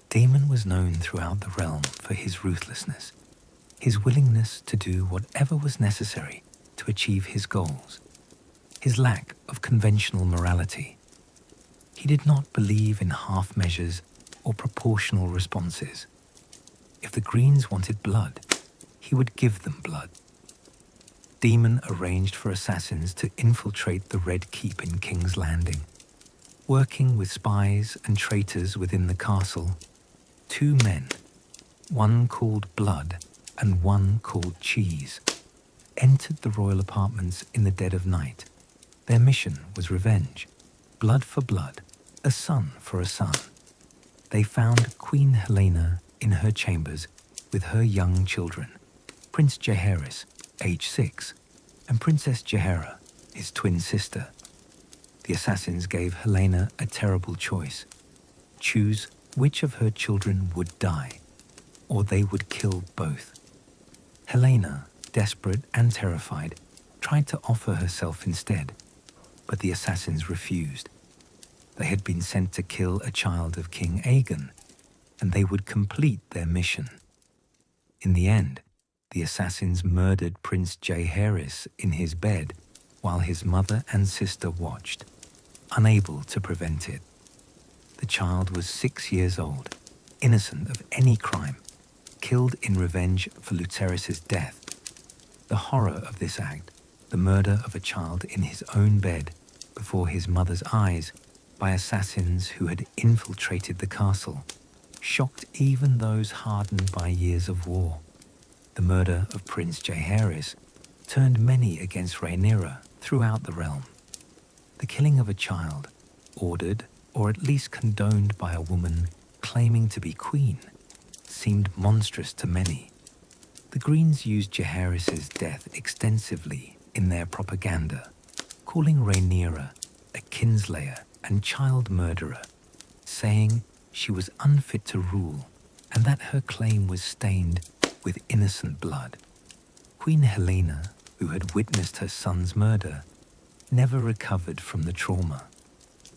Daemon was known throughout the realm for his ruthlessness, his willingness to do whatever was necessary to achieve his goals, his lack of conventional morality. He did not believe in half measures or proportional responses. If the Greens wanted blood, he would give them blood. Daemon arranged for assassins to infiltrate the Red Keep in King's Landing. Working with spies and traitors within the castle, 2 men, one called Blood and one called Cheese, entered the royal apartments in the dead of night. Their mission was revenge, blood for blood, a son for a son. They found Queen Helaena in her chambers with her young children, Prince Jaehaerys, age 6, and Princess Jaehaera, his twin sister. The assassins gave Helaena a terrible choice: choose which of her children would die, or they would kill both. Helaena, desperate and terrified, tried to offer herself instead, but the assassins refused. They had been sent to kill a child of King Aegon, and they would complete their mission. In the end, the assassins murdered Prince Jaehaerys in his bed while his mother and sister watched, unable to prevent it. The child was 6 years old, innocent of any crime, killed in revenge for Lucerys' death. The horror of this act, the murder of a child in his own bed before his mother's eyes by assassins who had infiltrated the castle, shocked even those hardened by years of war. The murder of Prince Jaehaerys turned many against Rhaenyra throughout the realm. The killing of a child, ordered or at least condoned by a woman claiming to be queen, seemed monstrous to many. The Greens used Jaehaerys' death extensively in their propaganda, calling Rhaenyra a kinslayer and child murderer, saying she was unfit to rule and that her claim was stained with innocent blood. Queen Helaena, who had witnessed her son's murder, never recovered from the trauma.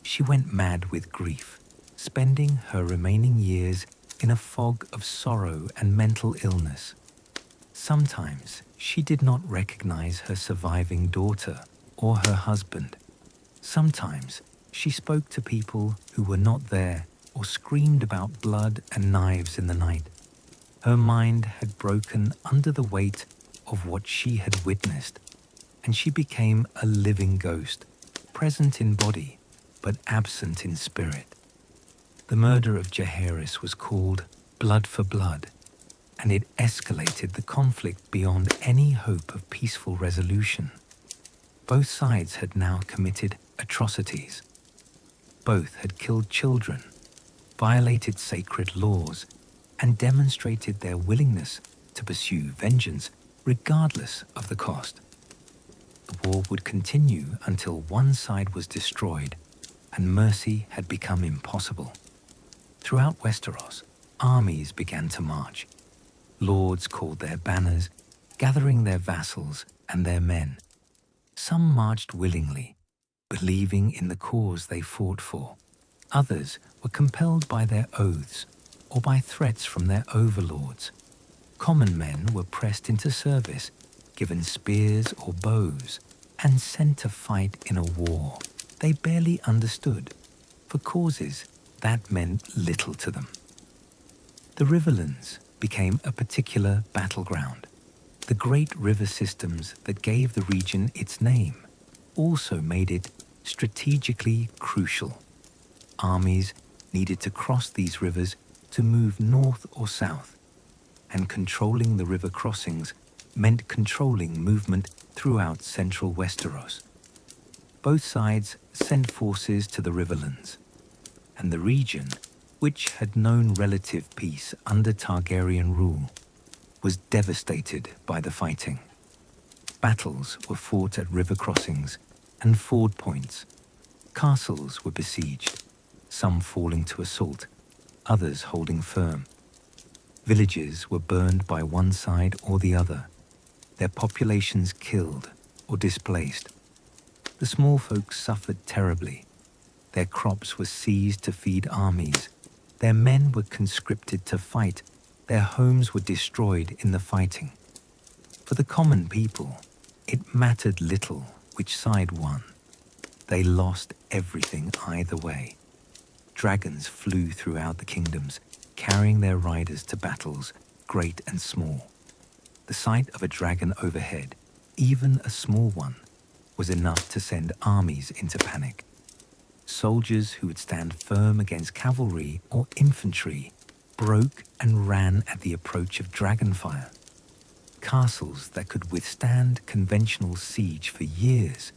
She went mad with grief, spending her remaining years in a fog of sorrow and mental illness. Sometimes she did not recognize her surviving daughter or her husband. Sometimes she spoke to people who were not there or screamed about blood and knives in the night. Her mind had broken under the weight of what she had witnessed, and she became a living ghost, present in body, but absent in spirit. The murder of Jaehaerys was called blood for blood, and it escalated the conflict beyond any hope of peaceful resolution. Both sides had now committed atrocities. Both had killed children, violated sacred laws, and demonstrated their willingness to pursue vengeance regardless of the cost. The war would continue until one side was destroyed and mercy had become impossible. Throughout Westeros, armies began to march. Lords called their banners, gathering their vassals and their men. Some marched willingly, believing in the cause they fought for. Others were compelled by their oaths or by threats from their overlords. Common men were pressed into service, given spears or bows, and sent to fight in a war they barely understood, for causes that meant little to them. The riverlands became a particular battleground. The great river systems that gave the region its name also made it strategically crucial. Armies needed to cross these rivers to move north or south, and controlling the river crossings meant controlling movement throughout central Westeros. Both sides sent forces to the riverlands, and the region, which had known relative peace under Targaryen rule, was devastated by the fighting. Battles were fought at river crossings and ford points. Castles were besieged, some falling to assault, others holding firm. Villages were burned by one side or the other, their populations killed or displaced. The small folk suffered terribly. Their crops were seized to feed armies. Their men were conscripted to fight. Their homes were destroyed in the fighting. For the common people, it mattered little which side won. They lost everything either way. Dragons flew throughout the kingdoms, carrying their riders to battles, great and small. The sight of a dragon overhead, even a small one, was enough to send armies into panic. Soldiers who would stand firm against cavalry or infantry broke and ran at the approach of dragonfire. Castles that could withstand conventional siege for years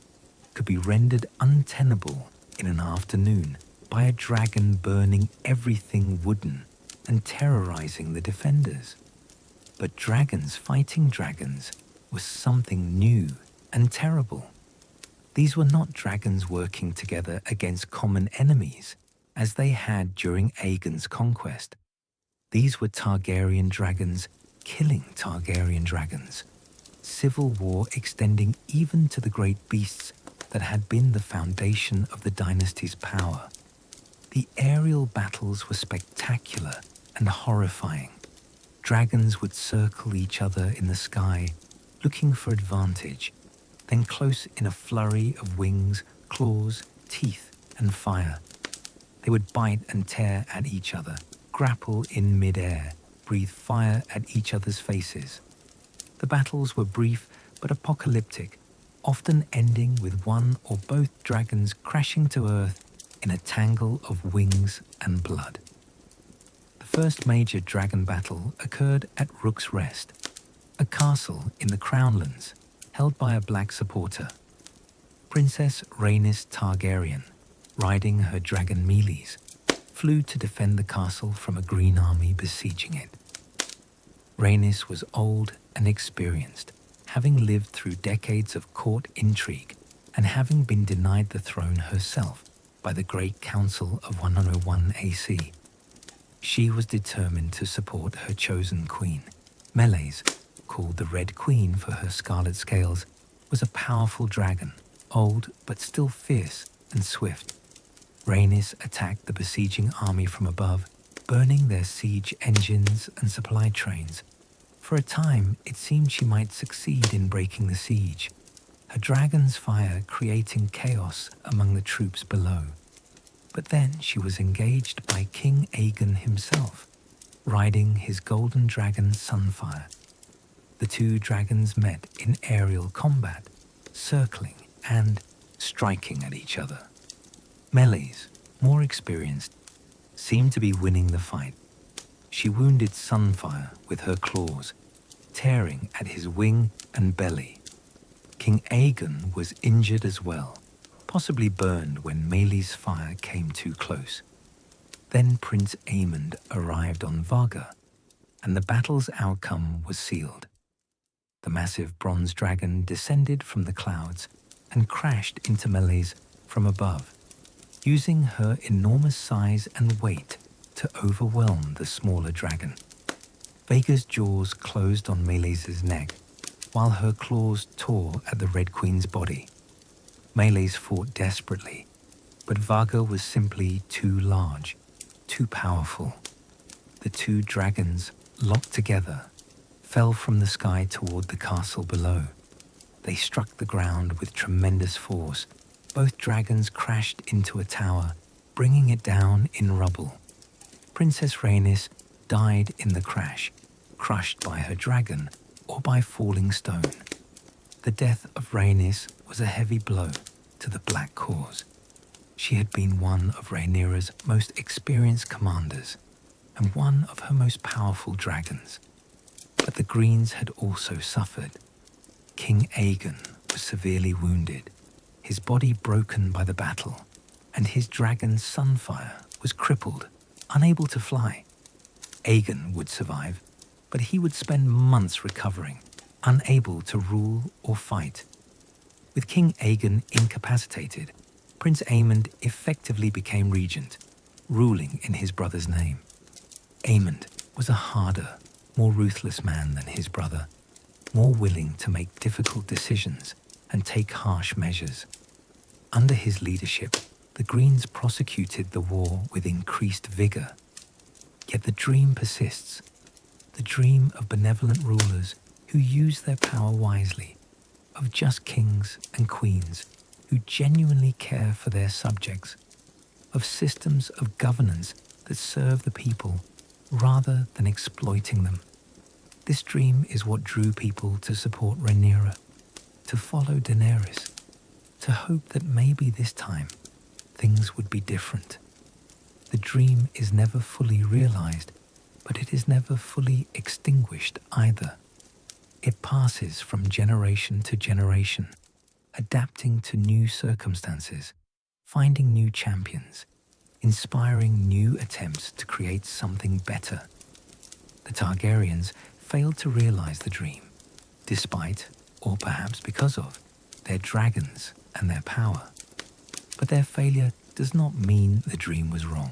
could be rendered untenable in an afternoon by a dragon burning everything wooden and terrorizing the defenders. But dragons fighting dragons was something new and terrible. These were not dragons working together against common enemies, as they had during Aegon's conquest. These were Targaryen dragons killing Targaryen dragons, civil war extending even to the great beasts that had been the foundation of the dynasty's power. The aerial battles were spectacular and horrifying. Dragons would circle each other in the sky, looking for advantage, then close in a flurry of wings, claws, teeth, and fire. They would bite and tear at each other, grapple in mid-air, breathe fire at each other's faces. The battles were brief but apocalyptic, often ending with one or both dragons crashing to earth in a tangle of wings and blood. The first major dragon battle occurred at Rook's Rest, a castle in the Crownlands, held by a black supporter. Princess Rhaenys Targaryen, riding her dragon Meleys, flew to defend the castle from a green army besieging it. Rhaenys was old and experienced, having lived through decades of court intrigue and having been denied the throne herself by the Great Council of 101 AC. She was determined to support her chosen queen. Meleys, called the Red Queen for her scarlet scales, was a powerful dragon, old but still fierce and swift. Rhaenys attacked the besieging army from above, burning their siege engines and supply trains. For a time, it seemed she might succeed in breaking the siege, her dragon's fire creating chaos among the troops below. But then she was engaged by King Aegon himself, riding his golden dragon Sunfire. The two dragons met in aerial combat, circling and striking at each other. Meleys, more experienced, seemed to be winning the fight. She wounded Sunfire with her claws, tearing at his wing and belly. King Aegon was injured as well, possibly burned when Meleys' fire came too close. Then Prince Aemond arrived on Varga, and the battle's outcome was sealed. The massive bronze dragon descended from the clouds and crashed into Meleys from above, using her enormous size and weight to overwhelm the smaller dragon. Vhagar's jaws closed on Meleys' neck, while her claws tore at the Red Queen's body. Melees fought desperately, but Vaga was simply too large, too powerful. The two dragons, locked together, fell from the sky toward the castle below. They struck the ground with tremendous force. Both dragons crashed into a tower, bringing it down in rubble. Princess Rhaenys died in the crash, crushed by her dragon or by falling stone. The death of Rhaenys was a heavy blow to the Black cause. She had been one of Rhaenyra's most experienced commanders and one of her most powerful dragons. But the Greens had also suffered. King Aegon was severely wounded, his body broken by the battle, and his dragon Sunfire was crippled, unable to fly. Aegon would survive, but he would spend months recovering, unable to rule or fight. With King Aegon incapacitated, Prince Aemond effectively became regent, ruling in his brother's name. Aemond was a harder, more ruthless man than his brother, more willing to make difficult decisions and take harsh measures. Under his leadership, the Greens prosecuted the war with increased vigor. Yet the dream persists, the dream of benevolent rulers who use their power wisely, of just kings and queens who genuinely care for their subjects, of systems of governance that serve the people rather than exploiting them. This dream is what drew people to support Rhaenyra, to follow Daenerys, to hope that maybe this time things would be different. The dream is never fully realized, but it is never fully extinguished either. It passes from generation to generation, adapting to new circumstances, finding new champions, inspiring new attempts to create something better. The Targaryens failed to realize the dream, despite, or perhaps because of, their dragons and their power. But their failure does not mean the dream was wrong,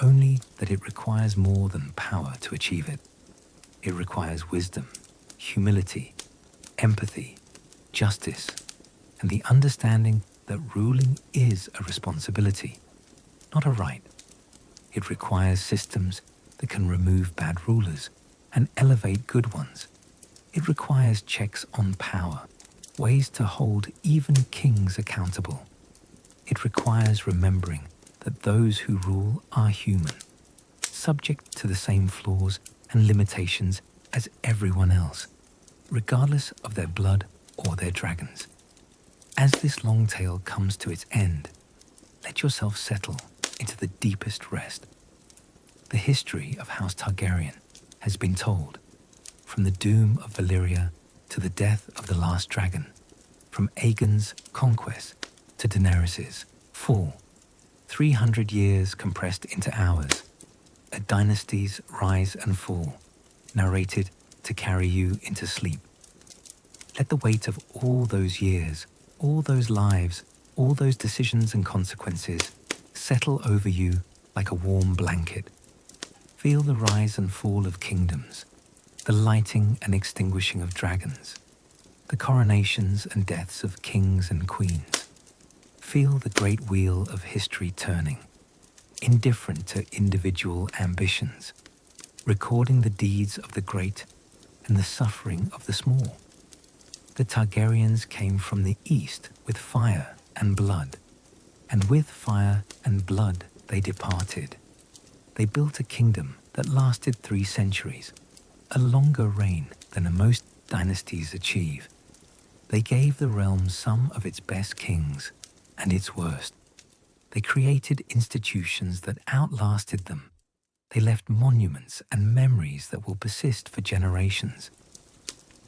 only that it requires more than power to achieve it. It requires wisdom, humility, empathy, justice, and the understanding that ruling is a responsibility, not a right. It requires systems that can remove bad rulers and elevate good ones. It requires checks on power, ways to hold even kings accountable. It requires remembering that those who rule are human, subject to the same flaws and limitations as everyone else, regardless of their blood or their dragons. As this long tale comes to its end, let yourself settle into the deepest rest. The history of House Targaryen has been told, from the doom of Valyria to the death of the last dragon, from Aegon's conquest to Daenerys's fall. 300 years compressed into hours, a dynasty's rise and fall, narrated to carry you into sleep. Let the weight of all those years, all those lives, all those decisions and consequences settle over you like a warm blanket. Feel the rise and fall of kingdoms, the lighting and extinguishing of dragons, the coronations and deaths of kings and queens. Feel the great wheel of history turning, indifferent to individual ambitions, recording the deeds of the great and the suffering of the small. The Targaryens came from the east with fire and blood, and with fire and blood they departed. They built a kingdom that lasted 3 centuries, a longer reign than most dynasties achieve. They gave the realm some of its best kings and its worst. They created institutions that outlasted them. They left monuments and memories that will persist for generations.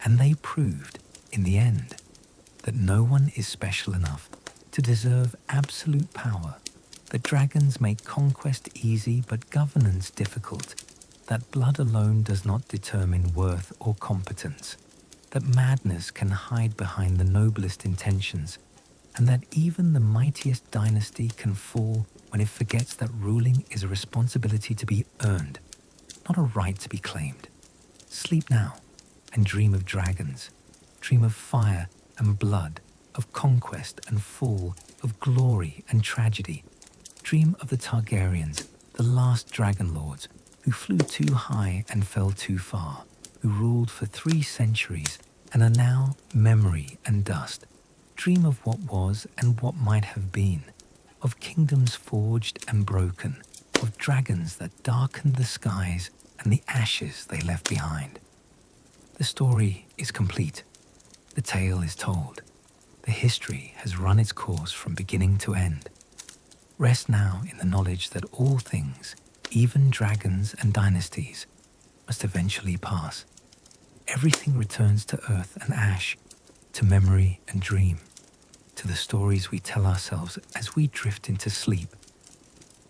And they proved, in the end, that no one is special enough to deserve absolute power, that dragons make conquest easy but governance difficult, that blood alone does not determine worth or competence, that madness can hide behind the noblest intentions, and that even the mightiest dynasty can fall when it forgets that ruling is a responsibility to be earned, not a right to be claimed. Sleep now and dream of dragons, dream of fire and blood of conquest and fall, of glory and tragedy. Dream of the Targaryens, the last dragonlords, who flew too high and fell too far, who ruled for 3 centuries and are now memory and dust. Dream of what was and what might have been, of kingdoms forged and broken, of dragons that darkened the skies and the ashes they left behind. The story is complete. The tale is told. The history has run its course from beginning to end. Rest now in the knowledge that all things, even dragons and dynasties, must eventually pass. Everything returns to earth and ash, to memory and dream, to the stories we tell ourselves as we drift into sleep.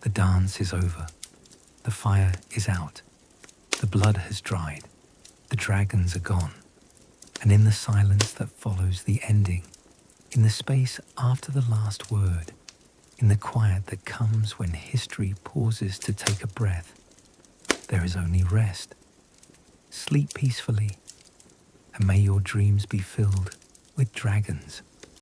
The dance is over. The fire is out. The blood has dried. The dragons are gone. And in the silence that follows the ending, in the space after the last word, in the quiet that comes when history pauses to take a breath, there is only rest. Sleep peacefully, and may your dreams be filled with dragons.